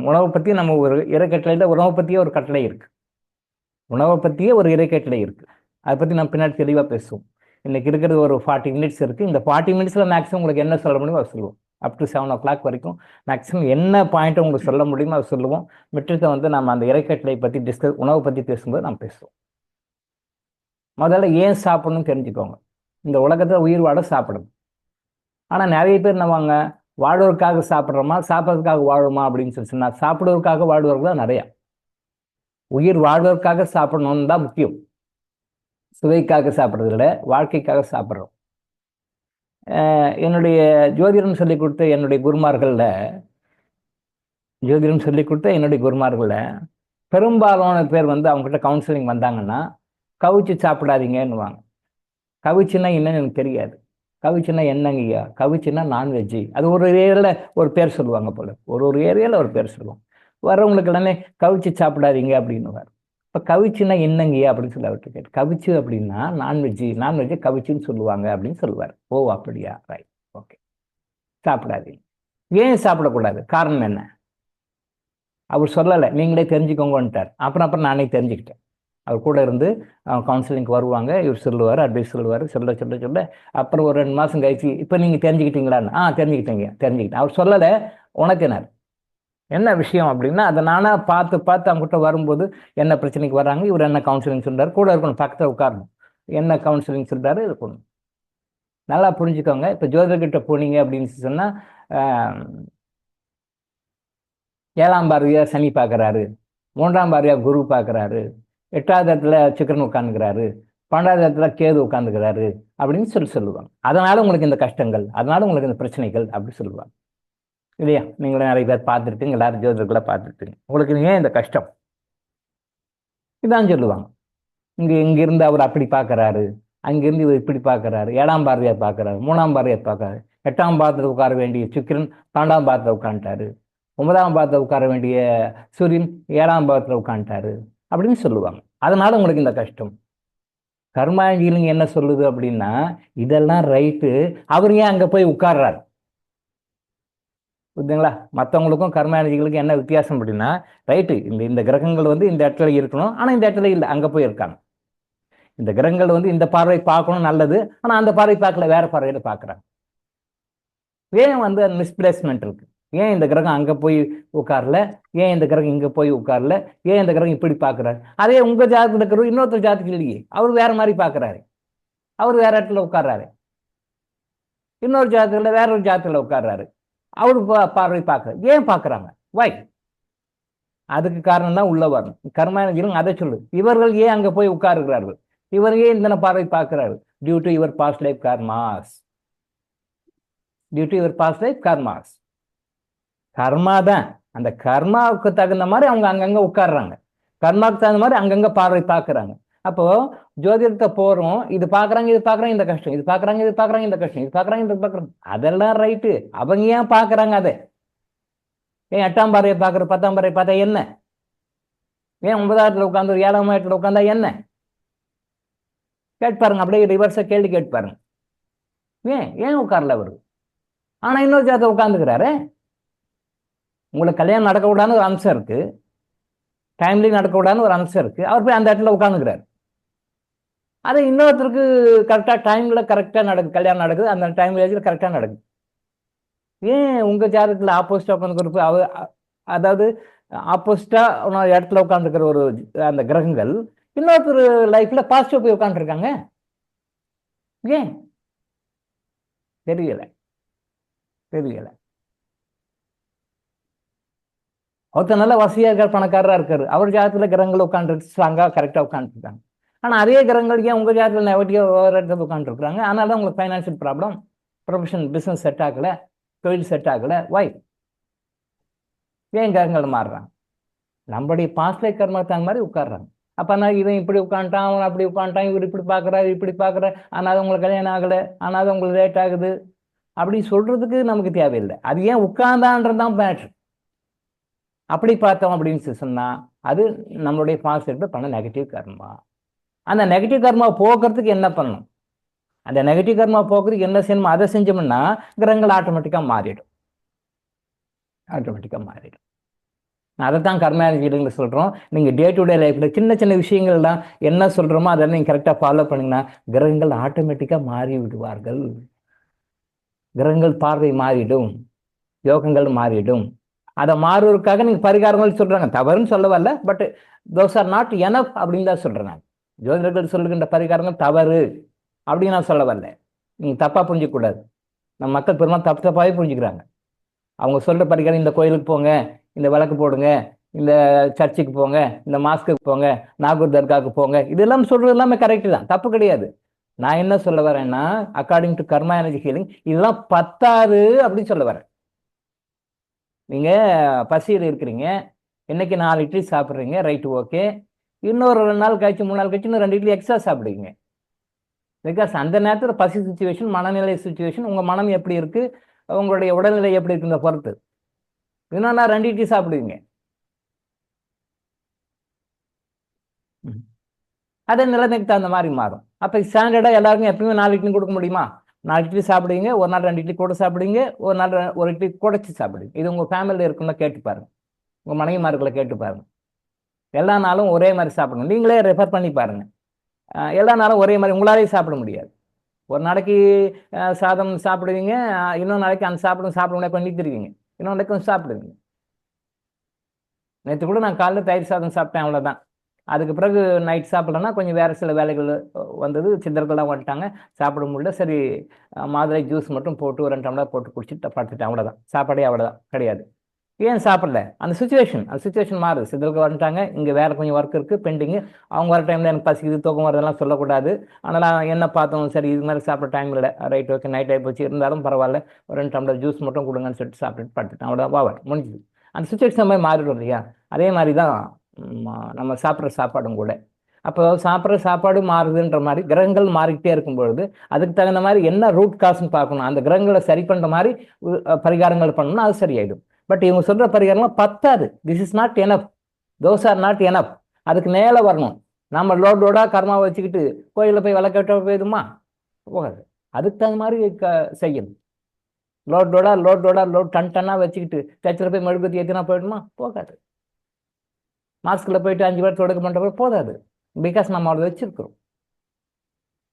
உணவை பற்றி நம்ம ஒரு இறைக்கட்டளையில் உணவை பற்றியே ஒரு கட்டளை இருக்குது. உணவை பற்றியே ஒரு இறைக்கட்டளை இருக்குது. அதை பற்றி நம்ம பின்னாடி தெளிவாக பேசுவோம். இன்னைக்கு இருக்கிறது ஒரு 40 மினிட்ஸ் இருக்குது. இந்த 40 மினிட்ஸில் மேக்ஸிமம் உங்களுக்கு என்ன சொல்ல முடியுமோ அதை சொல்லுவோம். அப் டு 7 o'clock வரைக்கும் மேக்ஸிமம் என்ன பாயிண்ட்டை உங்களுக்கு சொல்ல முடியுமோ அதை சொல்லுவோம். மிற்றத்தை வந்து நம்ம அந்த இறைக்கட்டளை பற்றி உணவை பற்றி பேசும்போது நம்ம பேசுவோம். முதல்ல ஏன் சாப்பிடணும்னு தெரிஞ்சுக்கோங்க. இந்த உலகத்தில் உயிர் வாழ சாப்பிடணும். ஆனால் நிறைய பேர் என்னவாங்க, வாழ்வதற்காக சாப்பிட்றோமா சாப்பிட்றதுக்காக வாழுமா அப்படின்னு சொல்லி சொன்னால் சாப்பிடுவதற்காக வாழ்வதற்கு தான் நிறையா. உயிர் வாழ்வதற்காக சாப்பிடணும்னு தான் முக்கியம். சுவைக்காக சாப்பிட்றதில்ல, வாழ்க்கைக்காக சாப்பிட்றோம். என்னுடைய ஜோதிடம் சொல்லிக் கொடுத்த என்னுடைய குருமார்களில் பெரும்பாலான பேர் வந்து அவங்ககிட்ட கவுன்சிலிங் வந்தாங்கன்னா கவிச்சு சாப்பிடாதீங்கன்னுவாங்க. கவிச்சுன்னா என்னன்னு எனக்கு தெரியாது. கவிச்சுன்னா என்னங்கய்யா? கவிச்சுன்னா நான்வெஜ்ஜு. அது ஒரு ஏரியாவில் ஒரு பேர் சொல்லுவாங்க போல, ஒரு ஏரியாவில் ஒரு பேர் சொல்லுவாங்க. வரவங்களுக்கு எல்லாமே கவிச்சு சாப்பிடாதீங்க அப்படின்னுவார். இப்போ கவிச்சுன்னா என்னங்கய்யா அப்படின்னு சொல்லி அவர்கிட்ட கேட்டு, கவிச்சு அப்படின்னா நான்வெஜ்ஜை கவிச்சுன்னு சொல்லுவாங்க அப்படின்னு சொல்லுவார். ஓ அப்படியா, ரைட், ஓகே, சாப்பிடாதீங்க. ஏன் சாப்பிடக்கூடாது, காரணம் என்ன? அவர் சொல்லலை, நீங்களே தெரிஞ்சுக்கோங்கன்ட்டார். அப்புறம் நானே தெரிஞ்சுக்கிட்டேன். அவர் கூட இருந்து கவுன்சிலிங்க்கு வருவாங்க, இவர் சொல்லுவார், அட்வைஸ் சொல்ல அப்புறம் ஒரு 2 மாதம் கழிச்சு இப்போ நீங்கள் தெரிஞ்சுக்கிட்டீங்களான்னு, தெரிஞ்சுக்கிட்டேன். அவர் சொல்லலை, உனக்கு என்ன விஷயம் அப்படின்னா அதை நானாக பார்த்து அவங்ககிட்ட வரும்போது என்ன பிரச்சனைக்கு வர்றாங்க, இவர் என்ன கவுன்சிலிங் சொல்கிறார், கூட இருக்கணும், பக்கத்தில் உட்காரணும், என்ன கவுன்சிலிங் சொல்கிறாரு இருக்கணும். நல்லா புரிஞ்சுக்கோங்க. இப்போ ஜோதிடர்கிட்ட போனீங்க அப்படின்னு சொன்னால் 7ஆம் பார்வையாக சனி பார்க்குறாரு, 3ஆம் பார்வையாக குரு பார்க்குறாரு, 8வது இடத்துல சுக்கிரன் உட்காந்துக்கிறாரு, 12வது இடத்துல கேது உட்காந்துக்கிறாரு அப்படின்னு சொல்லுவாங்க. அதனால உங்களுக்கு இந்த கஷ்டங்கள், அதனால உங்களுக்கு இந்த பிரச்சனைகள் அப்படி சொல்லுவாங்க இல்லையா? நீங்களும் நிறைய பேர் பார்த்துருப்பீங்க, எல்லாரும் ஜோதிடர்களை பார்த்துருப்பீங்க. உங்களுக்கு ஏன் இந்த கஷ்டம் இதான் சொல்லுவாங்க. இங்கிருந்து அவர் அப்படி பார்க்குறாரு, அங்கிருந்து இவர் இப்படி பார்க்குறாரு, 7ஆம் பார்வையாக பார்க்குறாரு, 3ஆம் பார்வையாக பார்க்குறாரு, 8ஆம் பாதத்தில் உட்கார வேண்டிய சுக்கிரன் 12ஆம் பாதத்தில் உட்காந்துட்டாரு, 9ஆம் பாதத்தில் உட்கார வேண்டிய சூரியன் 7ஆம் பாதத்தில் உட்காந்துட்டாரு அப்படின்னு சொல்லுவாங்க. அதனால உங்களுக்கு இந்த கஷ்டம். கர்மாங்கிலிங்க என்ன சொல்லுது அப்படின்னா, இதெல்லாம் ரைட்டு, அவர் ஏன் அங்கே போய் உட்கார்றாரு? புரியுதுங்களா? மற்றவங்களுக்கும் கர்மானிகளுக்கும் என்ன வித்தியாசம் அப்படின்னா, ரைட்டு, இந்த கிரகங்கள் வந்து இந்த இடத்துல இருக்கணும், ஆனால் இந்த இடத்துல இல்லை, அங்கே போய் இருக்காங்க. இந்த கிரகங்கள் வந்து இந்த பார்வை பார்க்கணும், நல்லது, ஆனால் அந்த பார்வை பார்க்கல, வேற பார்வையில் பார்க்குறாங்க. ஏன் வந்து மிஸ்பிளேஸ்மெண்ட் இருக்கு? ஏன் இந்த கிரகம் அங்கே போய் உட்காரல, ஏன் இந்த கிரகம் இங்கே போய் உட்காரல, ஏன் இந்த கிரகம் இப்படி பார்க்குறாரு? அதே உங்கள் ஜாதகத்தில் இருக்கிற இன்னொருத்தர் ஜாதகத்தில் இல்லையே, அவர் வேற மாதிரி பார்க்குறாரு, அவர் வேற இடத்துல உட்கார்றாரு, இன்னொரு ஜாதகத்தில் வேற ஒரு ஜாதகத்தில் உட்கார்றாரு, அவரு பார்வை பார்க்குறாரு. ஏன் பார்க்குறாங்க? வை? அதுக்கு காரணம் தான் உள்ள வரணும். கர்மானுஜிலும் அதை சொல்லு, இவர்கள் ஏன் அங்கே போய் உட்காருகிறார்கள், இவர் ஏன் இந்த பார்வை பார்க்குறாரு? Due to your past life karmas. கர்மா தான். அந்த கர்மாவுக்கு தகுந்த மாதிரி அவங்க அங்கங்க உட்கார்றாங்க, கர்மாவுக்கு தகுந்த மாதிரி அங்கங்க பார்வை பார்க்குறாங்க. அப்போ ஜோதிடத்தை போறோம், இது பார்க்குறாங்க, இந்த கஷ்டம், இது பார்க்குறாங்க, இந்த கஷ்டம், இது பார்க்குறாங்க. அதெல்லாம் ரைட்டு, அவங்க ஏன் பார்க்குறாங்க? அதை ஏன் 8ஆம் பார்வையை பார்க்குற, 10ஆம் பார்வையை பார்த்தா என்ன? ஏன் 9ஆம் இடத்துல உட்காந்து 7ஆம் இடத்துல உட்காந்தா என்ன? கேட்பாருங்க, அப்படியே ரிவர்ஸா கேள்வி கேட்பாருங்க. ஏன் உட்காரல அவரு? ஆனா இன்னொரு ஜாதகத்தை உட்காந்துக்கிறாரு. உங்களுக்கு கல்யாணம் நடக்க கூடாதுன்னு ஒரு அம்சம் இருக்கு, டைம்லி நடக்க கூடாதுன்னு ஒரு அம்சம் இருக்கு, அவர் போய் அந்த இடத்துல உட்காந்துக்கிறாரு. அது இன்னொருத்தருக்கு கரெக்டாக டைம்ல கரெக்டாக நடக்குது, கல்யாணம் நடக்குது, அந்த டைம் ஏஜில் கரெக்டாக நடக்குது. ஏன் உங்க ஜாதகத்தில் ஆப்போசிட்டா உட்காந்துக்கிற, அதாவது ஆப்போசிட்டா இடத்துல உட்காந்துருக்கிற ஒரு அந்த கிரகங்கள் இன்னொருத்தர் லைஃப்ல பாசிட்டிவ் போய் உட்காந்துருக்காங்க? ஏன் தெரியல தெரியல. ஒருத்தர் நல்ல வசதியாக இருக்கார், பணக்காரராக இருக்காரு, அவர் ஜாதகத்தில் கிரகங்கள் உட்காந்துருக்கு ஸ்ட்ராங்காக கரெக்டாக உட்காந்துருக்காங்க. ஆனால் அதே கிரகங்கள் ஏன் உங்கள் ஜாதகத்தில் நெகட்டிவாக வேறு இடத்துல உட்காந்துருக்குறாங்க? அதனால தான் உங்களுக்கு financial problem, professional business set ஆகலை, தொழில் செட் ஆகலை. வை? ஏன் கிரகங்கள் மாறுறாங்க? நம்மளுடைய பாஸ்ட் லைஃப் கர்மா தகுந்த மாதிரி உட்காடுறாங்க. அப்போ நான் இவன் இப்படி உட்காந்துட்டான், அவன் அப்படி உட்காந்துட்டான், இவர் இப்படி பார்க்குறாரு, இப்படி பார்க்குறாரு, ஆனால் உங்களுக்கு கல்யாணம் ஆகலை, ஆனால் உங்களுக்கு லேட் ஆகுது அப்படி சொல்கிறதுக்கு நமக்கு தேவையில்லை. அது ஏன் உட்கார்ந்தான்றது தான் மேட்ரு. அப்படி பார்த்தோம் அப்படின்னு சொன்னால் அது நம்மளுடைய பாஸ்ட் லைஃப்பில் பண்ண நெகட்டிவ் கர்மா. அந்த நெகட்டிவ் கர்மா போக்குறதுக்கு என்ன பண்ணணும்? அந்த நெகட்டிவ் கர்மா போக்குறதுக்கு என்ன செய்யணுமோ அதை செஞ்சோம்னா கிரகங்கள் ஆட்டோமேட்டிக்காக மாறிடும். ஆட்டோமேட்டிக்காக மாறிடும். அதை தான் கர்மா எனர்ஜியில் சொல்கிறோம். நீங்கள் டே டு டே லைஃப்பில் சின்ன சின்ன விஷயங்கள்லாம் என்ன சொல்கிறோமோ அதெல்லாம் நீங்கள் கரெக்டாக ஃபாலோ பண்ணிங்கன்னா கிரகங்கள் ஆட்டோமேட்டிக்காக மாறி விடுவார்கள். கிரகங்கள் பார்வை மாறிடும், யோகங்கள் மாறிடும். அதை மாறுவதற்காக நீங்கள் பரிகாரங்கள் சொல்கிறாங்க, தவறுன்னு சொல்ல வரல, but those are not enough அப்படின்னு தான் சொல்கிறேன் நான். ஜோதிடர்கள் சொல்லுகின்ற பரிகாரங்கள் தவறு அப்படின்னு நான் சொல்ல வரல. நீங்கள் தப்பாக புரிஞ்சிக்கக்கூடாது. நம்ம மக்கள் பெரும்பாலும் தப்பாகவே புரிஞ்சுக்கிறாங்க. அவங்க சொல்கிற பரிகாரம் இந்த கோயிலுக்கு போங்க, இந்த விளக்கு போடுங்க, இந்த சர்ச்சுக்கு போங்க, இந்த மாஸ்க்குக்கு போங்க, நாகூர் தர்காவுக்கு போங்க, இதெல்லாம் சொல்கிறது எல்லாமே கரெக்டு தான், தப்பு கிடையாது. நான் என்ன சொல்ல வரேன்னா according to karma energy healing இதெல்லாம் பத்தாது அப்படின்னு சொல்ல வரேன். நீங்கள் பசியில் இருக்கிறீங்க, இன்னைக்கு 4 இட்லி சாப்பிட்றீங்க, ரைட்டு, ஓகே. இன்னொரு 2 நாள் கழிச்சு 3 நாள் கழிச்சு இன்னும் 2 இட்லி எக்ஸ்ட்ரா சாப்பிடுவீங்க. பிகாஸ் அந்த நேரத்தில் பசி சுச்சுவேஷன், மனநிலை சுச்சுவேஷன், உங்கள் மனம் எப்படி இருக்குது, உங்களுடைய உடல்நிலை எப்படி இருக்குன்ற பொறுத்து இன்னும் நான் 2 இட்லி சாப்பிடுவீங்க. அதே நிலைமைக்கு தகுந்த மாதிரி மாறும். அப்போ ஸ்டாண்டர்டாக எல்லாருக்கும் எப்பயுமே 4 இட்லி கொடுக்க முடியுமா? 4 இட்லி சாப்பிடுவீங்க, ஒரு நாள் 2 இட்லி கூட சாப்பிடுவீங்க, ஒரு நாள் 1 இட்லி குறைச்சி சாப்பிடுவீங்க. இது உங்கள் ஃபேமிலியில் இருக்குன்னா கேட்டு பாருங்க, உங்கள் மனைவிமார்களை கேட்டு பாருங்க. எல்லா நாளும் ஒரே மாதிரி சாப்பிடுங்க. நீங்களே ரெஃபர் பண்ணி பாருங்க. எல்லா நாளும் ஒரே மாதிரி உங்களாலே சாப்பிட முடியாது. ஒரு நாளைக்கு சாதம் சாப்பிடுவீங்க, இன்னொரு நாளைக்கு அந்த சாப்பிட முடியாது பண்ணி தருவீங்க, இன்னொரு நாளைக்கு கொஞ்சம் சாப்பிடுவீங்க. நேற்று கூட நான் காலையில் தயிர் சாதம் சாப்பிட்டேன், அவ்வளோதான். அதுக்கு பிறகு நைட் சாப்பிடலன்னா கொஞ்சம் வேறு சில வேலைகள் வந்தது, சித்தர்கள்லாம் வந்துட்டாங்க, சாப்பிட முடியல. சரி, மாதுளை ஜூஸ் மட்டும் போட்டு ஒரு 2 டம்ளர் போட்டு குடிச்சிட்டு படுத்துட்டேன், அவ்வளோதான். சாப்பாடே அவ்வளோதான், கிடையாது. ஏன் சாப்பிடல? அந்த சுச்சுவேஷன் மாறுது. சித்தர்கள் வந்துட்டாங்க, இங்கே வேறு கொஞ்சம் ஒர்க் இருக்குது பெண்டிங்கு, அவங்க வர டைமில் எனக்கு பசிக்குது, தூக்கம் வரதெல்லாம் சொல்லக்கூடாது. அதனால் என்ன பார்த்தோம், சரி இது மாதிரி சாப்பிட டைம் இல்லை, ரைட், ஓகே, நைட் ஆகி போச்சு, இருந்தாலும் பரவாயில்ல, ஒரு 2 டம்ளர் ஜூஸ் மட்டும் கொடுங்கன்னு சொல்லிட்டு சாப்பிட்டுட்டு படுத்துட்டேன், அவ்வளோதான். பாவர் முடிஞ்சுது. அந்த சுச்சுவேஷன் மாதிரி மாறிடும் இல்லையா? அதே மாதிரி தான் நம்ம சாப்பிட்ற சாப்பாடும் கூட. அப்போ சாப்பிட்ற சாப்பாடு மாறுதுன்ற மாதிரி கிரகங்கள் மாறிக்கிட்டே இருக்கும் பொழுது அதுக்கு தகுந்த மாதிரி என்ன ரூட் காசுன்னு பார்க்கணும். அந்த கிரகங்களை சரி பண்ணுற மாதிரி பரிகாரங்கள் பண்ணணும்னா அது சரியாயிடும். பட் இவங்க சொல்கிற பரிகாரம்லாம் பத்தாது. திஸ் இஸ் நாட் எனப், தோஸ் ஆர் நாட் எனப். அதுக்கு மேலே வரணும். நம்ம லோடோடாக கர்மா வச்சுக்கிட்டு கோயிலில் போய் விளக்கட்ட போயிடுமா? போகாது. அதுக்கு தகுந்த மாதிரி செய்யணும். லோட் டன்னாக வச்சுக்கிட்டு சர்ச்சில் போய் மெழுகுத்தி ஏற்றினா போயிடுமா? போகாது. மாஸ்கில் போயிட்டு 5 பேர் தொடக்க பண்ணுற போதாது. பிகாஸ் நம்ம அதை வச்சுருக்கிறோம்.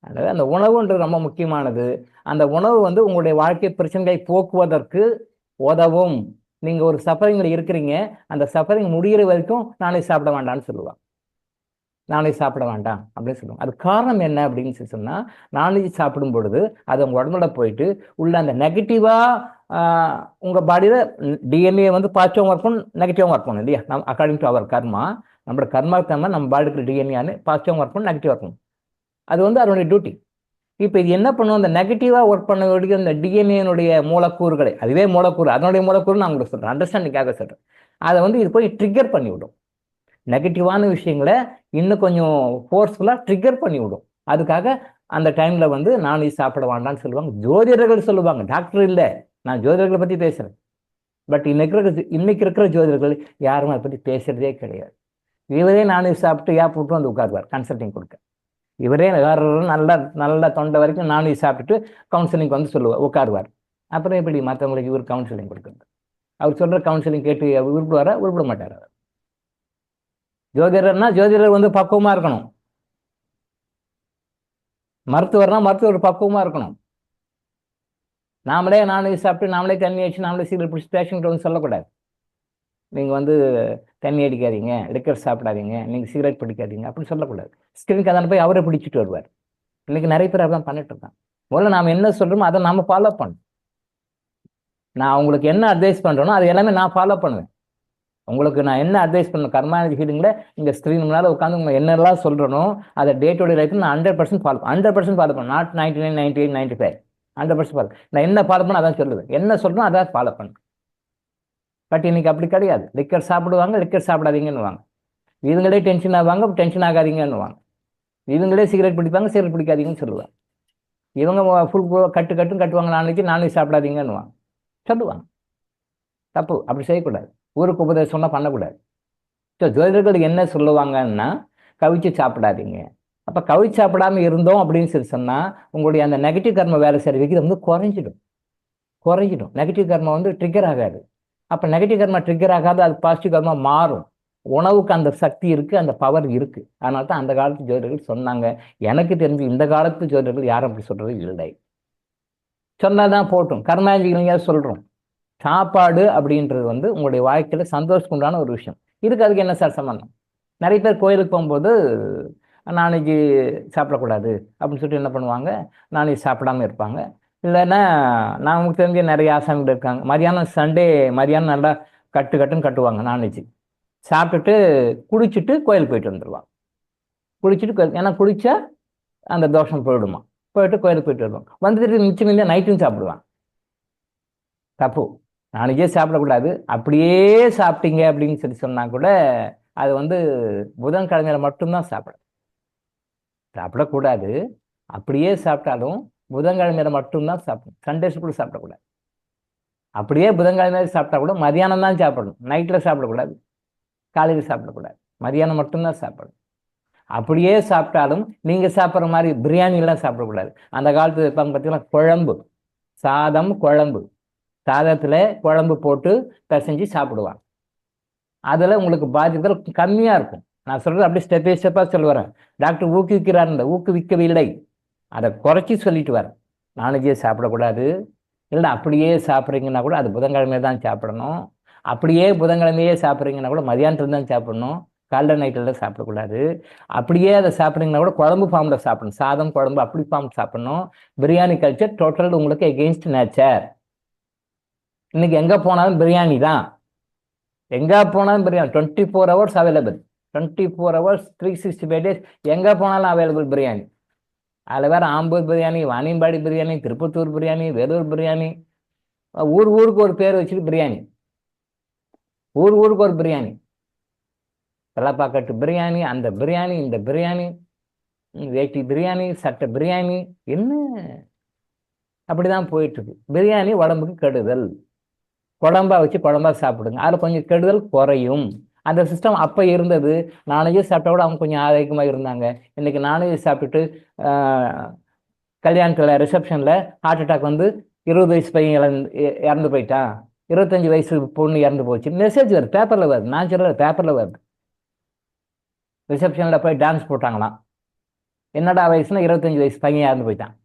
அதாவது அந்த உணவுன்றது ரொம்ப முக்கியமானது. அந்த உணவு உங்களுடைய வாழ்க்கை பிரச்சனைகளை போக்குவதற்கு உதவும். நீங்கள் ஒரு சஃபரிங்கில் இருக்கிறீங்க, அந்த சஃபரிங் முடிகிற வரைக்கும் நானே சாப்பிட வேண்டாம்னு சொல்லுவாங்க. நான்வெஜ் சாப்பிட வேண்டாம் அப்படின்னு சொல்லுவாங்க. அது காரணம் என்ன அப்படின்னு சொன்னால், நான்வெஜ் சாப்பிடும் பொழுது அது உங்கள் உடம்புல போயிட்டு உள்ள அந்த நெகட்டிவாக உங்கள் பாடியில் டிஎன்ஏ பாசிட்டிவாக ஒர்க் பண்ணும், நெகட்டிவாக ஒர்க் பண்ணும் இல்லையா? நம்ம அக்கார்டிங் டு அவர் கர்மா, நம்மளோட கர்மாவுக்கு தகுந்த நம்ம பாடிக்கு டிஎன்ஏன்னு பாசிட்டிவாக ஒர்க் பண்ணும், நெகட்டிவ் ஒர்க் பண்ணும். அது அதனுடைய டியூட்டி. இப்போ இது என்ன பண்ணும், அந்த நெகட்டிவாக ஒர்க் பண்ணக்கூடிய அந்த டிஎன்ஏனுடைய மூலக்கூறுகளை, அதுவே மூலக்கூறு, அதனுடைய மூலக்கூறு நான் உங்களுக்கு சொல்கிறேன், அண்டர்ஸ்டாண்டிங்காக சொல்கிறேன். அதை இது போய் ட்ரிகர் பண்ணிவிடும். நெகட்டிவான விஷயங்களை இன்னும் கொஞ்சம் ஃபோர்ஸ்ஃபுல்லாக ட்ரிகர் பண்ணிவிடும். அதுக்காக அந்த டைமில் நான்வெஜ் சாப்பிட வேண்டாம்னு சொல்லுவாங்க. ஜோதிடர்கள் சொல்லுவாங்க, டாக்டர் இல்லை. நான் ஜோதிடர்களை பற்றி பேசுகிறேன். பட் இன்னைக்கு இருக்கிற ஜோதிடர்கள் யாரும் அதை பற்றி பேசுகிறதே கிடையாது. இவரே நான்வெஜ் சாப்பிட்டு விட்டு உட்காருவார் கன்சல்டிங் கொடுக்க. இவரே வேறு நல்ல தொண்டை வரைக்கும் நான்வெஜ் சாப்பிட்டுட்டு கவுன்சிலிங் சொல்லுவார், உட்காருவார். அப்புறம் எப்படி மற்றவங்களுக்கு இவர் கவுன்சிலிங் கொடுக்குறது? அவர் சொல்கிற கவுன்சிலிங் கேட்டு உருப்பிடுவாரா? உருப்பிட மாட்டார். அவர் ஜோதிடர்னா ஜோதிடர் பக்குவமாக இருக்கணும். மருத்துவர் பக்குவமாக இருக்கணும். நாமளே நான்வெஜ் சாப்பிட்டு நாமளே தண்ணி அடிச்சு நாமளே சிகரெட் பிடிச்சி பேஷண்ட் சொல்லக்கூடாது. நீங்கள் தண்ணி அடிக்காதீங்க, லிக்கர் சாப்பிடாதீங்க, நீங்கள் சிகரெட் பிடிக்காதீங்க அப்படின்னு சொல்லக்கூடாது. ஸ்கிரீனுக்கு அதனை போய் அவரை பிடிச்சிட்டு வருவார். இன்னைக்கு நிறைய பேர் அதான் பண்ணிட்டு இருக்காங்க. முதல்ல நாம் என்ன சொல்கிறோமோ அதை நாம் ஃபாலோ பண்ணணும். நான் உங்களுக்கு என்ன அட்வைஸ் பண்ணுறேனோ அது எல்லாமே நான் ஃபாலோ பண்ணுவேன். உங்களுக்கு நான் என்ன அட்வைஸ் பண்ணணும் கர்மானதி ஹீலிங்கில் இங்கே ஸ்க்ரீன் முன்னால் உட்காந்து உங்களை என்னெல்லாம் சொல்கிறனோ அதை டே டு டே லைஃப்பில் நான் 100% ஃபாலோ பண்ணேன். Not 99, 98, 95, 100% follow. நான் என்ன ஃபாலோ பண்ண அதான் சொல்லுவேன். என்ன சொல்கிறோம் அதான் ஃபாலோ பண்ணேன். பட் இன்னைக்கு அப்படி கிடையாது. லிக்கர் சாப்பிடுவாங்க, லிக்கர் சாப்பிடாதீங்கன்னு வாங்க. இவங்களே டென்ஷன் ஆவாங்க, டென்ஷன் ஆகாதீங்கன்னு வாங்க. இவங்களே சிகரெட் பிடிப்பாங்க, சிகரெட் பிடிக்காதீங்கன்னு சொல்லுவாங்க. இவங்க ஃபுல் கட்டுவாங்க, நான்வெஜ் சாப்பிடாதீங்கன்னு வாங்க சொல்லுவாங்க. தப்பு, அப்படி செய்யக்கூடாது. ஊருக்கு உபதேசம் சொன்னால் பண்ணக்கூடாது. ஸோ ஜோதிடர்கள் என்ன சொல்லுவாங்கன்னா கவிச்சு சாப்பிடாதீங்க. அப்போ கவிச்சு சாப்பிடாம இருந்தோம் அப்படின்னு சொல்லி சொன்னால் உங்களுடைய அந்த நெகட்டிவ் கர்ம வேலை செய்கிற விகிதம் வந்து குறைஞ்சிடும். நெகட்டிவ் கர்மா வந்து ட்ரிகர் ஆகாது. அப்போ நெகட்டிவ் கர்மா ட்ரிகர் ஆகாது, அது பாசிட்டிவ் கர்மா மாறும். உணவுக்கு அந்த சக்தி இருக்குது, அந்த பவர் இருக்குது. அதனால தான் அந்த காலத்து ஜோதிடர்கள் சொன்னாங்க. எனக்கு தெரிஞ்சு இந்த காலத்து ஜோதிடர்கள் யாரும் அப்படி சொல்கிறது இல்லை. சொன்னால் தான் போட்டும். கர்மாஞ்சிகளையா சொல்கிறோம். சாப்பாடு அப்படின்றது வந்து உங்களுடைய வாழ்க்கையில் சந்தோஷத்துக்கு உண்டான ஒரு விஷயம். அதுக்கு என்ன சார் சம்பந்தம்? நிறைய பேர் கோயிலுக்கு போகும்போது நான்வெஜ் சாப்பிடக்கூடாது அப்படின்னு சொல்லிட்டு என்ன பண்ணுவாங்க, நான்வெஜ் சாப்பிடாம இருப்பாங்க. இல்லைன்னா நமக்கு தெரிஞ்ச நிறைய ஆசாமிகள் இருக்காங்க, மதியானம் சண்டே மதியானம் நல்லா கட்டுன்னு கட்டுவாங்க நான்வெஜ் சாப்பிட்டுட்டு குடிச்சிட்டு கோயிலுக்கு போயிட்டு வந்துடுவாங்க. ஏன்னா குடிச்சா அந்த தோஷம் போயிட்டு கோயிலுக்கு போயிட்டு வருவாங்க. வந்துட்டு மிச்சம் இல்லை நைட்டும் சாப்பிடுவாங்க. தப்பு. நான்வெஜ்ஜே சாப்பிடக்கூடாது. அப்படியே சாப்பிட்டீங்க அப்படின்னு சொல்லி சொன்னால் கூட அது வந்து புதன்கிழமையில மட்டும்தான் சாப்பிடக்கூடாது. அப்படியே சாப்பிட்டாலும் புதன்கிழமையில மட்டும்தான் சாப்பிடணும். சண்டேஸ் கூட சாப்பிடக்கூடாது. அப்படியே புதன்கிழமையில சாப்பிட்டா கூட மதியானம் தான் சாப்பிடணும். நைட்டில் சாப்பிடக்கூடாது, காலையில் சாப்பிடக்கூடாது, மதியானம் மட்டும்தான் சாப்பிடணும். அப்படியே சாப்பிட்டாலும் நீங்கள் சாப்பிட்ற மாதிரி பிரியாணிலாம் சாப்பிடக்கூடாது. அந்த காலத்தில் இருப்பாங்க பார்த்தீங்கன்னா, குழம்பு சாதத்தில் குழம்பு போட்டு பிசைஞ்சு சாப்பிடுவாங்க. அதில் உங்களுக்கு பாதிப்புகள் கம்மியாக இருக்கும். நான் சொல்கிறது அப்படியே ஸ்டெப் பை ஸ்டெப்பாக சொல்லி வரேன். டாக்டர் ஊக்குவிக்கவில்லை, அதை குறைச்சி சொல்லிட்டு வரேன். நான்வெஜ்ஜே சாப்பிடக்கூடாது. இல்லை அப்படியே சாப்பிட்றீங்கன்னா கூட அது புதன்கிழமையே தான் சாப்பிடணும். அப்படியே புதன்கிழமையே சாப்பிட்றீங்கன்னா கூட மதியானத்துல தான் சாப்பிடணும், காலைல நைட்டில் சாப்பிடக்கூடாது. அப்படியே அதை சாப்பிட்றீங்கன்னா கூட குழம்பு ஃபார்மில் சாப்பிடணும். சாதம் குழம்பு அப்படி ஃபார்ம் சாப்பிடணும். பிரியாணி கல்ச்சர் டோட்டல் உங்களுக்கு எகெயின்ஸ்ட் நேச்சர். இன்னைக்கு எங்கே போனாலும் பிரியாணி தான். எங்கே போனாலும் biryani. 24 hours available. 24 hours 365 days எங்கே போனாலும் அவைலபிள் பிரியாணி. அதில் வேறு ஆம்பூர் பிரியாணி, வாணியம்பாடி பிரியாணி, திருப்பத்தூர் பிரியாணி, வேலூர் பிரியாணி, ஊருக்கு ஒரு பேர் வச்சுட்டு பிரியாணி. ஊருக்கு ஒரு பிரியாணி. தலப்பாக்கட்டு பிரியாணி, அந்த பிரியாணி, இந்த பிரியாணி, வேட்டி பிரியாணி, சட்டை பிரியாணி, என்ன அப்படிதான் போயிட்டுருக்கு. பிரியாணி உடம்புக்கு கெடுதல். குழம்பா வச்சு குழம்பா சாப்பிடுங்க, அதில் கொஞ்சம் கெடுதல் குறையும். அந்த சிஸ்டம் அப்போ இருந்தது. நான்வெஜ் சாப்பிட்டா கூட அவங்க கொஞ்சம் ஆரோக்கியமாக இருந்தாங்க. இன்றைக்கி நான்வெஜ் சாப்பிட்டுட்டு கல்யாணத்தில் ரிசப்ஷனில் ஹார்ட் அட்டாக் வந்து 20 வயசு பையன் இறந்து போயிட்டான், 25 வயசு பொண்ணு இறந்து போச்சு, மெசேஜ் வருது, பேப்பரில் வருது. நான் சொல்ல பேப்பரில் வருது. ரிசப்ஷனில் போய் டான்ஸ் போட்டாங்களாம். என்னடா வயசுனா 25 வயசு பையன் இறந்து போயிட்டான்.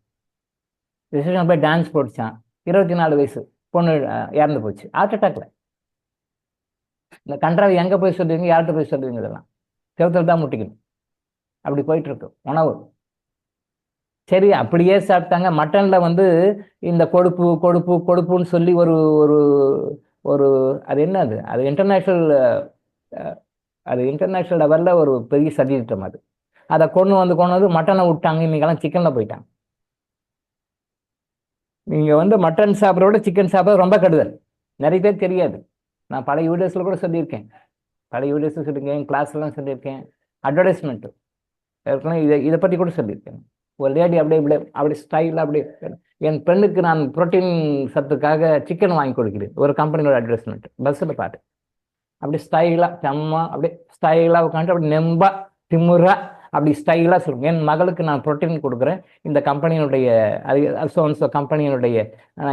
ரிசப்ஷனில் போய் டான்ஸ் போட்டுச்சான், 24 வயசு பொண்ணு இறந்து போச்சு ஹார்ட் அட்டாக்ல. இந்த கன்றாவை எங்கே போய் சொல்லுவீங்க, யார்கிட்ட போய் சொல்லுவீங்க? இதெல்லாம் செவத்தில் தான் முட்டிக்கணும். அப்படி போயிட்டு இருக்கு உணவு. சரி, அப்படியே சாப்பிட்டாங்க. மட்டனில் வந்து இந்த கொழுப்புன்னு சொல்லி ஒரு ஒரு ஒரு அது என்னது, அது இன்டர்நேஷ்னல் லெவலில் ஒரு பெரிய சதித்திட்டம். அதை கொண்டு வந்து மட்டனை விட்டாங்க. இன்னைக்கெல்லாம் சிக்கனில் போயிட்டாங்க. நீங்கள் வந்து மட்டன் சாப்பிட்ற விட சிக்கன் சாப்பிட்றது ரொம்ப கெடுதல். நிறைய பேர் தெரியாது. நான் பல வீடியோஸில் கூட சொல்லியிருக்கேன், கிளாஸ்லாம் சொல்லியிருக்கேன், அட்வர்டைஸ்மெண்ட்டு ஏற்கனவே இதை பற்றி கூட சொல்லியிருக்கேன். ஒரு லேடி அப்படியே ஸ்டைலாக அப்படியே, என் பெண்ணுக்கு நான் புரோட்டீன் சத்துக்காக சிக்கன் வாங்கி கொடுக்கிறேன், ஒரு கம்பெனியோட அட்வர்டைஸ்மெண்ட் பஸ்ஸில் பார்த்து. அப்படி ஸ்டைலாக செம்மா அப்படியே ஸ்டைலாக உட்காந்து அப்படி நெம்பா திமுறா அப்படி ஸ்டைலாக சொல்லுங்க, என் மகளுக்கு நான் புரோட்டீன் கொடுக்குறேன், இந்த கம்பெனியினுடைய கம்பெனியினுடைய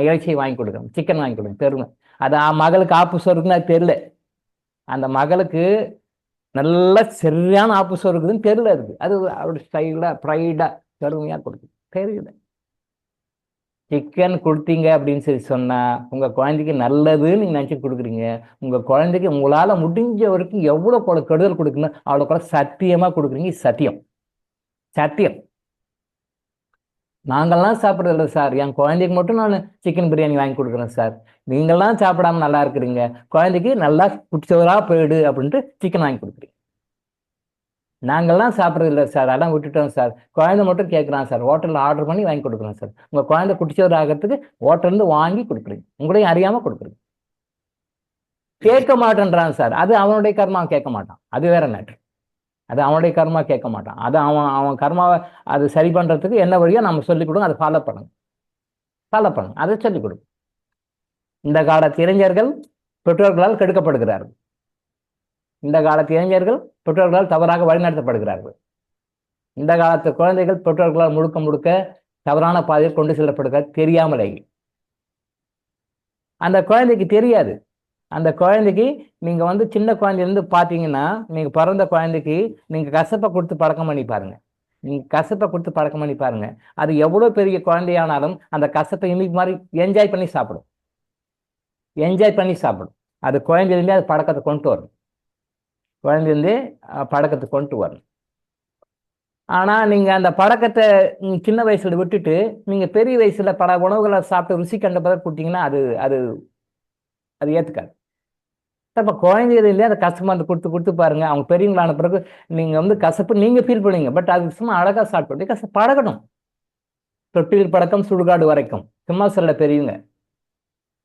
இறைச்சியை வாங்கி கொடுக்குறேன், சிக்கன் வாங்கி கொடுக்குறேன் பெருமை. அது மகளுக்கு ஆப்பு இருக்குன்னு அது தெரியல. அந்த மகளுக்கு நல்ல சரியான ஆப்பு இருக்குதுன்னு தெரியல. அது அப்படி ஸ்டைலாக ப்ரைடாக பெருமையாக கொடுக்குது, தெரியல. சிக்கன் கொடுத்தீங்க அப்படின்னு சொல்லி சொன்னால் உங்கள் குழந்தைக்கு நல்லதுன்னு நீங்கள் நினச்சி கொடுக்குறீங்க. உங்கள் குழந்தைக்கு உங்களால் முடிஞ்ச வரைக்கும் எவ்வளோ கெடுதல் கொடுக்கணும் அவ்வளோ கூட சத்தியமாக கொடுக்குறீங்க. சத்தியம். நாங்கள்லாம் சாப்பிட்றதில்ல சார். என் குழந்தைக்கு மட்டும் நான் சிக்கன் பிரியாணி வாங்கி கொடுக்குறேன் சார். நீங்கள்லாம் சாப்பிடாம நல்லா இருக்கிறீங்க, குழந்தைக்கு நல்லா குடிச்சவரா போயிடு அப்படின்ட்டு சிக்கன் வாங்கி கொடுக்குறீங்க. நாங்கள்லாம் சாப்பிட்றதில்ல சார், அதெல்லாம் விட்டுட்டோம் சார். குழந்தை மட்டும் கேட்குறான் சார், ஹோட்டலில் ஆர்டர் பண்ணி வாங்கி கொடுக்குறோம் சார். உங்கள் குழந்தை குடிச்சவர் ஆகிறதுக்கு ஹோட்டல்லேருந்து வாங்கி கொடுக்குறீங்க, உங்களையும் அறியாமல் கொடுக்குறீங்க. கேட்க மாட்டேன்றான் சார். அது அவனுடைய கர்மா, கேட்க மாட்டான். அது வேற மேட்ரு. அது அவனுடைய கர்மா, கேட்க மாட்டான். அது அவன் அவன் கர்மாவை அது சரி பண்ணுறதுக்கு என்ன வழியோ நம்ம சொல்லிக் கொடுங்க, அதை ஃபாலோ பண்ணுங்க. அதை சொல்லிக் கொடுங்க. இந்த காலத்து இளைஞர்கள் பெற்றோர்களால் கெடுக்கப்படுகிறார்கள். இந்த காலத்து இளைஞர்கள் பெற்றோர்களால் தவறாக வழிநடத்தப்படுகிறார்கள். இந்த காலத்து குழந்தைகள் பெற்றோர்களால் முழுக்க முழுக்க தவறான பாதையில் கொண்டு செல்லப்படுகிறார் தெரியாமலேயே. அந்த குழந்தைக்கு தெரியாது. அந்த குழந்தைக்கு நீங்கள் வந்து சின்ன குழந்தையிலேருந்து பார்த்தீங்கன்னா, நீங்கள் பிறந்த குழந்தைக்கு நீங்கள் கசப்பை கொடுத்து பழக்கம் பண்ணி பாருங்க. நீங்கள் கசப்பை கொடுத்து பழக்கம் பண்ணி பாருங்க. அது எவ்வளோ பெரிய குழந்தையானாலும் அந்த கசப்பை இன்னைக்கு மாதிரி என்ஜாய் பண்ணி சாப்பிடும். அது குழந்தையிலேருந்தே அது பழக்கத்தை கொண்டு வரும். குழந்தைலேருந்தே பழக்கத்தை கொண்டு வரணும். ஆனால் நீங்கள் அந்த பழக்கத்தை சின்ன வயசில் விட்டுட்டு நீங்கள் பெரிய வயசில் பல உணவுகளை சாப்பிட்டு ருசி கண்ட பிறகு கொடுத்தீங்கன்னா அது அது அது ஏற்றுக்காது. இப்போ குழந்தையிலேருந்தே அந்த கசப்பு வந்து கொடுத்து பாருங்க. அவங்க பெரியவங்களான பிறகு நீங்கள் வந்து கசப்பு நீங்கள் ஃபீல் பண்ணுவீங்க, பட் அது சும்மா அழகாக சாப்பிட்டு கசப்பு பழகணும். தொட்டில் பழக்கம் சுடுகாடு வரைக்கும் சும்மா சொல்ல பெரியவங்க.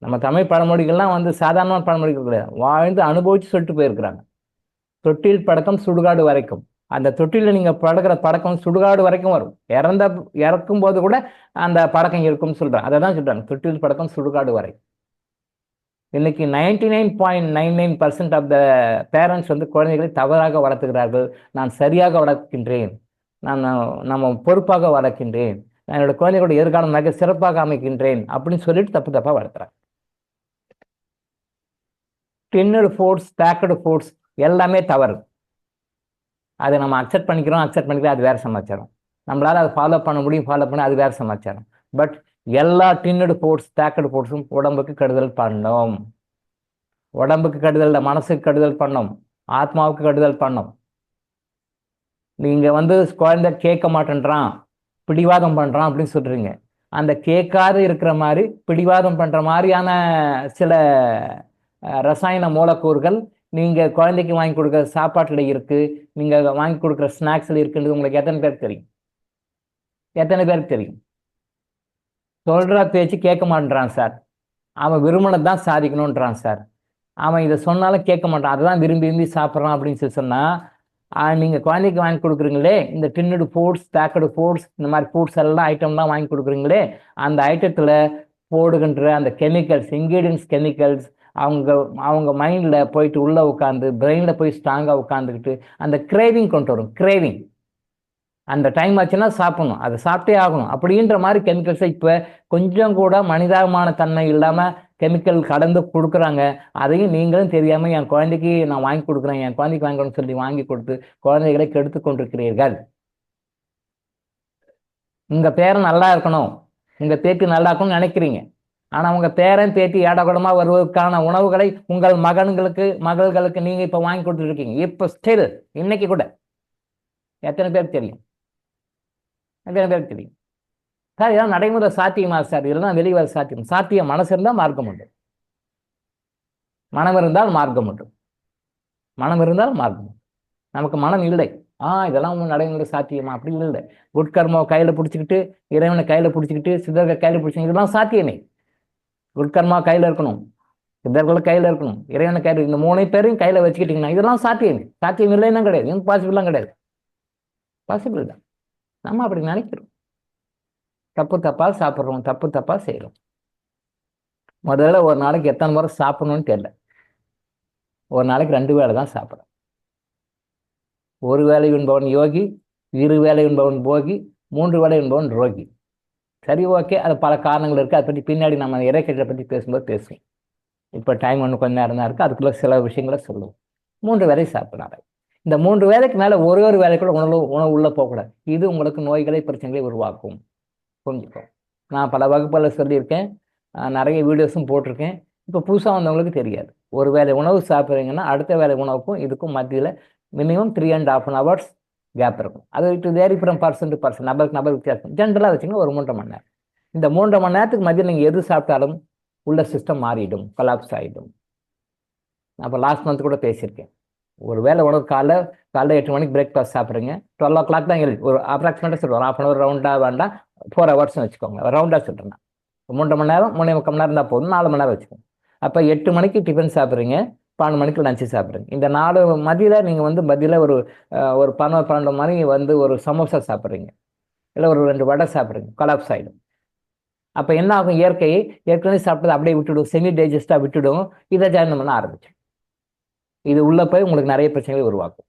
நம்ம தமிழ் பழமொழிகள்லாம் வந்து சாதாரணமான பழமொழிகள் கிடையாது, வாழ்ந்து அனுபவித்து சொல்லிட்டு போயிருக்கிறாங்க. தொட்டில் பழக்கம் சுடுகாடு வரைக்கும். அந்த தொட்டிலில் நீங்கள் பழகிற பழக்கம் சுடுகாடு வரைக்கும் வரும். இறக்கும் போது கூட அந்த பழக்கம் இருக்கும்னு சொல்கிறாங்க. அதை தான் சொல்கிறாங்க, தொட்டில் பழக்கம் சுடுகாடு வரைக்கும். இன்னைக்கு 99.99% ஆஃப் த பேரண்ட்ஸ் வந்து குழந்தைகளை தவறாக வளர்த்துக்கிறார்கள். நான் சரியாக வளர்க்கின்றேன், நம்ம பொறுப்பாக வளர்க்கின்றேன், நான் என்னோட குழந்தைகளோட எதிர்காலம் மிக சிறப்பாக அமைக்கின்றேன் அப்படின்னு சொல்லிட்டு தப்பாக வளர்த்துறாங்க. டின்னடு ஃபுட்ஸ், பேக்கடு ஃபுட்ஸ் எல்லாமே தவறு. அதை நம்ம அக்செப்ட் பண்ணிக்கிறோம், அது வேறு சமாச்சாரம். நம்மளால் அதை ஃபாலோ பண்ண முடியும், அது வேறு சமாச்சாரம். பட் எல்லா டின்னடு ஃபுட்ஸ், பேக்கடு ஃபுட்ஸும் உடம்புக்கு கெடுதல் பண்ணும். உடம்புக்கு கெடுதல், மனசுக்கு கெடுதல் பண்ணும், ஆத்மாவுக்கு கெடுதல் பண்ணும். நீங்கள் வந்து குழந்தை கேட்க மாட்டேன்றான், பிடிவாதம் பண்ணுறான் அப்படின்னு சொல்கிறீங்க. அந்த கேட்காது இருக்கிற மாதிரி பிடிவாதம் பண்ணுற மாதிரியான சில ரசாயன மூலக்கூறுகள் நீங்கள் குழந்தைக்கு வாங்கி கொடுக்குற சாப்பாட்டில் இருக்குது, நீங்கள் வாங்கி கொடுக்குற ஸ்நாக்ஸில் இருக்குன்றது உங்களுக்கு எத்தனை பேருக்கு தெரியும்? சொல்கிற பேச்சு கேட்க மாட்டேன்றான் சார். அவன் விரும்பினது தான் சாதிக்கணுன்றான் சார். அவன் இதை சொன்னாலும் கேட்க மாட்டான், அதுதான் விரும்பி சாப்பிட்றான் அப்படின்னு சொல்லி சொன்னால், நீங்கள் குழந்தைக்கு வாங்கி கொடுக்குறீங்களே இந்த டின்னடு ஃபுட்ஸ், பேக்கடு ஃபுட்ஸ், இந்த மாதிரி ஃபுட்ஸ் எல்லாம் ஐட்டம்லாம் வாங்கி கொடுக்குறீங்களே, அந்த ஐட்டத்தில் போடுகின்ற அந்த கெமிக்கல்ஸ், இன்க்ரீடியன்ஸ் கெமிக்கல்ஸ் அவங்க மைண்டில் போயிட்டு உள்ளே உட்காந்து பிரெயினில் போய் ஸ்ட்ராங்காக உட்காந்துக்கிட்டு அந்த கிரேவிங் கொண்டு வரும். கிரேவிங் அந்த டைம் ஆச்சுன்னா சாப்பிடணும், அதை சாப்பிட்டே ஆகணும் அப்படின்ற மாதிரி கெமிக்கல்ஸை இப்போ கொஞ்சம் கூட மனிதாபிமான தன்மை இல்லாமல் கெமிக்கல் கடந்து கொடுக்குறாங்க. அதையும் நீங்களும் தெரியாமல் என் குழந்தைக்கு நான் வாங்கி கொடுக்குறேன், என் குழந்தைக்கு வாங்கணும்னு சொல்லி வாங்கி கொடுத்து குழந்தைகளை கெடுத்து கொண்டிருக்கிறீர்கள். உங்கள் பேரன் நல்லா இருக்கணும், உங்கள் பேத்தி நல்லா இருக்கணும்னு நினைக்கிறீங்க. ஆனால் உங்கள் பேரன் பேத்தி ஏடகுடமாக வருவதற்கான உணவுகளை உங்கள் மகள்களுக்கு நீங்கள் இப்போ வாங்கி கொடுத்துருக்கீங்க. இப்போ ஸ்டில் இன்னைக்கு கூட எத்தனை பேருக்கு தெரியும் சார்? இதெல்லாம் நடைமுறை சாத்தியமா சார்? இதெல்லாம் வெளிவர சாத்தியம். மனசு இருந்தால் மார்க்கம் உண்டு, மனம் இருந்தால் மார்க்கம் உண்டு. நமக்கு மனம் இல்லை, இதெல்லாம் நடைமுறை சாத்தியமா? அப்படி இல்லை. குட்கர்மாவை கையில் பிடிச்சிக்கிட்டு, இறைவனை கையில் பிடிச்சிக்கிட்டு, சித்தர்கள் கையில் பிடிச்சிக்கிட்டு, இதெல்லாம் சாத்தியமே. குட்கர்மா கையில் இருக்கணும், சித்தர்கள் கையில் இருக்கணும், இறைவனை கையில், இந்த 3 பேரையும் கையில் வச்சுக்கிட்டீங்கன்னா இதெல்லாம் சாத்தியம் இல்லைன்னா கிடையாது, எனக்கு பாசிபிளாக கிடையாது. பாசிபிள் தான். நம்ம அப்படி நினைக்கிறோம். தப்பாக சாப்பிட்றோம், தப்பாக செய்கிறோம். முதல்ல ஒரு நாளைக்கு எத்தனை முறை சாப்பிடணும்னு தெரியல. ஒரு நாளைக்கு 2 வேளை தான் சாப்பிட்றேன். 1 வேளை உண்பவன் யோகி, 2 வேளை உண்பவன் போகி, 3 வேளை உண்பவன் ரோகி. சரி, ஓகே, அது பல காரணங்கள் இருக்குது. அதை பற்றி பின்னாடி நம்ம இறைக்கட்டை பற்றி பேசும்போது பேசுவோம். இப்போ டைம் ஒன்று கொஞ்சம் நேரம் தான் இருக்குது, அதுக்குள்ளே சில விஷயங்களை சொல்லுவோம். 3 வேளை சாப்பிட்றாங்க. இந்த 3 வேளைக்கு மேலே ஒரு வேளை கூட உணவு உள்ளே போகக்கூடாது. இது உங்களுக்கு நோய்களை, பிரச்சனைகளை உருவாக்கும். புரிஞ்சுக்கோ. நான் பல வகுப்புகளை சொல்லியிருக்கேன், நிறைய வீடியோஸும் போட்டிருக்கேன். இப்போ புதுசாக வந்தவங்களுக்கு தெரியாது. 1 வேளை உணவு சாப்பிட்றீங்கன்னா அடுத்த வேளை உணவுக்கும் இதுக்கும் மத்தியில் மினிமம் 3.5 hours கேப் இருக்கும். அது it vary from person to person, நபருக்கு நபர் வித்தியாசம். ஜென்ரலாக வச்சுங்கன்னா ஒரு 3.5 மணி நேரம். இந்த 3.5 மணி நேரத்துக்கு மத்தியில் நீங்கள் எது சாப்பிட்டாலும் உள்ள சிஸ்டம் மாறிடும், கொலாப்ஸ் ஆகிடும். அப்போ லாஸ்ட் மந்த் கூட பேசியிருக்கேன். ஒரு வேளை உணவு காலைல 8 மணிக்கு பிரேக்ஃபாஸ்ட் சாப்பிட்றீங்க, 12 o'clock தான் எழுதி ஒரு அப்ராக்சிமேட்டாக சொல்லுவோம், 1/2 hour ரவுண்டாக வேண்டாம், 4 hours வச்சுக்கோங்க, ரவுண்டாக சொல்கிறேன். 3.5 மணி நேரம் 3.25 மணி நேரம் இருந்தால் போதும், 4 மணி நேரம் வச்சுக்கோங்க. அப்போ 8 மணிக்கு டிஃபன் சாப்பிட்றீங்க, 12 மணிக்கு லஞ்சு சாப்பிட்றீங்க. இந்த 4 மதியில் நீங்கள் வந்து மதியில் ஒரு 11-12 மணி வந்து ஒரு சமோசா சாப்பிட்றீங்க, இல்லை ஒரு 2 வடை சாப்பிட்றீங்க, கொலாப்ஸ் ஆகிடும். அப்போ என்ன ஆகும், இயற்கையை ஏற்கனவே சாப்பிட்டது அப்படியே விட்டுடும், செமி டைஜஸ்டாக விட்டுடும், இதை ஜாயின் பண்ண ஆரம்பிச்சு இது உள்ளே போய் உங்களுக்கு நிறைய பிரச்சனைகளை உருவாக்கும்.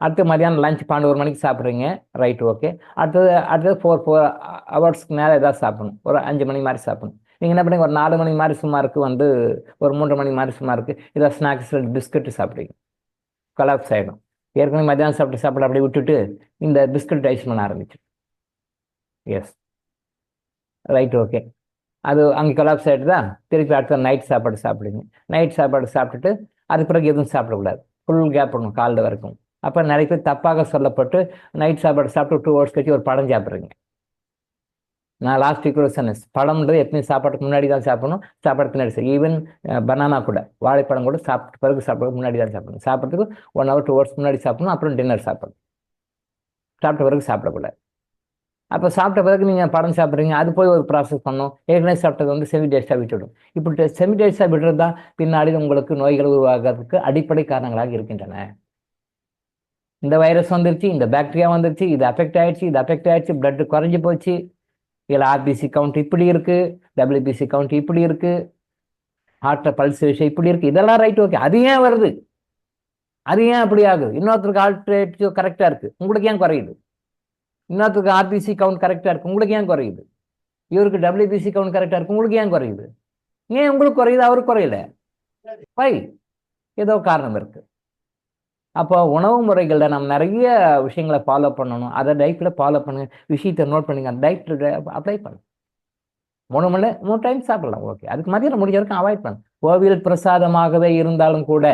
அடுத்து மதியானம் லஞ்ச் 12 மணிக்கு சாப்பிட்றீங்க, ரைட், ஓகே. அடுத்தது 4 ஹவர்ஸ்க்கு மேலே ஏதாவது சாப்பிடணும், ஒரு 5 மணி மாதிரி சாப்பிடணும். நீங்கள் என்ன பண்ணுங்க, ஒரு 4 மணி மாதிரி சுமாருக்கு வந்து ஒரு 3 மணி மாதிரி சுமாருக்கு ஏதாவது ஸ்நாக்ஸ் பிஸ்கட் சாப்பிட்றீங்க, கொலாப்ஸ் ஆகிடும். ஏற்கனவே மதியானம் சாப்பிட அப்படியே விட்டுட்டு இந்த பிஸ்கட் டைஸ் பண்ண ஆரம்பிச்சு. Yes, right, okay. அது அங்கே கொலாப்ஸ் ஆகிட்டு தான் திருப்பி அடுத்த நைட் சாப்பாடு சாப்பிடுங்க. நைட் சாப்பாடு சாப்பிட்டுட்டு அது பிறகு எதுவும் சாப்பிடக்கூடாது, ஃபுல் கேப் பண்ணணும் காலைல வரைக்கும். அப்போ நிறைய பேர் தப்பாக சொல்லப்பட்டு நைட் சாப்பாடு சாப்பிட்டு 2 hours கழிச்சு ஒரு படம் சாப்பிட்றீங்க. நான் லாஸ்ட் வீக் கூட சொன்னேன், பழம்ன்றது எப்பயும் சாப்பாட்டுக்கு முன்னாடி தான் சாப்பிடணும், சாப்பாடு பின்னாடி. ஈவன் பனானா கூட, வாழைப்பழம் கூட சாப்பிட்டு பிறகு சாப்பிட்றதுக்கு முன்னாடி தான் சாப்பிடணும். சாப்பிட்றதுக்கு 1 hour 2 hours முன்னாடி சாப்பிடணும், அப்புறம் டின்னர் சாப்பிடணும். சாப்பிட்ட பிறகு சாப்பிடக்கூடாது. அப்போ சாப்பிட்ட பிறகு நீங்கள் படம் சாப்பிட்றீங்க, அது போய் ஒரு ப்ராசஸ் பண்ணணும். ஏற்கனவே சாப்பிட்டது வந்து செமி டேஸ்டாக விட்டுடும். இப்படி செமி டேஸ்டாக விடுறது தான் பின்னாடி உங்களுக்கு நோய்கள் உருவாகிறதுக்கு அடிப்படை காரணங்களாக இருக்கின்றன. இந்த வைரஸ் வந்துருச்சு, இந்த பாக்டீரியா வந்துருச்சு, இது அஃபெக்ட் ஆயிடுச்சு, பிளட் குறைஞ்சி போச்சு, இதில் ஆர்பிசி கவுண்ட் இப்படி இருக்கு, டபிள்யூபிசி கவுண்ட் இப்படி இருக்கு, ஹார்ட்டில் பல்ஸ் விஷயம் இப்படி இருக்கு, இதெல்லாம் ரைட், ஓகே. அது ஏன் வருது, அது ஏன் அப்படி ஆகுது? இன்னொருத்தருக்கு ஹார்ட் ரேட் கரெக்டாக இருக்கு, உங்களுக்கு ஏன் குறையுது? இன்னொருத்தருக்கு ஆர்பிசி கவுண்ட் கரெக்டாக இருக்கு, உங்களுக்கு ஏன் குறையுது? இவருக்கு டபிள்யூபிசி கவுண்ட் கரெக்டாக இருக்கு, உங்களுக்கு ஏன் குறையுது? ஏன் உங்களுக்கு குறையுது, அவருக்கு குறையல? பை ஏதோ காரணம் இருக்கு. அப்போ உணவு முறைகளில் நம்ம நிறைய விஷயங்களை ஃபாலோ பண்ணணும். அதை டைட்டில் ஃபாலோ பண்ணுங்க, விஷயத்தை நோட் பண்ணுங்க, அந்த டைட்டில் அப்ளை பண்ணுங்க. 3 மணி 3 டைம் சாப்பிடலாம், ஓகே. அதுக்கு மதியம் முடிஞ்ச வரைக்கும் அவாய்ட் பண்ணுங்க. கோவில் பிரசாதமாகவே இருந்தாலும் கூட,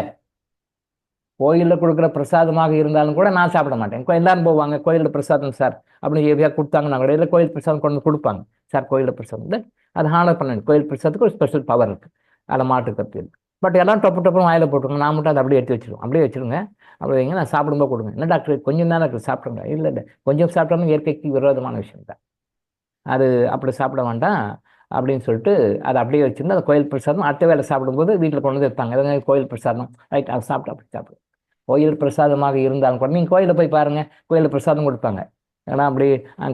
கோயிலில் கொடுக்குற பிரசாதமாக இருந்தாலும் கூட நான் சாப்பிட மாட்டேன். எல்லாரும் போவாங்க, கோயிலில் பிரசாதம் சார் அப்படின்னு எப்படியா கொடுத்தாங்கன்னா கூட, இல்லை கோயில் பிரசாதம் கொண்டு கொடுப்பாங்க சார், கோயிலில் பிரசாதம் அது ஹானர் பண்ணணும். கோயில் பிரசாதத்துக்கு ஒரு ஸ்பெஷல் பவர் இருக்குது, அதில் மாட்டு கருத்து இருக்குது. பட் எல்லாம் டொப்பு வாயில போட்டுருங்க, நான் மட்டும் அதை அப்படியே எடுத்து வச்சிருவோம், அப்படியே வச்சுருங்க, அப்படி வைங்க, நான் சாப்பிடும்போது கொடுங்க. என்ன டாக்டர் கொஞ்சம் தான் டாக்டர் சாப்பிடுங்க? இல்லை, கொஞ்சம் சாப்பிட்டாலும் இயற்கைக்கு விரோதமான விஷயம் தான், அது அப்படி சாப்பிட வேண்டாம் அப்படின்னு சொல்லிட்டு அதை அப்படியே வச்சுருந்து அந்த கோயில் பிரசாதம் அடுத்த வேலை சாப்பிடும்போது வீட்டில் கொண்டு வந்து வைப்பாங்க. எதாவது கோயில் பிரசாதம், ரைட், அதை சாப்பிட்டு அப்படி சாப்பிடும். கோயில் பிரசாதமாக இருந்தாலும் கூட நீங்கள் கோயிலில் போய் பாருங்கள், கோயிலில் பிரசாதம் கொடுப்பாங்க, ஏன்னா அப்படி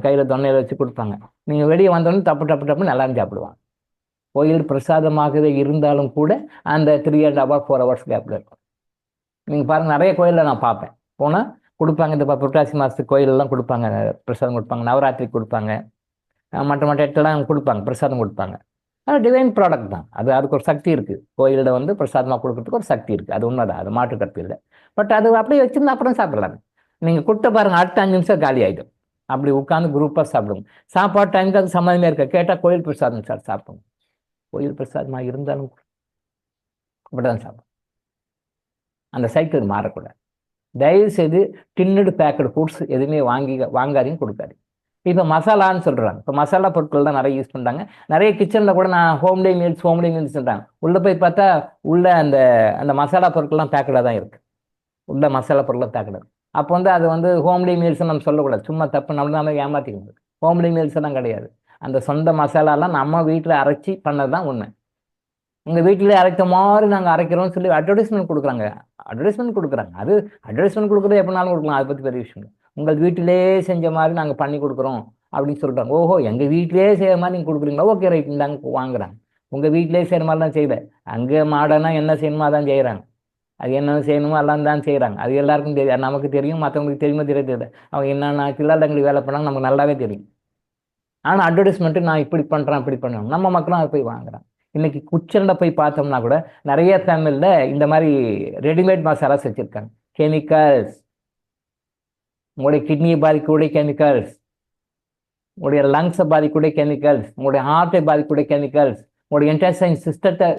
கையில் தொண்டையில் வச்சு கொடுப்பாங்க. நீங்கள் வெளியே வந்தோடனே டப்பு நல்லா சாப்பிடுவாங்க. கோயில் பிரசாதமாகவே இருந்தாலும் கூட அந்த 3.5 4 hours கேப்பில் இருக்கும். நீங்கள் பாருங்கள், நிறைய கோயிலில் நான் பார்ப்பேன், போனால் கொடுப்பாங்க. இந்த புரட்டாசி மாதத்துக்கு கோயிலெல்லாம் கொடுப்பாங்க, பிரசாதம் கொடுப்பாங்க, நவராத்திரிக்கு கொடுப்பாங்க, மற்ற இடத்துலாம் கொடுப்பாங்க, பிரசாதம் கொடுப்பாங்க. அது டிவைன் ப்ராடக்ட் தான், அதுக்கு ஒரு சக்தி இருக்குது. கோயிலில் வந்து பிரசாதமாக கொடுக்கறதுக்கு ஒரு சக்தி இருக்குது, அது உண்மைதான், அது மாற்று கருத்து இல்லை. பட் அது அப்படியே வச்சுருந்தா அப்புறம் சாப்பிடலாம். நீங்கள் கொடுத்த பாருங்கள், அடுத்த 5 நிமிஷம் காலி ஆகிடும். அப்படி உட்காந்து குரூப்பாக சாப்பிடுங்க. சாப்பாடு டைமுக்கு அது சம்மந்தமே இருக்க, கேட்டால் கோயில் பிரசாதம் சார் சாப்பிடுங்க. கோயில் பிரசாதமாக இருந்தாலும் அப்படிதான் சாப்பிடும். அந்த சைக்கிள் மாறக்கூடாது. தயவு செய்து டின்னடு பேக்கடு ஃபுட்ஸ் எதுவுமே வாங்காதீங்க, கொடுக்காதீங்க. இப்போ மசாலான்னு சொல்கிறாங்க, இப்போ மசாலா பொருட்கள் தான் நிறைய யூஸ் பண்ணுறாங்க. நிறைய கிச்சனில் கூட நான் ஹோம்டே மீல்ஸ் சொல்கிறாங்க. உள்ளே போய் பார்த்தா உள்ள அந்த மசாலா பொருட்கள்லாம் பேக்கடாக தான் இருக்குது, உள்ள மசாலா பொருட்கள் பேக்கடாக. அப்போ வந்து அது வந்து ஹோம்லி மீல்ஸ் நம்ம சொல்லக்கூடாது, சும்மா தப்பு நம்ம ஏமாற்றிக்கணும். ஹோம்லி மீல்ஸ் எல்லாம் கிடையாது, அந்த சொந்த மசாலாலாம் நம்ம வீட்டில் அரைச்சி பண்ணது தான் உண்மை. உங்கள் வீட்டிலே அரைத்த மாதிரி நாங்கள் அரைக்கிறோம்னு சொல்லி அட்வர்டைஸ்மெண்ட் கொடுக்குறாங்க. அது அட்வர்டைஸ்மெண்ட் கொடுக்குறது எப்படினாலும் கொடுக்கலாம், அதை பற்றி பெரிய விஷயம். உங்கள் வீட்டிலே செஞ்ச மாதிரி நாங்கள் பண்ணி கொடுக்குறோம் அப்படின்னு சொல்கிறாங்க. ஓஹோ, எங்கள் வீட்டிலே செய்கிற மாதிரி நீங்கள் கொடுக்குறீங்களா? ஓகே, ரைட், இந்தாங்க வாங்குறாங்க. உங்கள் வீட்டிலே செய்கிற மாதிரி தான் செய்யல, அங்கே மாடர்னாக என்ன செய்யணுமோ அதான் செய்கிறாங்க. அது என்ன செய்யணுமோ எல்லாம் தான் செய்கிறாங்க. அது எல்லாருக்கும் தெரியும், நமக்கு தெரியும், மற்றவங்களுக்கு தெரியுமோ தெரியாது. அவங்க என்னென்ன கிளாடங்களுக்கு வேலை பண்ணாங்க நமக்கு நல்லாவே தெரியும். ஆனால் அட்வர்டைஸ்மெண்ட்டு நான் இப்படி பண்ணுறேன் அப்படி பண்ணுறேன், நம்ம மக்களும் அதை போய் வாங்குறாங்க. இன்னைக்கு கிச்சனில் போய் பார்த்தோம்னா கூட நிறைய ஃபேமிலியில் இந்த மாதிரி ரெடிமேட் மசாலாஸ் வச்சுருக்காங்க. கெமிக்கல்ஸ், உங்களுடைய கிட்னியை பாதிக்கக்கூடிய கெமிக்கல்ஸ், உங்களுடைய லங்ஸை பாதிக்கக்கூடிய கெமிக்கல்ஸ், உங்களுடைய ஹார்ட்டை பாதிக்கக்கூடிய கெமிக்கல்ஸ், உங்களுடைய இன்டெஸ்டைன் சிஸ்டத்தை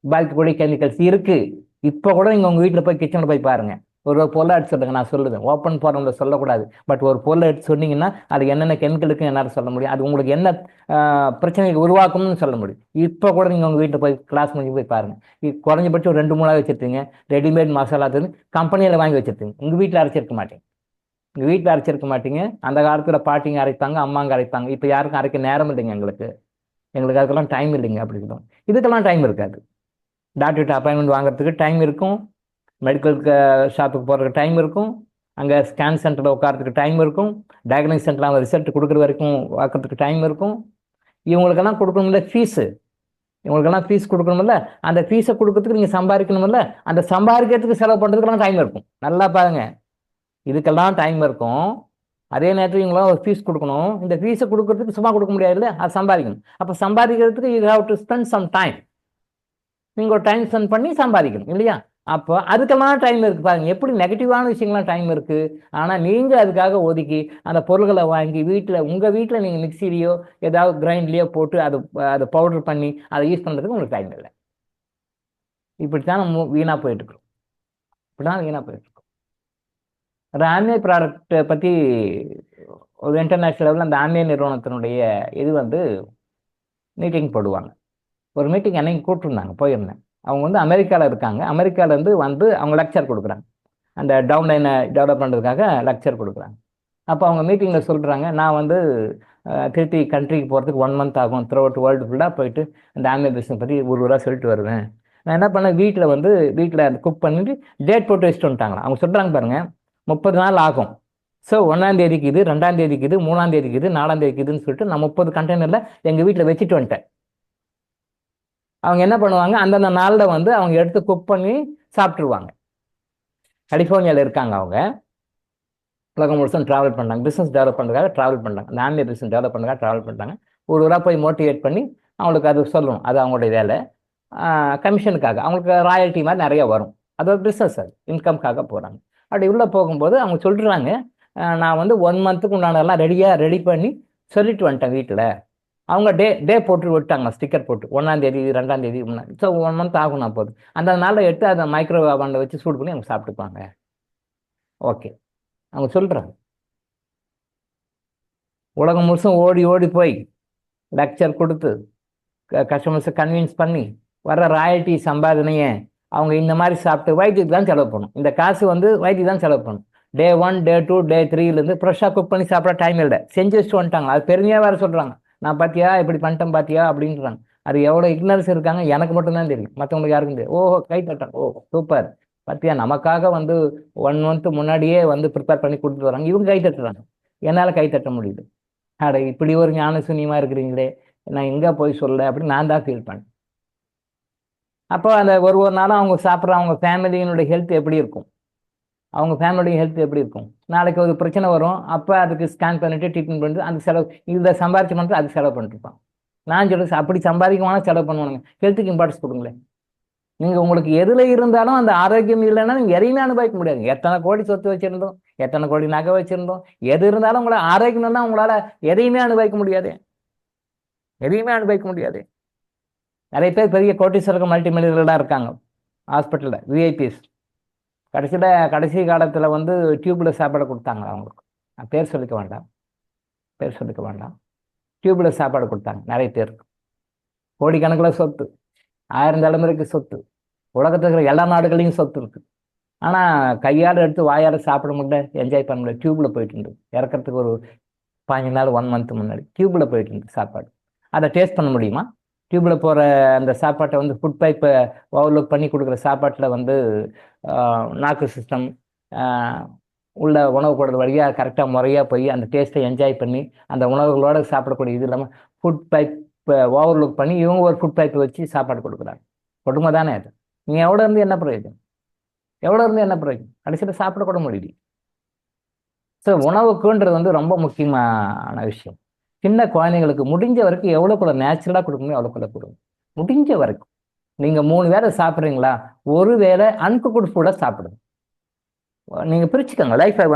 பாதிக்கக்கூடிய கெமிக்கல்ஸ் இருக்குது. இப்போ கூட நீங்கள் உங்கள் வீட்டில் போய் கிச்சனில் போய் பாருங்கள், ஒரு பொருளை எடுத்து சொல்லுங்க, நான் சொல்லுவேன். ஓப்பன் ஃபாரமில் சொல்லக்கூடாது. பட் ஒரு பொருளை எடுத்து சொன்னீங்கன்னா அது என்னென்ன கெமிக்கலுக்கு என்னால் சொல்ல முடியும், அது உங்களுக்கு என்ன பிரச்சனைகள் உருவாக்கும்னு சொல்ல முடியும். இப்போ கூட நீங்கள் உங்கள் வீட்டில் போய் கிளாஸ் முடிஞ்சு போய் பாருங்கள். குறைஞ்சபட்சம் 2-3 வச்சுருப்பீங்க. ரெடிமேட் மசாலா தூள் கம்பெனியில் வாங்கி வச்சுருப்பீங்க. உங்கள் வீட்டில் அரைச்சிருக்க மாட்டீங்க. உங்கள் வீட்டில் அரைச்சிருக்க மாட்டீங்க. அந்த காலத்தில் பாட்டிங்க அரைப்பாங்க, அம்மாங்க அரைப்பாங்க. இப்போ யாருக்கும் அரைக்க நேரம் இல்லைங்க. எங்களுக்கு அதுக்கெல்லாம் டைம் இல்லைங்க. அப்படி இருக்கும். இதுக்கெல்லாம் டைம் இருக்காது. டாக்டர்கிட்ட அப்பாயின்மெண்ட் வாங்குறதுக்கு டைம் இருக்கும், மெடிக்கல் ஷாப்புக்கு போகிறதுக்கு டைம் இருக்கும், அங்கே ஸ்கேன் சென்டரில் உட்காரத்துக்கு டைம் இருக்கும், டயக்னோஸ் சென்டரில் அவங்க ரிசல்ட் கொடுக்குற வரைக்கும் பார்க்கறதுக்கு டைம் இருக்கும். இவங்களுக்கெல்லாம் கொடுக்கணும்ல ஃபீஸு, இவங்களுக்கெல்லாம் ஃபீஸ் கொடுக்கணும்ல, அந்த ஃபீஸை கொடுக்கறதுக்கு நீங்கள் சம்பாதிக்கணும்ல, அந்த சம்பாதிக்கிறதுக்கு செலவு பண்ணுறதுக்கெல்லாம் டைம் இருக்கும். நல்லா பாருங்க, இதுக்கெல்லாம் டைம் இருக்கும். அதே நேரத்தில் இவங்களாம் ஒரு ஃபீஸ் கொடுக்கணும். இந்த ஃபீஸை கொடுக்கறதுக்கு சும்மா கொடுக்க முடியாதுல்ல, அது சம்பாதிக்கணும். அப்போ சம்பாதிக்கிறதுக்கு you have to spend some time. நீங்கள் ஒரு டைம் ஸ்பெண்ட் பண்ணி சம்பாதிக்கணும் இல்லையா? அப்போ அதுக்கெல்லாம் டைம் இருக்குது. பாருங்க எப்படி நெகட்டிவான விஷயங்கள்லாம் டைம் இருக்குது. ஆனால் நீங்கள் அதுக்காக ஒதுக்கி அந்த பொருள்களை வாங்கி உங்கள் வீட்டில் நீங்கள் மிக்சிலையோ ஏதாவது கிரைண்ட்லேயோ போட்டு அதை பவுடர் பண்ணி அதை யூஸ் பண்ணுறதுக்கு உங்களுக்கு டைம் இல்லை. இப்படித்தான் நம்ம வீணாக போயிட்டுருக்கோம். ஒரு ஆன்லைன் ப்ராடக்ட்டை பற்றி ஒரு இன்டர்நேஷ்னல் லெவலில் அந்த ஆன்லைன் நிறுவனத்தினுடைய இது மீட்டிங் போடுவாங்க. ஒரு மீட்டிங் அன்னைக்கு கூப்பிட்டுருந்தாங்க, போயிருந்தேன். அவங்க அமெரிக்காவில் இருக்காங்க. அமெரிக்காவிலேருந்து அவங்க லெக்சர் கொடுக்குறாங்க. அந்த டவுன்லைனை டெவலப் பண்ணுறதுக்காக லெக்சர் கொடுக்குறாங்க. அப்போ அவங்க மீட்டிங்கில் சொல்கிறாங்க, நான் திருப்பி கண்ட்ரிக்கு போகிறதுக்கு 1 month ஆகும். த்ரூ அவுட் வேர்ல்டு ஃபுல்லாக போயிட்டு அந்த ஆன்லைன் பிஸ்னஸ் பற்றி ஊராக சொல்லிட்டு வருவேன். நான் என்ன பண்ணேன், வீட்டில் குக் பண்ணிட்டு டேட் போட்டு வச்சுட்டு வந்துட்டாங்களா. அவங்க சொல்கிறாங்க பாருங்கள், 30 நாள் ஆகும். ஸோ 1ஆம் தேதிக்கு இது, 2ஆம் தேதிக்கு இது, 3ஆம் தேதிக்கு இது, 4ஆம் தேதிக்கு இதுன்னு சொல்லிட்டு நான் 30 கண்டெய்னரில் எங்கள் வீட்டில் வச்சுட்டு வந்துட்டேன். அவங்க என்ன பண்ணுவாங்க, அந்தந்த நாளில் அவங்க எடுத்து குக் பண்ணி சாப்பிட்ருவாங்க. கலிஃபோர்னியாவில் இருக்காங்க. அவங்க உலகம் முழுசும் ட்ராவல் பண்ணாங்க, பிஸ்னஸ் டெவலப் பண்ணுறதுக்காக ட்ராவல் பண்ணாங்க. அந்த ஆன்லைன் பிஸ்னஸ் டெவலப் பண்ணுறதுக்காக ட்ராவல் பண்ணுறாங்க. ஊராக போய் மோட்டிவேட் பண்ணி அவங்களுக்கு அது சொல்லணும். அது அவங்களுடைய வேலை. கமிஷனுக்காக அவங்களுக்கு ராயல்ட்டி மாதிரி நிறைய வரும். அது ஒரு பிஸ்னஸ், அது இன்கம்காக போகிறாங்க. அப்படி உள்ளே போகும்போது அவங்க சொல்கிறாங்க, நான் 1 monthக்கு உண்டானதெல்லாம் ரெடி பண்ணி சொல்லிட்டு வந்துட்டேன் வீட்டில். அவங்க டே போட்டு விட்டாங்க, ஸ்டிக்கர் போட்டு 1ஆம் தேதி 2ஆம் தேதி. ஸோ 1 month ஆகும். நான் போகுது அந்த நாளில் எடுத்து அதை மைக்ரோ ஓவனில் வச்சு சூடு பண்ணி அவங்க சாப்பிட்டுப்பாங்க. ஓகே, அவங்க சொல்கிறாங்க. உலகம் முழுசும் ஓடி போய் லெக்சர் கொடுத்து கஸ்டமர்ஸை கன்வின்ஸ் பண்ணி வர்ற ராயல்ட்டி சம்பாதனையை அவங்க இந்த மாதிரி சாப்பிட்டு வயிற்றுக்கு தான் செலவு பண்ணணும். இந்த காசு வயிற்றுக்கு தான் செலவு பண்ணணும். Day 1, Day 2, Day 3லேருந்து ஃப்ரெஷ்ஷாக குக் பண்ணி சாப்பிட டைம் இல்லை, செஞ்சு வச்சுட்டு வந்துட்டாங்க. அது பெருமையாக வேறு சொல்கிறாங்க, நான் பார்த்தியா இப்படி பண்ணிட்டேன் பார்த்தியா அப்படின்றாங்க. அது எவ்வளோ இக்னரன்ஸ் இருக்காங்க எனக்கு மட்டும்தான் தெரியும், மற்றவங்களுக்கு யாருக்கும் தெரியும். ஓஹோ, கை தட்டாங்க, ஓ சூப்பர் பார்த்தியா, நமக்காக 1 month முன்னாடியே ப்ரிப்பேர் பண்ணி கொடுத்துட்டு வராங்க. இவங்க கை தட்டுறாங்க, என்னால் கை தட்ட முடியுது. அட இப்படி ஒரு ஞான சூன்யமாக இருக்கிறீங்களே, நான் எங்கே போய் சொல்ல அப்படின்னு நான் தான் ஃபீல் பண்ணேன். அப்போ அந்த ஒரு நாளும் அவங்க சாப்பிட்ற அவங்க ஃபேமிலியினுடைய ஹெல்த் எப்படி இருக்கும், நாளைக்கு ஒரு பிரச்சனை வரும். அப்போ அதுக்கு ஸ்கேன் பண்ணிட்டு ட்ரீட்மெண்ட் பண்ணிட்டு அந்த செலவு இதை சம்பாரிச்சு பண்ணிட்டு அதுக்கு செலவு பண்ணிட்டுருப்பான். நான் சொல்லுவேன், அப்படி சம்பாதிக்குவானா செலவு பண்ணுவானுங்க. ஹெல்த்துக்கு இம்பார்ட்டன்ஸ் கொடுங்களேன். நீங்கள் உங்களுக்கு எதில் இருந்தாலும் அந்த ஆரோக்கியம் இல்லைன்னா நீங்கள் எதையுமே அனுபவிக்க முடியாது. எத்தனை கோடி சொத்து வச்சுருந்தோம், எத்தனை கோடி நகை வச்சுருந்தோம், எது இருந்தாலும் உங்களை ஆரோக்கியம்னா உங்களால் எதையுமே அனுபவிக்க முடியாது. நிறைய பேர் பெரிய கோட்டீஸ்வரர்கள் மல்டி மில்லியனர்களாக இருக்காங்க ஹாஸ்பிட்டலில், விஐபிஸ். கடைசி காலத்தில் டியூப்பில் சாப்பாடு கொடுத்தாங்க அவங்களுக்கு. நான் பேர் சொல்லிக்க வேண்டாம். டியூப்பில் சாப்பாடு கொடுத்தாங்க நிறைய பேருக்கு. கோடிக்கணக்கில் சொத்து, 1000 தலைமுறைக்கு சொத்து, உலகத்தில் இருக்கிற எல்லா நாடுகளையும் சொத்து இருக்குது. ஆனால் கையால் எடுத்து வாயால் சாப்பிட முடியல, என்ஜாய் பண்ண முடியல. டியூப்பில் போயிட்டு இருந்தது. இறக்கிறதுக்கு ஒரு 15 நாள் 1 month முன்னாடி டியூப்பில் போயிட்டு இருந்தது சாப்பாடு. அதை டேஸ்ட் பண்ண முடியுமா? டியூப்பில் போகிற அந்த சாப்பாட்டை ஃபுட் பைப்பை ஓவர்லுக் பண்ணி கொடுக்குற சாப்பாட்டில் நாக்கு சிஸ்டம் உள்ள உணவு குழல் வழியாக கரெக்டாக முறையாக போய் அந்த டேஸ்ட்டை என்ஜாய் பண்ணி அந்த உணவுகளோடு சாப்பிடக்கூடிய இது இல்லாமல் ஃபுட் பைப்பை ஓவர்லுக் பண்ணி இவங்க ஒரு ஃபுட் பைப்பை வச்சு சாப்பாடு கொடுக்குறாங்க. கொடுமை தானே அது? நீ எவ்வளோ இருந்து என்ன பிரயோஜனம்? கடைசியில் சாப்பிடக்கூட முடியுது. ஸோ உணவுக்குன்றது ரொம்ப முக்கியமான விஷயம். சின்ன குழந்தைங்களுக்கு முடிஞ்ச வரைக்கும் எவ்வளோக்குள்ள நேச்சுரலாக கொடுக்கணும் எவ்வளோக்குள்ள கொடுங்க. முடிஞ்ச வரைக்கும் நீங்கள் 3 வேளை சாப்பிட்றீங்களா, 1 வேளை அன்குக்குட் ஃபுட்டை சாப்பிடுங்க. நீங்கள் பிரிச்சுக்கோங்க. லைஃப்பை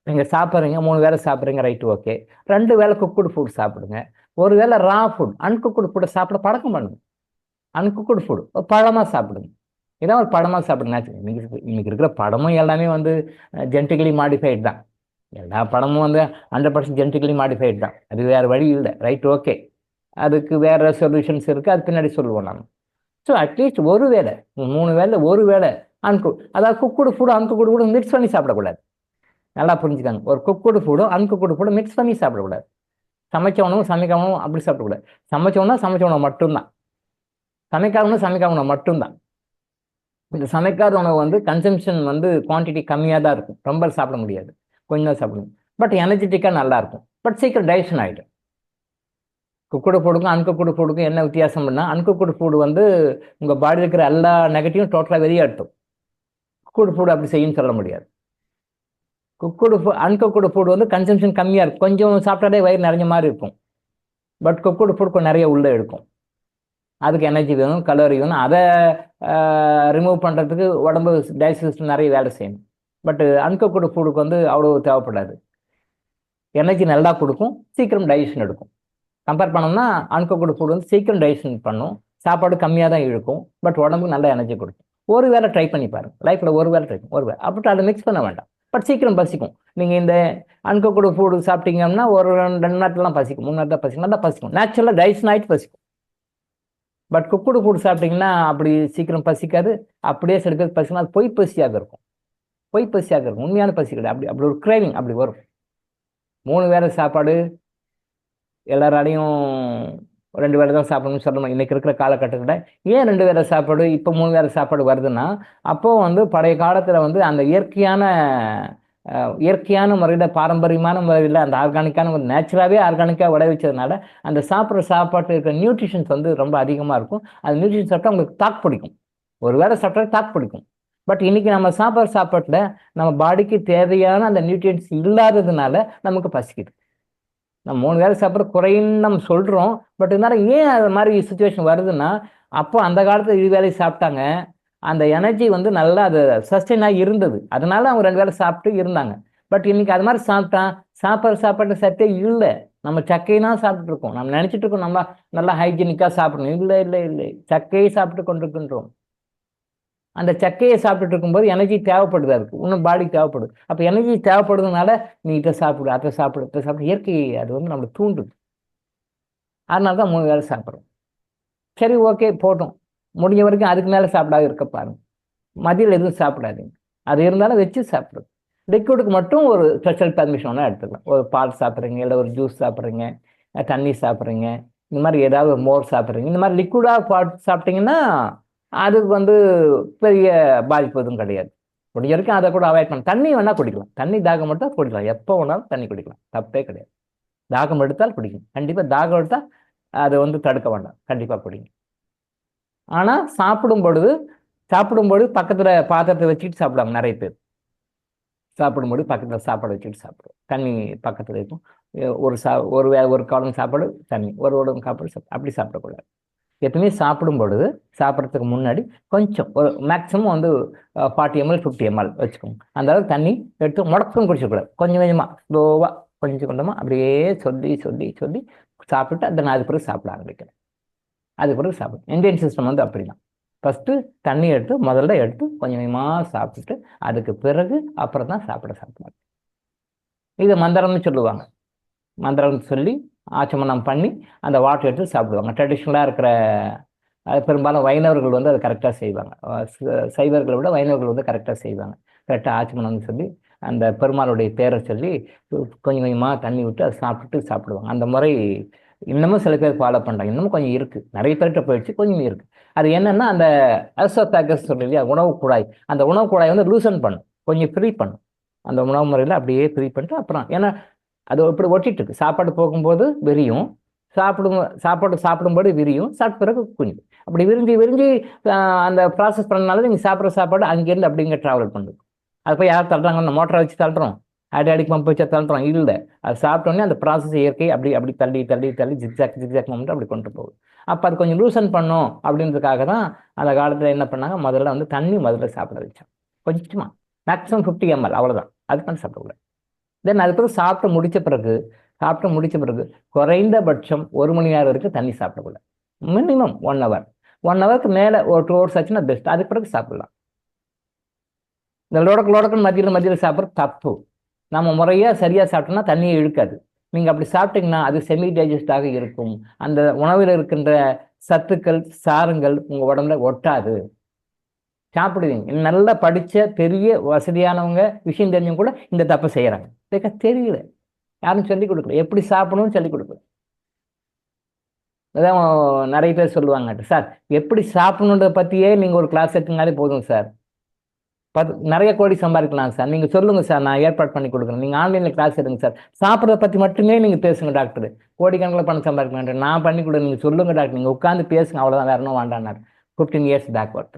நீங்கள் சாப்பிட்றீங்க, 3 வேளை சாப்பிட்றீங்க, ரைட்டு, ஓகே. 2 வேளை குக்குடு ஃபுட் சாப்பிடுங்க. 1 வேளை ரா ஃபுட் அன்குக்குட் ஃபுட்டை சாப்பிட பழக்கம் பண்ணுங்க. அன்குக்குட் ஃபுட் பழமாக சாப்பிடுங்க. இதான் ஒரு படமாக சாப்பிடுங்க. இன்னைக்கு இருக்கிற படமும் எல்லாமே வந்து ஜெனட்டிக்கலி மாடிஃபைட் தான். எல்லா படமும் வந்து 100% ஜெனட்டிக்கலி மாடிஃபைட் தான். அது வேறு வழி இல்லை. Right, okay. அதுக்கு வேற சொல்யூஷன்ஸ் இருக்குது, அது பின்னாடி சொல்லுவோம் நம்ம. ஸோ அட்லீஸ்ட் ஒரு வேளை 3 வேளை ஒரு வேளை அதாவது குக்குடு ஃபுட்டு அன்குக்குடு ஃபுட்டு மிக்ஸ் பண்ணி சாப்பிடக்கூடாது. நல்லா புரிஞ்சுக்காங்க. ஒரு குக்குடு ஃபுட்டும் அன்குக்குடு ஃபுட்டும் மிக்ஸ் பண்ணி சாப்பிடக்கூடாது. சமைச்ச உணவு சமைக்காம உணவு அப்படி சாப்பிடக்கூடாது. சமைச்ச உணவு மட்டும்தான். சமைக்காத உணவு மட்டும்தான். இந்த சமைக்காத உணவு வந்து கன்சம்ஷன் வந்து குவான்டிட்டி கம்மியாக தான் இருக்கும். ரொம்ப சாப்பிட முடியாது, கொஞ்சம் தான் சாப்பிடணும். பட் எனர்ஜெட்டிக்காக நல்லா இருக்கும். பட் சீக்கிரம் டைஜஷன் ஆகிடும். குக்குடு ஃபுட்டுக்கும் அன்குக்குடு ஃபுட்டுக்கும் என்ன வித்தியாசம்னா, அன்குக்குடு ஃபுட் வந்து உங்கள் பாடியில் இருக்கிற எல்லா நெகட்டிவும் டோட்டலாக வெளியே எடுத்தும். குக்குடு ஃபுட் அப்படி செய்யுன்னு சொல்ல முடியாது. அன்குக்குடு ஃபுட் வந்து கன்சம்ஷன் கம்மியாக இருக்கும். கொஞ்சம் சாப்பிட்டாலே வயிறு நிறைஞ்ச மாதிரி இருக்கும். பட் குக்குடு ஃபுட் கொஞ்சம் நிறைய உள்ளே எடுக்கும். அதுக்கு எனர்ஜி வேணும், கலோரி வேணும். அதை ரிமூவ் பண்ணுறதுக்கு உடம்பு டைஜஸ்ட் நிறைய வேலை செய்யணும். பட் அன்குக்குடு ஃபுட்டுக்கு வந்து அவ்வளோ தேவைப்படாது. எனர்ஜி நல்லா கொடுக்கும், சீக்கிரம் டைஜஷன் எடுக்கும். கம்பேர் பண்ணோம்னா அன்குக்குடு ஃபுட் வந்து சீக்கிரம் டைஜஷன் பண்ணும், சாப்பாடு கம்மியாக தான் இழுக்கும். பட் உடம்புக்கு நல்ல எனர்ஜி கொடுக்கும். ஒரு வேளை ட்ரை பண்ணி பாருங்க. லைஃப்பில் ஒரு வேளை ட்ரை பண்ணும், ஒரு வேளை. அப்படி அதை மிக்ஸ் பண்ண வேண்டாம். பட் சீக்கிரம் பசிக்கும். நீங்கள் இந்த அன்குக்குடு ஃபுட் சாப்பிட்டீங்கன்னா ஒரு 2 நேரத்துலாம் பசிக்கும், 3 நேரத்தில் பசிக்கும், நல்லா பசிக்கும். நேச்சுரலாக டைஜஷன் ஆகிட்டு பசிக்கும். பட் குக்குடு ஃபுட் சாப்பிட்டீங்கன்னா அப்படி சீக்கிரம் பசிக்காது. அப்படியே சில பேர் பசிக்கணும், அது பொய் பசியாக இருக்கும். உண்மையான பசி கிடையாது. அப்படி ஒரு கிரேவிங் அப்படி வரும். 3 வேளை சாப்பாடு எல்லாராலையும் 2 வேளை தான் சாப்பிடணும்னு சொல்லணும். இன்னைக்கு இருக்கிற காலகட்டத்தில் ஏன் 2 வேளை சாப்பாடு இப்போ 3 வேளை சாப்பாடு வருதுன்னா, அப்போ வந்து பழைய காலத்தில் வந்து அந்த இயற்கையான முறையில், பாரம்பரியமான முறையில், அந்த ஆர்கானிக்கான ஒரு நேச்சுரலாகவே ஆர்கானிக்காக விளைவிச்சதுனால அந்த சாப்பிட்ற சாப்பாட்டு இருக்கிற நியூட்ரிஷன்ஸ் வந்து ரொம்ப அதிகமாக இருக்கும். அந்த நியூட்ரிஷன் சாப்பிட்டா உங்களுக்கு தாக்கு பிடிக்கும். ஒரு வேளை சாப்பிட்டா தாக்கு பிடிக்கும். பட் இன்னைக்கு நம்ம சாப்பிட்ற சாப்பாட்டில் நம்ம பாடிக்கு தேவையான அந்த நியூட்ரியன்ஸ் இல்லாததுனால நமக்கு பசிக்குது. நம்ம 3 வேளை சாப்பிட்ற குறைன்னு நம்ம சொல்கிறோம். பட் இருந்தாலும் ஏன் அது மாதிரி சுச்சுவேஷன் வருதுன்னா, அப்போ அந்த காலத்தில் 2 வேளை சாப்பிட்டாங்க. அந்த எனர்ஜி வந்து நல்லா அது சஸ்டெயினாக இருந்தது. அதனால அவங்க 2 வேளை சாப்பிட்டு இருந்தாங்க. பட் இன்னைக்கு அது மாதிரி சாப்பாட்டு சத்தே இல்லை. நம்ம சக்கைனா சாப்பிட்டு இருக்கோம். நம்ம நினச்சிட்டு இருக்கோம் நம்ம நல்லா ஹைஜீனிக்காக சாப்பிடணும். இல்லை, சக்கையை சாப்பிட்டு கொண்டிருக்கின்றோம். அந்த சக்கையை சாப்பிட்டுட்டு இருக்கும்போது எனர்ஜி தேவைப்படுது, அதுக்கு இன்னும் பாடிக்கு தேவைப்படுது. அப்போ எனர்ஜி தேவைப்படுறதுனால நீ இதை சாப்பிடு, அதை சாப்பிடு, இயற்கை அது வந்து நம்மளை தூண்டுது. அதனால தான் 3 வேளை சாப்பிட்றோம். சரி, ஓகே, போட்டோம். முடிஞ்ச வரைக்கும் அதுக்கு மேலே சாப்பிடாது இருக்க பாருங்க. மதியில் எதுவும் சாப்பிடாதீங்க. அது இருந்தாலும் வச்சு சாப்பிடுங்க. லிக்விடுக்கு மட்டும் ஒரு ஸ்பெஷல் பர்மிஷன் ஒன்றா எடுத்துக்கலாம். ஒரு பால் சாப்பிட்றீங்க, இல்லை ஒரு ஜூஸ் சாப்பிட்றீங்க, தண்ணி சாப்பிட்றீங்க, இந்த மாதிரி ஏதாவது ஒரு மோர் சாப்பிட்றீங்க. இந்த மாதிரி லிக்விடாக சாப்பிட்டீங்கன்னா அதுக்கு வந்து பெரிய பாதிப்பு எதுவும் கிடையாது. முடிஞ்ச வரைக்கும் அதை கூட அவாய்ட் பண்ண. தண்ணி வேணால் குடிக்கலாம். தண்ணி தாகம் எடுத்தால் குடிக்கலாம். எப்போ வேணாலும் தண்ணி குடிக்கலாம், தப்பே கிடையாது. தாகம் எடுத்தால் குடிக்கும். கண்டிப்பாக தாகம் எடுத்தால் அதை வந்து தடுக்க வேண்டாம், கண்டிப்பாக குடிங்க. ஆனால் சாப்பிடும்போது பக்கத்தில் பாத்திரத்தை வச்சுட்டு சாப்பிடுவாங்க நிறைய பேர். சாப்பிடும்போது பக்கத்தில் சாப்பாடு வச்சுட்டு சாப்பிடுவோம். தண்ணி பக்கத்தில் இருக்கும். ஒரு காலம் சாப்பாடு தண்ணி, ஒரு சாப்பாடு அப்படி சாப்பிடக்கூடாது. எப்பவுமே சாப்பிட்றதுக்கு முன்னாடி கொஞ்சம் ஒரு மேக்ஸிமம் வந்து 40 ml 50 ml வச்சுக்கோங்க. அந்த அளவுக்கு தண்ணி எடுத்து முடக்கம் குடிச்சிடக்கூடாது. கொஞ்சமாக ஸ்லோவாக கொஞ்சமாக அப்படியே சொல்லி சாப்பிட்டு அதை நான் அது பிறகு சாப்பிட ஆரம்பிக்கிறேன். அது பிறகு சாப்பிடும். இந்தியன் சிஸ்டம் வந்து அப்படி தான். ஃபஸ்ட்டு தண்ணி முதல்ல எடுத்து கொஞ்சமாக சாப்பிட்டுட்டு அதுக்கு பிறகு அப்புறம் தான் சாப்பிடுவாங்க. இது மந்திரம்னு சொல்லுவாங்க. மந்திரம் சொல்லி ஆச்சமனம் பண்ணி அந்த வாட்டர் எடுத்து சாப்பிடுவாங்க. ட்ரெடிஷ்னலாக இருக்கிற பெரும்பாலும் வைணவர்கள் வந்து அதை கரெக்டாக செய்வாங்க. சைவர்களை விட வைணவர்கள் வந்து கரெக்டாக செய்வாங்க. கரெக்டாக ஆச்சமனம்னு சொல்லி அந்த பெருமாளுடைய பேரை சொல்லி கொஞ்சமாக தண்ணி விட்டு அதை சாப்பிடுவாங்க. அந்த முறை இன்னமும் சில பேர் ஃபாலோ பண்ணுறாங்க. இன்னமும் கொஞ்சம் இருக்குது, நிறைய பேர்கிட்ட போயிடுச்சு, கொஞ்சம் இருக்குது. அது என்னென்னா அந்த அசோதாகஸ் சொல்லி இல்லையா, உணவு குழாய், அந்த உணவு குழாய் வந்து லூசன் பண்ணும், கொஞ்சம் ஃப்ரீ பண்ணும். அந்த உணவு முறையில் அப்படியே ஃப்ரீ பண்ணிட்டு அப்புறம் ஏன்னா அது இப்படி ஒட்டிட்டு இருக்கு. சாப்பாடு போகும்போது விரியும், சாப்பிடும்போது விரியும், சாப்பிட்ட பிறகு குஞ்சு அப்படி விரிஞ்சு அந்த ப்ராசஸ் பண்ணனால நீங்கள் சாப்பிட்ற சாப்பாடு அங்கேருந்து அப்படிங்க ட்ராவல் பண்ணுது. அது போய் யார் தள்ளுறாங்க? மோட்டரை வச்சு தள்ளுறோம், ஆட்டோமேட்டிக் பம்ப் வச்சு தள்ளுறோம்? இல்லை, அது சாப்பிட்டோன்னே அந்த ப்ராசஸ் இயற்கை அப்படி தள்ளி ஜிக்ஜாக் மொமெண்ட் அப்படி கொண்டு போகுது. அப்போ அது கொஞ்சம் லூசன் பண்ணும் அப்படின்றதுக்காக தான் அந்த காலத்தில் என்ன பண்ணாங்க, முதல்ல வந்து தண்ணி சாப்பிட வச்சாங்க. கொஞ்சமாக மேக்ஸிமம் 50 ml, அவ்வளோதான். அதுக்கான சாப்பிடக்கூடாது. தென் அதுக்கப்புறம் சாப்பிட்டு முடிச்ச பிறகு குறைந்தபட்சம் 1 மணி நேரம் வரைக்கும் தண்ணி சாப்பிடக்கூடாது. Minimum 1 hour. 1 ஹவருக்கு மேலே ஒரு 2 ஹவர்ஸ் ஆச்சுன்னா பெஸ்ட். அதுக்கு பிறகு சாப்பிடலாம். இந்த லொடக்கு மத்தியில் சாப்பிட்றது தப்பு. நம்ம முறையாக சரியாக சாப்பிட்டோம்னா தண்ணியை இழுக்காது. நீங்கள் அப்படி சாப்பிட்டீங்கன்னா அது செமி டைஜஸ்டாக இருக்கும். அந்த உணவில் இருக்கின்ற சத்துக்கள் சாரங்கள் உங்கள் உடம்புல ஒட்டாது. சாப்பிடுவீங்க. நல்லா படித்த பெரிய வசதியானவங்க விஷயம் தெரிஞ்சவங்க கூட இந்த தப்பை செய்கிறாங்க. தெரியல, யாரும் சொல்லிக் கொடுக்கல, எப்படி சாப்பிடணும்னு சொல்லிக் கொடுக்கல. அதான் நிறைய பேர் சொல்லுவாங்க, சார் எப்படி சாப்பிடணுன்றதை பற்றியே நீங்கள் ஒரு கிளாஸ் எடுத்தீங்கனாலே போதும் சார், நிறைய கோடி சம்பாதிக்கலாம் சார், நீங்கள் சொல்லுங்கள் சார், நான் ஏற்பாடு பண்ணி கொடுக்குறேன், நீங்கள் ஆன்லைனில் கிளாஸ் எடுங்க சார், சாப்பிட்றத பற்றி மட்டுமே நீங்கள் பேசுங்க டாக்டர், கோடிக்கணக்கில் பணம் சம்பாதிக்கலாம், நான் பண்ணி கொடுங்க, நீங்கள் சொல்லுங்கள் டாக்டர், நீங்கள் உட்காந்து பேசுங்க, அவ்வளோதான், வேற ஒன்றும் வேண்டான்னார். 15 இயர்ஸ் பேக்வர்ட்.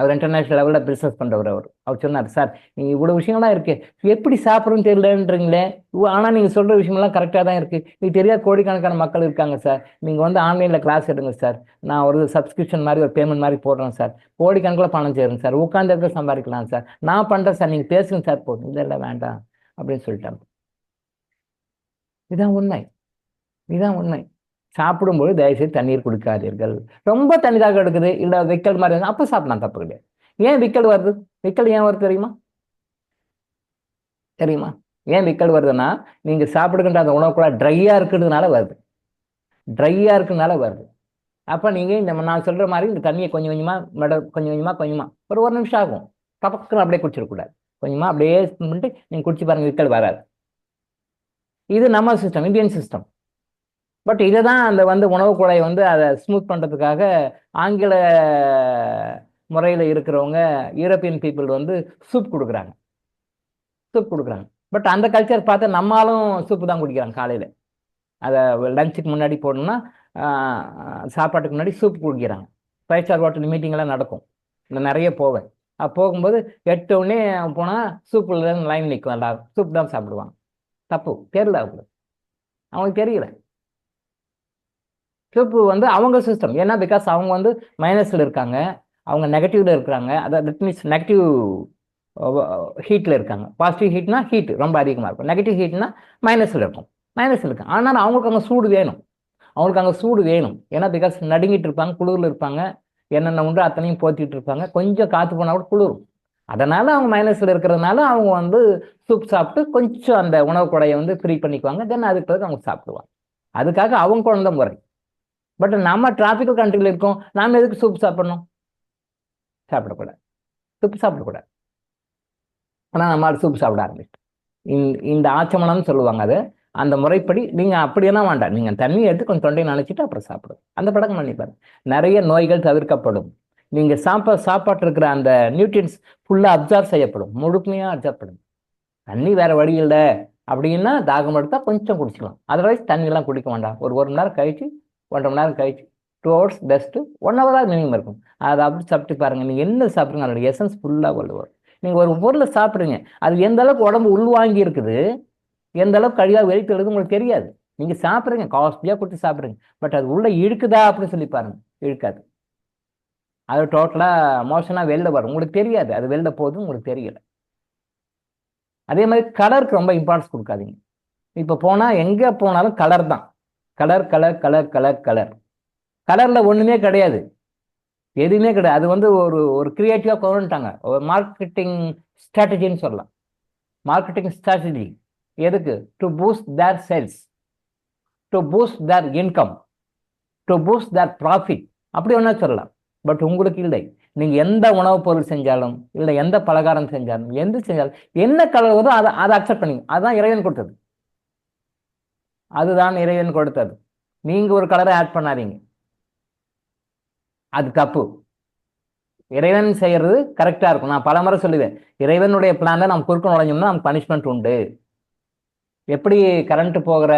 அவர் இன்டர்நேஷனல் லெவலில் பிஸ்னஸ் பண்ணுறவர். அவர் சொன்னார், சார் நீங்கள் இவ்வளோ விஷயங்கள்லாம் இருக்குது, எப்படி சாப்பிட்றதுன்னு தெரியலன்றீங்களே, ஆனால் நீங்கள் சொல்கிற விஷயமெல்லாம் கரெக்டாக தான் இருக்குது, இது தெரியாத கோடிக்கணக்கான மக்கள் இருக்காங்க சார், நீங்கள் வந்து ஆன்லைனில் கிளாஸ் எடுங்க சார், நான் ஒரு சப்ஸ்கிரிப்ஷன் மாதிரி ஒரு பேமெண்ட் மாதிரி போடுறேன் சார், கோடிக்கணக்கில் பணம் சேருங்க சார், உட்காந்து இருக்க சம்பாதிக்கலாம் சார், நான் பண்ணுறேன் சார், நீங்கள் பேசுங்க சார், போதும், இல்லை வேண்டாம் அப்படின்னு சொல்லிட்டாங்க. இதுதான் உண்மை, இதுதான் உண்மை. சாப்பிடும்போது தயவுசெய்து தண்ணீர் குடிக்காதீர்கள். ரொம்ப தண்ணி தாக எடுக்குது, இல்லை விக்கல் மாதிரி அப்போ சாப்பிடலாம், தப்பு கிடையாது. ஏன் விக்கல் வருது? விக்கல் ஏன் வருது தெரியுமா? ஏன் விக்கல் வருதுன்னா, நீங்கள் சாப்பிடுகின்ற அந்த உணவு கூட ட்ரையாக இருக்கிறதுனால வருது. ட்ரையாக இருக்கிறதுனால வருது. அப்போ நீங்கள் இந்த நான் சொல்கிற மாதிரி இந்த தண்ணியை கொஞ்சம் கொஞ்சமாக ஒரு நிமிஷம் ஆகும், டபக்குன்னு அப்படியே குடிச்சிடக்கூடாது. கொஞ்சமாக அப்படியே பண்ணிட்டு நீங்கள் குடிச்சு பாருங்கள், விக்கல் வராது. இது நம்ம சிஸ்டம், இந்தியன் சிஸ்டம். பட் இதை தான் அந்த உணவு குழாயை அதை ஸ்மூத் பண்ணுறதுக்காக ஆங்கில முறையில் இருக்கிறவங்க யூரோப்பியன் பீப்புள் சூப் கொடுக்குறாங்க. பட் அந்த கல்ச்சர் பார்த்தா நம்மளும் சூப்பு தான் குடிக்கிறாங்க காலையில். அதை லஞ்சுக்கு முன்னாடி போடணும்னா சாப்பாட்டுக்கு முன்னாடி சூப் குடிக்கிறாங்க. 5 ஸ்டார் ஹோட்டல் மீட்டிங்கெல்லாம் நடக்கும், நான் நிறைய போவேன். போகும்போது 8 உடனே போனால் சூப்பில் லைன் நிற்கும், எல்லாரும் சூப் தான் சாப்பிடுவாங்க. தப்பு, தெரியல அவங்களுக்கு தெரியல. சூப்பு அவங்க சிஸ்டம். ஏன்னா பிகாஸ் அவங்க மைனஸில் இருக்காங்க, அவங்க நெகட்டிவ்ல இருக்கிறாங்க. அதாவது தட் மீன்ஸ் நெகட்டிவ் ஹீட்டில் இருக்காங்க. பாசிட்டிவ் ஹீட்னா ஹீட் ரொம்ப அதிகமாக இருக்கும், நெகட்டிவ் ஹீட்னா மைனஸில் இருக்காங்க. ஆனால் அவங்களுக்கு அங்கே சூடு வேணும். ஏன்னா பிகாஸ் நடுங்கிட்டு இருப்பாங்க, குளிரில் இருப்பாங்க, என்னென்ன உண்டு அத்தனையும் போத்திட்டு இருப்பாங்க, கொஞ்சம் காற்று போனால் கூட குளிரும். அதனால் அவங்க மைனஸில் இருக்கிறதுனால அவங்க சூப் சாப்பிட்டு கொஞ்சம் அந்த உணவு குடையை ஃப்ரீ பண்ணிக்குவாங்க. தென் அதுக்கு பிறகு அவங்க சாப்பிடுவாங்க. அதுக்காக அவங்க குழந்தை முறை. பட் நம்ம டிராபிக்கல் கண்ட்ரியில் இருக்கோம், நாம் எதுக்கு சூப் சாப்பிடணும்? சாப்பிடக்கூடாது. ஆனால் நம்ம சூப் சாப்பிட ஆரம்பிச்சிட்டோம். இந்த ஆச்சமனம்னு சொல்லுவாங்க. அது அந்த முறைப்படி நீங்கள் அப்படியெல்லாம் வேண்டாம், நீங்கள் தண்ணி எடுத்து கொஞ்சம் தொண்டையை நினச்சிட்டு அப்புறம் சாப்பிடும். அந்த பழக்கம் பண்ணிப்பாரு, நிறைய நோய்கள் தவிர்க்கப்படும். நீங்கள் சாப்பாட்டு இருக்கிற அந்த நியூட்ரியன்ஸ் ஃபுல்லாக அப்சார்ப் செய்யப்படும், முழுமையாக அப்சார்ப் பண்ணும். தண்ணி வேற வழி இல்லை அப்படின்னா தாகம் எடுத்தால் கொஞ்சம் குடிச்சிக்கலாம். அதர்வைஸ் தண்ணியெல்லாம் குடிக்க வேண்டாம். ஒரு மணி நேரம் கழிச்சு, 1.5 மணி நேரம் கழிச்சு, 2 ஹவர்ஸ் பெஸ்ட்டு, 1 ஹவர் தான் மினிமம் இருக்கும். அதை அப்படி சாப்பிட்டு பாருங்கள், நீங்கள் என்ன சாப்பிட்றீங்க அதோட எசன்ஸ் ஃபுல்லாக வரும். நீங்கள் ஒரு பொருளை சாப்பிட்றீங்க, அது எந்த அளவுக்கு உடம்பு உள்வாங்கி இருக்குது, எந்த அளவுக்கு கழிவாக வெளியே எழுது உங்களுக்கு தெரியாது. நீங்கள் சாப்பிட்றீங்க, காஸ்ட்லியாக கொடுத்து சாப்பிட்றீங்க, பட் அது உள்ளே இழுக்குதா அப்படின்னு சொல்லி பாருங்கள், இழுக்காது. அது டோட்டலாக மோஷனாக வெளில வரும், உங்களுக்கு தெரியாது, அது வெளில போகுது உங்களுக்கு தெரியலை. அதே மாதிரி கலருக்கு ரொம்ப இம்பார்ட்டன்ஸ் கொடுக்காதீங்க. இப்போ போனால் எங்கே போனாலும் கலர் தான், கலரில் ஒன்றுமே கிடையாது, எதுவுமே கிடையாது. அது ஒரு கிரியேட்டிவாக கொண்டு வந்துட்டாங்க, ஒரு மார்க்கெட்டிங் ஸ்ட்ராட்டஜின்னு சொல்லலாம். மார்க்கெட்டிங் ஸ்ட்ராட்டஜி எதுக்கு? To boost their sales, to boost their income, to boost their profit, அப்படி ஒன்றா சொல்லலாம். பட் உங்களுக்கு இல்லை. நீங்கள் எந்த உணவுப் பொருள் செஞ்சாலும், இல்லை எந்த பலகாரம் செஞ்சாலும், எந்த செஞ்சாலும் என்ன கலர் வருதோ அதை அக்செப்ட் பண்ணிங்க. அதுதான் இறைவன் கொடுத்தது. நீங்கள் ஒரு கலரை ஆட் பண்ணாதீங்க, அது தப்பு. இறைவன் செய்யறது கரெக்டாக இருக்கும். நான் பல முறை சொல்லுவேன், இறைவனுடைய பிளான்ல நம்ம குறுக்க நுழைஞ்சோம்னா நமக்கு பனிஷ்மெண்ட் உண்டு. எப்படி கரண்ட் போகிற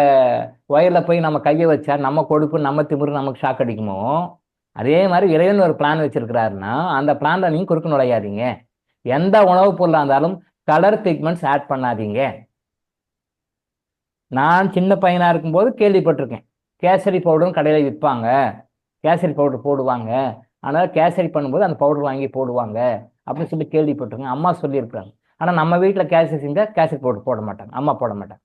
ஒயரில் போய் நம்ம கையை வச்சா நம்ம கொடுப்பு, நம்ம திமிரு நமக்கு ஷாக் அடிக்குமோ, அதே மாதிரி இறைவன் ஒரு பிளான் வச்சிருக்கிறாருன்னா அந்த பிளான்ல நீங்கள் குறுக்க நுழையாதீங்க. எந்த உணவுப் பொருளாக இருந்தாலும் கலர் பிக்மெண்ட்ஸ் ஆட் பண்ணாதீங்க. நான் சின்ன பையனாக இருக்கும்போது கேள்விப்பட்டிருக்கேன், கேசரி பவுடரும் கடையில் விற்பாங்க, கேசரி பவுடர் போடுவாங்க, ஆனால் கேசரி பண்ணும்போது அந்த பவுடர் வாங்கி போடுவாங்க அப்படின்னு சொல்லி கேள்விப்பட்டிருக்கேன். அம்மா சொல்லியிருக்கிறாங்க. ஆனால் நம்ம வீட்டில் கேசரி செஞ்சால் கேசரி பவுடர் போட மாட்டாங்க, அம்மா போட மாட்டாங்க.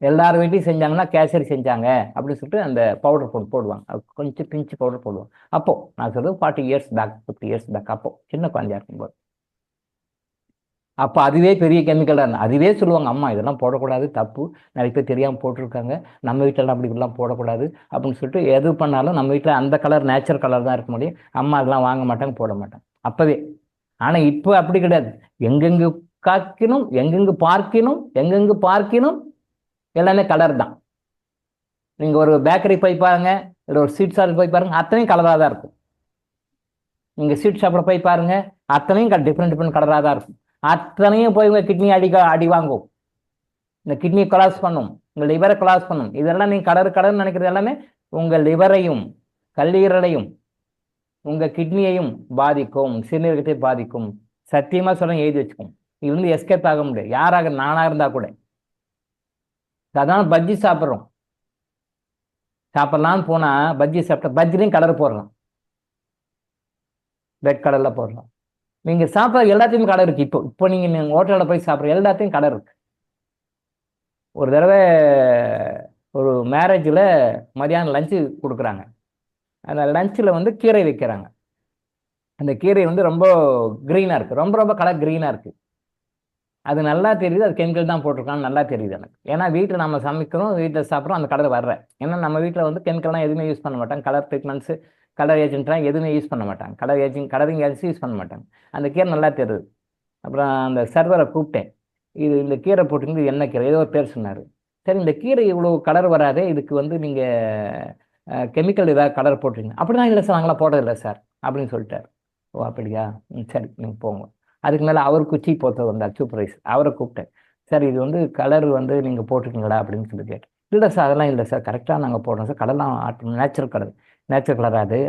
எல்லார் வீட்லையும் செஞ்சாங்கன்னா கேசரி செஞ்சாங்க அப்படின்னு சொல்லிட்டு அந்த பவுடர் போடுவாங்க. கொஞ்சம் பிஞ்சு பவுடர் போடுவாங்க. அப்போ நான் சொல்றது 40 இயர்ஸ் பேக், 50 இயர்ஸ் பேக். அப்போ சின்ன குழந்தையா இருக்கும்போது அப்போ அதுவே பெரிய கெமிக்கலாக இருந்தது. அதுவே சொல்லுவாங்க, அம்மா இதெல்லாம் போடக்கூடாது, தப்பு, நிறைய பேர் தெரியாமல் போட்டிருக்காங்க, நம்ம வீட்டிலலாம் அப்படி இப்படிலாம் போடக்கூடாது அப்படின்னு சொல்லிட்டு எது பண்ணாலும் நம்ம வீட்டில் அந்த கலர் நேச்சுரல் கலர் தான் இருக்க முடியும். அம்மா அதெல்லாம் வாங்க மாட்டாங்க, போட மாட்டாங்க அப்போவே. ஆனால் இப்போ அப்படி கிடையாது. எங்கெங்கு காக்கினும், எங்கெங்கு பார்க்கினும் எல்லாமே கலர் தான். நீங்கள் ஒரு பேக்கரி போய் பாருங்க, இல்லை ஒரு ஸ்வீட் ஷாப் போய் பாருங்க, அத்தனையும் கலராக தான் இருக்கும். நீங்கள் ஸ்வீட் ஷாப்பில் போய் பாருங்க, அத்தனையும் டிஃப்ரெண்ட் கலராக தான் இருக்கும். அத்தனையும் போய் உங்கள் கிட்னி அடி வாங்கும். இந்த கிட்னி கொலாஸ் பண்ணும், உங்கள் லிவரை கொலாஸ் பண்ணும். இதெல்லாம் நீங்கள் கலர்னு நினைக்கிறது எல்லாமே உங்கள் லிவரையும் கல்லீரலையும் உங்கள் கிட்னியையும் பாதிக்கும், சிறுநீரகத்தை பாதிக்கும். சத்தியமாக சொல்ல எழுதி வச்சுக்கோம். இது வந்து எஸ்கேப் ஆக முடியாது, யாராக நானாக இருந்தால் கூட. அதான் பஜ்ஜி சாப்பிட்லான்னு போனால் பஜ்ஜி சாப்பிட்டா பஜ்ஜிலையும் கலர் போடலாம், ரெட் கலரில் போடலாம். நீங்கள் சாப்பிட்ற எல்லாத்தையும் கலர் இருக்கு. இப்போ நீங்கள் ஹோட்டலில் போய் சாப்பிட்ற எல்லாத்தையும் கலர் இருக்கு. ஒரு தடவை ஒரு மேரேஜில் மதியானம் லஞ்சு கொடுக்குறாங்க. அந்த லஞ்சில் வந்து கீரை வைக்கிறாங்க. அந்த கீரை வந்து ரொம்ப க்ரீனாக இருக்குது, ரொம்ப கலர் க்ரீனாக இருக்குது. அது நல்லா தெரியுது, அது கெமிக்கல் தான் போட்டிருக்கான்னு நல்லா தெரியுது எனக்கு. ஏன்னா வீட்டில் நம்ம சமைக்கிறோம், வீட்டில் சாப்பிட்றோம், அந்த கலர் வர்ற. ஏன்னா நம்ம வீட்டில் வந்து கெமிக்கல்லாம் எதுவுமே யூஸ் பண்ண மாட்டாங்க. கலர் ட்ரீட்மெண்ட்ஸு, கலர் ஏஜென்ட்லாம் எதுவுமே யூஸ் பண்ண மாட்டாங்க. கலரிங் ஏஜென்சி யூஸ் பண்ண மாட்டாங்க. அந்த கீரை நல்லா தெரியுது. அப்புறம் அந்த சர்வரை கூப்பிட்டேன், இந்த கீரை போட்டிருந்து என்ன கீரை, ஏதோ ஒரு பேர் சொன்னார். சரி, இந்த கீரை இவ்வளோ கலர் வராதே, இதுக்கு வந்து நீங்கள் கெமிக்கல் ஏதாவது கலர் போட்டிருங்க. அப்படிலாம் இல்லை சார், நாங்களாம் போடுறதில்லை சார் அப்படின்னு சொல்லிட்டார். ஓ அப்படியா, சரி நீங்கள் போங்க. அதுக்கு மேலே அவர் குச்சி போட்டு வந்தார் சூப்பர்வைசர், அவரை கூப்பிட்டேன். சார் இது வந்து கலர் வந்து நீங்கள் போட்டிருக்கீங்களா அப்படின்னு சொல்லி கேட்டேன். இல்லை சார் அதெல்லாம் இல்லை சார், கரெக்டாக நாங்கள் போடுறோம் சார், கலர்லாம் நேச்சுரல் கலர்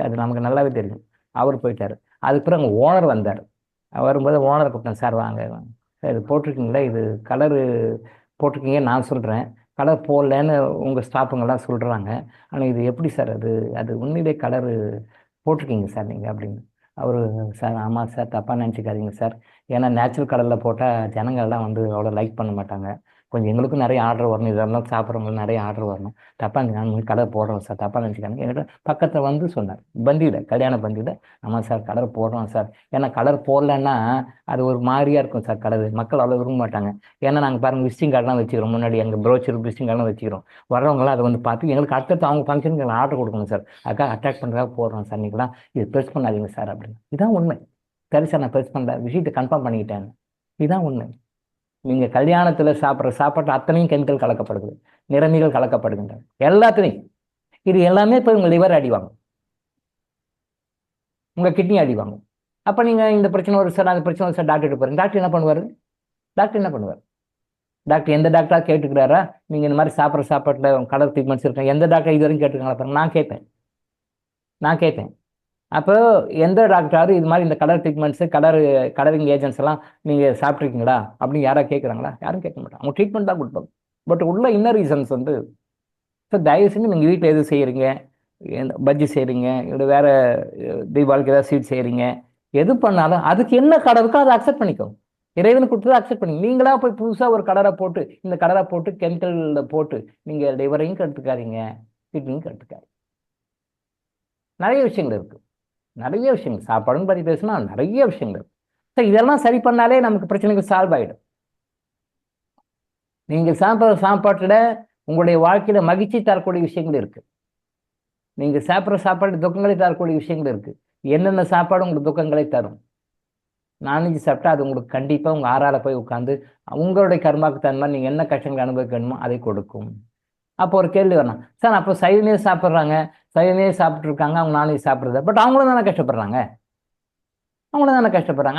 அது நமக்கு நல்லாவே தெரியும். அவர் போயிட்டார். அதுக்கு பிறகு அங்கே ஓனர் வந்தார். வரும்போது ஓனரை கூப்பிட்டேன், சார் வாங்க சார் இது போட்டிருக்கீங்களா, இது கலரு போட்டிருக்கீங்க, நான் சொல்கிறேன் கலர் போடலன்னு உங்கள் ஸ்டாஃபுங்கெல்லாம் சொல்கிறாங்க, ஆனால் இது எப்படி சார் அது உண்மையிலே கலரு போட்டிருக்கீங்க சார் நீங்கள் அப்படின்னு. அவர் சார் ஆமாம் சார், தப்பாக நினச்சிக்காதீங்க சார், ஏன்னா நேச்சுரல் கலரில் போட்டால் ஜனங்கள்லாம் வந்து அவ்வளோ லைக் பண்ண மாட்டாங்க, கொஞ்சம் எங்களுக்கும் நிறைய ஆர்டர் வரணும், இதெல்லாம் சாப்பிட்றவங்களுக்கு நிறைய ஆர்டர் வரணும், தப்பாக நான் கலர் போடுறோம் சார், தப்பாக நினச்சிக்காங்க. என்கிட்ட பக்கத்தில் வந்து சொன்னார், கல்யாண பந்தியில், ஆமாம் சார் கலர் போடுறோம் சார், ஏன்னா கலர் போடலன்னா அது ஒரு மாதிரியாக இருக்கும் சார், கலர் மக்கள் அவ்வளோ விரும்ப மாட்டாங்க. ஏன்னா நாங்கள் பாருங்கள் விசிட்டிங் கார்டெலாம் வச்சுக்கிறோம், முன்னாடி எங்கள் ப்ரோச்சர் விசிட்டிங் கார்டெலாம் வச்சுக்கிறோம், வரவங்களாம் அதை வந்து பார்த்து எங்களுக்கு அடுத்தடுத்து அவங்க ஃபங்க்ஷனுக்கு எங்களுக்கு ஆர்டர் கொடுக்கணும் சார், அதுக்காக அட்ராக்ட் பண்ணுறதுக்காக போடுறோம் சார், நீங்களாம் இது ப்ரெஸ் பண்ணாதீங்க சார் அப்படின்னு. இதுதான் உண்மை. சரி சார் நான் ப்ரெஸ் பண்ணல, விஷயத்தை கன்ஃபார்ம் பண்ணிக்கிட்டேன். இதுதான் உண்மை. நீங்கள் கல்யாணத்தில் சாப்பிட்ற சாப்பாட்டு அத்தனையும் கெமிக்கல் கலக்கப்படுது, நிறமிகள் கலக்கப்படுகின்றன, எல்லாத்துலேயும். இது எல்லாமே இப்போ உங்கள் லிவர் அடி வாங்கும், உங்கள் கிட்னி அடி வாங்கும். அப்போ நீங்கள் இந்த பிரச்சனை ஒரு சார், அந்த பிரச்சனை ஒரு சார் டாக்டர்கிட்ட போகிறீங்க, டாக்டர் என்ன பண்ணுவார்? டாக்டர் எந்த டாக்டராக கேட்டுக்கிறாரா நீங்கள் இந்த மாதிரி சாப்பிட்ற சாப்பாட்டில் கலர் ட்ரீட்மெண்ட்ஸ் இருக்கேன்? எந்த டாக்டர் இது வரைக்கும் கேட்டுருக்காங்களா பாருங்க. நான் கேட்பேன். அப்போ எந்த டாக்டராவது இது மாதிரி இந்த கலர் ட்ரீட்மெண்ட்ஸு கலரிங் ஏஜென்ட்ஸ் எல்லாம் நீங்கள் சாப்பிட்ருக்கீங்களா அப்படின்னு யாராவது கேட்குறாங்களா? யாரும் கேட்க மாட்டாங்க. அவங்க ட்ரீட்மெண்ட் தான் கொடுப்பாங்க. பட் உள்ள இன்னர் ரீசன்ஸ் வந்து, ஸோ தயவு செஞ்சு நீங்கள் வீட்டில் எது செய்கிறீங்க, பஜ்ஜி செய்கிறீங்க, இல்லை வேறு தீபாவளிக்கு ஏதாவது ஸ்வீட் செய்கிறீங்க, எது பண்ணாலும் அதுக்கு என்ன கலர் இருக்கோ அதை அக்செப்ட் பண்ணிக்கோங்க. இறைவனுக்கு கொடுத்ததை அக்செப்ட் பண்ணி, நீங்களா போய் புதுசாக ஒரு கலரை போட்டு, இந்த கலரை போட்டு கெமிக்கலில் போட்டு நீங்கள் லிவரையும் கெடுத்துக்காதீங்க, கிட்னியும் கெடுத்துக்காதீங்க. நிறைய விஷயங்கள் இருக்குது, சாப்பாடுன்னு பற்றி பேசினா நிறைய விஷயங்கள். ஸோ இதெல்லாம் சரி பண்ணாலே நமக்கு பிரச்சனைகள் சால்வ் ஆகிடும். நீங்கள் சாப்பிட்ற சாப்பாட்டில் உங்களுடைய வாழ்க்கையில் மகிழ்ச்சி தரக்கூடிய விஷயங்கள் இருக்குது, நீங்கள் சாப்பிட்ற சாப்பாடு துக்கங்களை தரக்கூடிய விஷயங்கள் இருக்குது. என்னென்ன சாப்பாடு உங்களுக்கு துக்கங்களை தரும்? நான்வெஜ் சாப்பிட்டா அது உங்களுக்கு கண்டிப்பாக உங்கள் ஆறால போய் உட்காந்து உங்களுடைய கர்மாவுக்கு தகுந்த மாதிரி நீங்கள் என்ன கஷ்டங்கள் அனுபவிக்கணுமோ அதை கொடுக்கும். அப்போ ஒரு கேள்வி வரலாம், சார் அப்போ சைவமே சாப்பிட்றாங்க, சைவமே சாப்பிட்ருக்காங்க, அவங்க நான்வெஜ் சாப்பிட்றது, பட் அவங்களும் தானே கஷ்டப்படுறாங்க,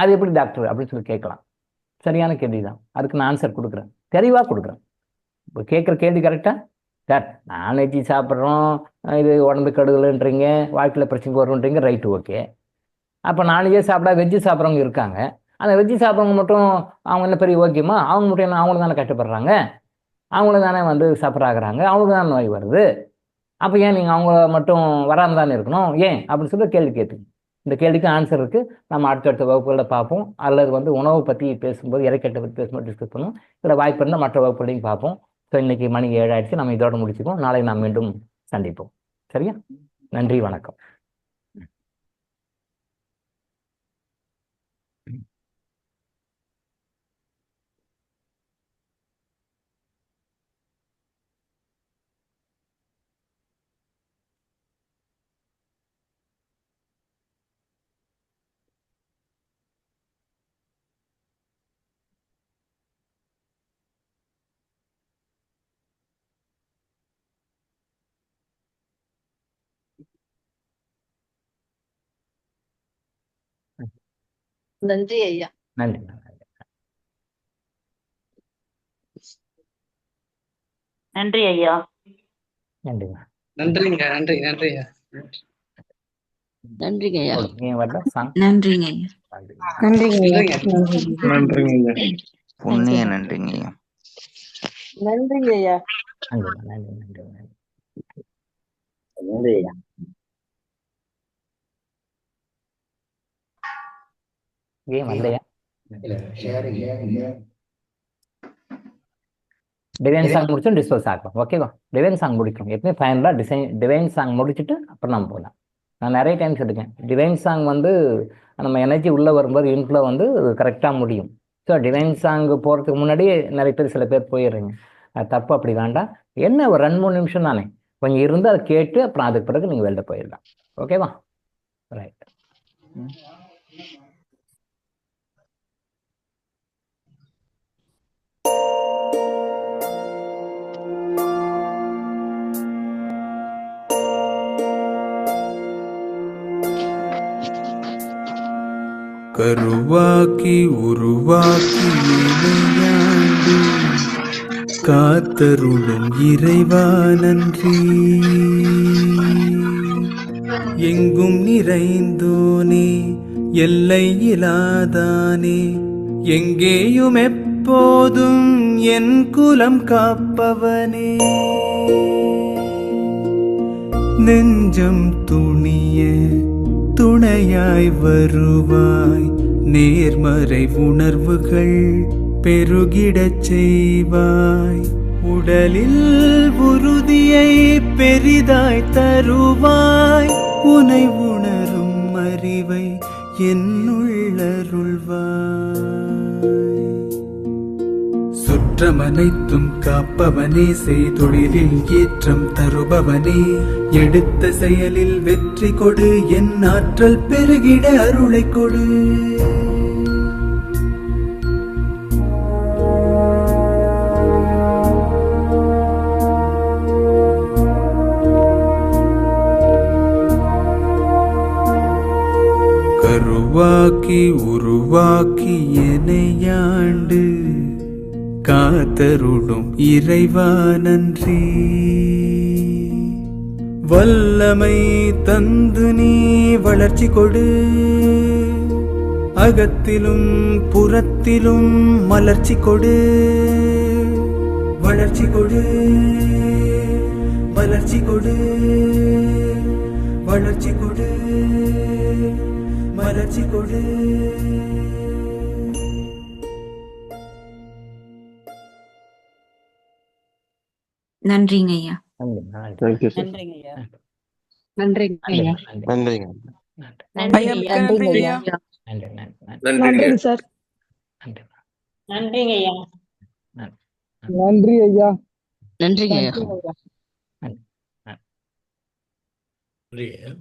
அது எப்படி டாக்டர் அப்படின்னு சொல்லி கேட்கலாம். சரியான கேள்வி தான், அதுக்கு நான் ஆன்சர் கொடுக்குறேன், தெளிவாக கொடுக்குறேன். இப்போ கேட்குற கேள்வி கரெக்டாக, சார் நான்வெஜ் சாப்பிட்றோம், இது உடம்பு கெடுதலுன்றீங்க, வாழ்க்கையில் பிரச்சனை வருன்றீங்க, ரைட்டு ஓகே. அப்போ நான்வெஜ்ஜே சாப்பிடா வெஜ்ஜு சாப்பிட்றவங்க இருக்காங்க, அந்த வெஜ்ஜு சாப்பிட்றவங்க மட்டும் அவங்க என்ன பெரிய ஓகேமா? அவங்க மட்டும் என்ன, அவங்களும் தானே கஷ்டப்படுறாங்க, அவங்களும் தானே வந்து சஃபர் ஆகுறாங்க, அவங்களுக்கு தானே நோய் வருது. அப்போ ஏன் நீங்கள் அவங்க மட்டும் வராமல் தானே இருக்கணும், ஏன் அப்படின்னு சொல்லி கேள்வி கேட்டுங்க. இந்த கேள்விக்கு ஆன்சர் இருக்குது, நம்ம அடுத்தடுத்த வகுப்புகளில் பார்ப்போம், அல்லது வந்து உணவை பற்றி பேசும்போது, இறைக்கட்டை பற்றி பேசும்போது டிஸ்கஸ் பண்ணுவோம், இல்லை வாய்ப்பு இருந்தால் மற்ற வகுப்புகளையும் பார்ப்போம். ஸோ இன்னைக்கு மணி 7 ஆயிடுச்சு. நம்ம இதோட முடிச்சுக்குவோம். நாளை நாம் மீண்டும் சந்திப்போம். சரியா? நன்றி, வணக்கம். நன்றி ஐயா. நன்றி. நன்றி ஐயா. நன்றிங்க. நன்றிங்க. நன்றி நன்றிங்க. நன்றிங்க ஐயா. ஏன் வரல சாங்? நன்றிங்க ஐயா. நன்றிங்க ஐயா. நன்றிங்க. புண்ணிய நன்றிங்க. நன்றிங்க ஐயா. நன்றி நன்றி நன்றி நன்றி. நன்றி ஐயா. ஏன் வரலையா? டிவைன் சாங் முடிச்சோம், டிஸ்போஸ் ஆகும். ஓகேவா? டிவைன் சாங் முடிக்கும். எப்பவுமே ஃபைனலாக டிவைன் சாங் முடிச்சுட்டு அப்புறம் நம்ம போகலாம். நான் நிறைய டைம் சொல்லியிருக்கேன், டிவைன் சாங் வந்து நம்ம எனர்ஜி உள்ளே வரும்போது இன்ஃப்ளோ வந்து கரெக்டாக முடியும். ஸோ டிவைன் சாங் போகிறதுக்கு முன்னாடியே நிறைய பேர் சில பேர் போயிடுறீங்க. அது தப்பு, அப்படி வேண்டாம். என்ன ஒரு 2-3 நிமிஷம் தானே, கொஞ்சம் இருந்து அதை கேட்டு அப்புறம் அதுக்கு பிறகு நீங்கள் வெளில போயிடலாம். ஓகேவா? ரைட். கருவாக்கி உருவாக்கி இணையாண்டு காத்தருளும் இறைவா நன்றி. எங்கும் நிறைந்தோனே, எல்லை இலாதானே, எங்கேயும் எப்போதும் என் குலம் காப்பவனே. நெஞ்சம் துணிய துணையாய் வருவாய், நேர்மறை உணர்வுகள் பெருகிடச் செய்வாய். உடலில் உறுதியை பெரிதாய் தருவாய், உனை உணரும் அறிவை என்னுள்ளருள்வாய். சுற்றமனைத்தும் காப்பவனே, செய்தொழிலில் ஏற்றம் தருபவனே, எடுத்த செயலில் வெற்றி கொடு, என் ஆற்றல் பெருகிட அருளை கொடு. கருவாக்கி உருவாக்கி எனையாண்டு காத்தருளும் இறைவா நன்றி. வல்லமை தந்து நீ வளர்ச்சி கொடு, அகத்திலும் புறத்திலும் மலர்ச்சி கொடு. வளர்ச்சி கொடு, வளர்ச்சி கொடு, வளர்ச்சி கொடு, வளர்ச்சி கொடு. நன்றிங்க ஐயா. Thank you sir. நன்றிங்க ஐயா. நன்றிங்க ஐயா. நன்றிங்க. நன்றிங்க ஐயா. நன்றிங்க ஐயா. நன்றி நன்றி நன்றி நன்றிங்க சார். நன்றி. நன்றிங்க ஐயா. நன்றி ஐயா. நன்றிங்க ஐயா. நன்றி ஐயா.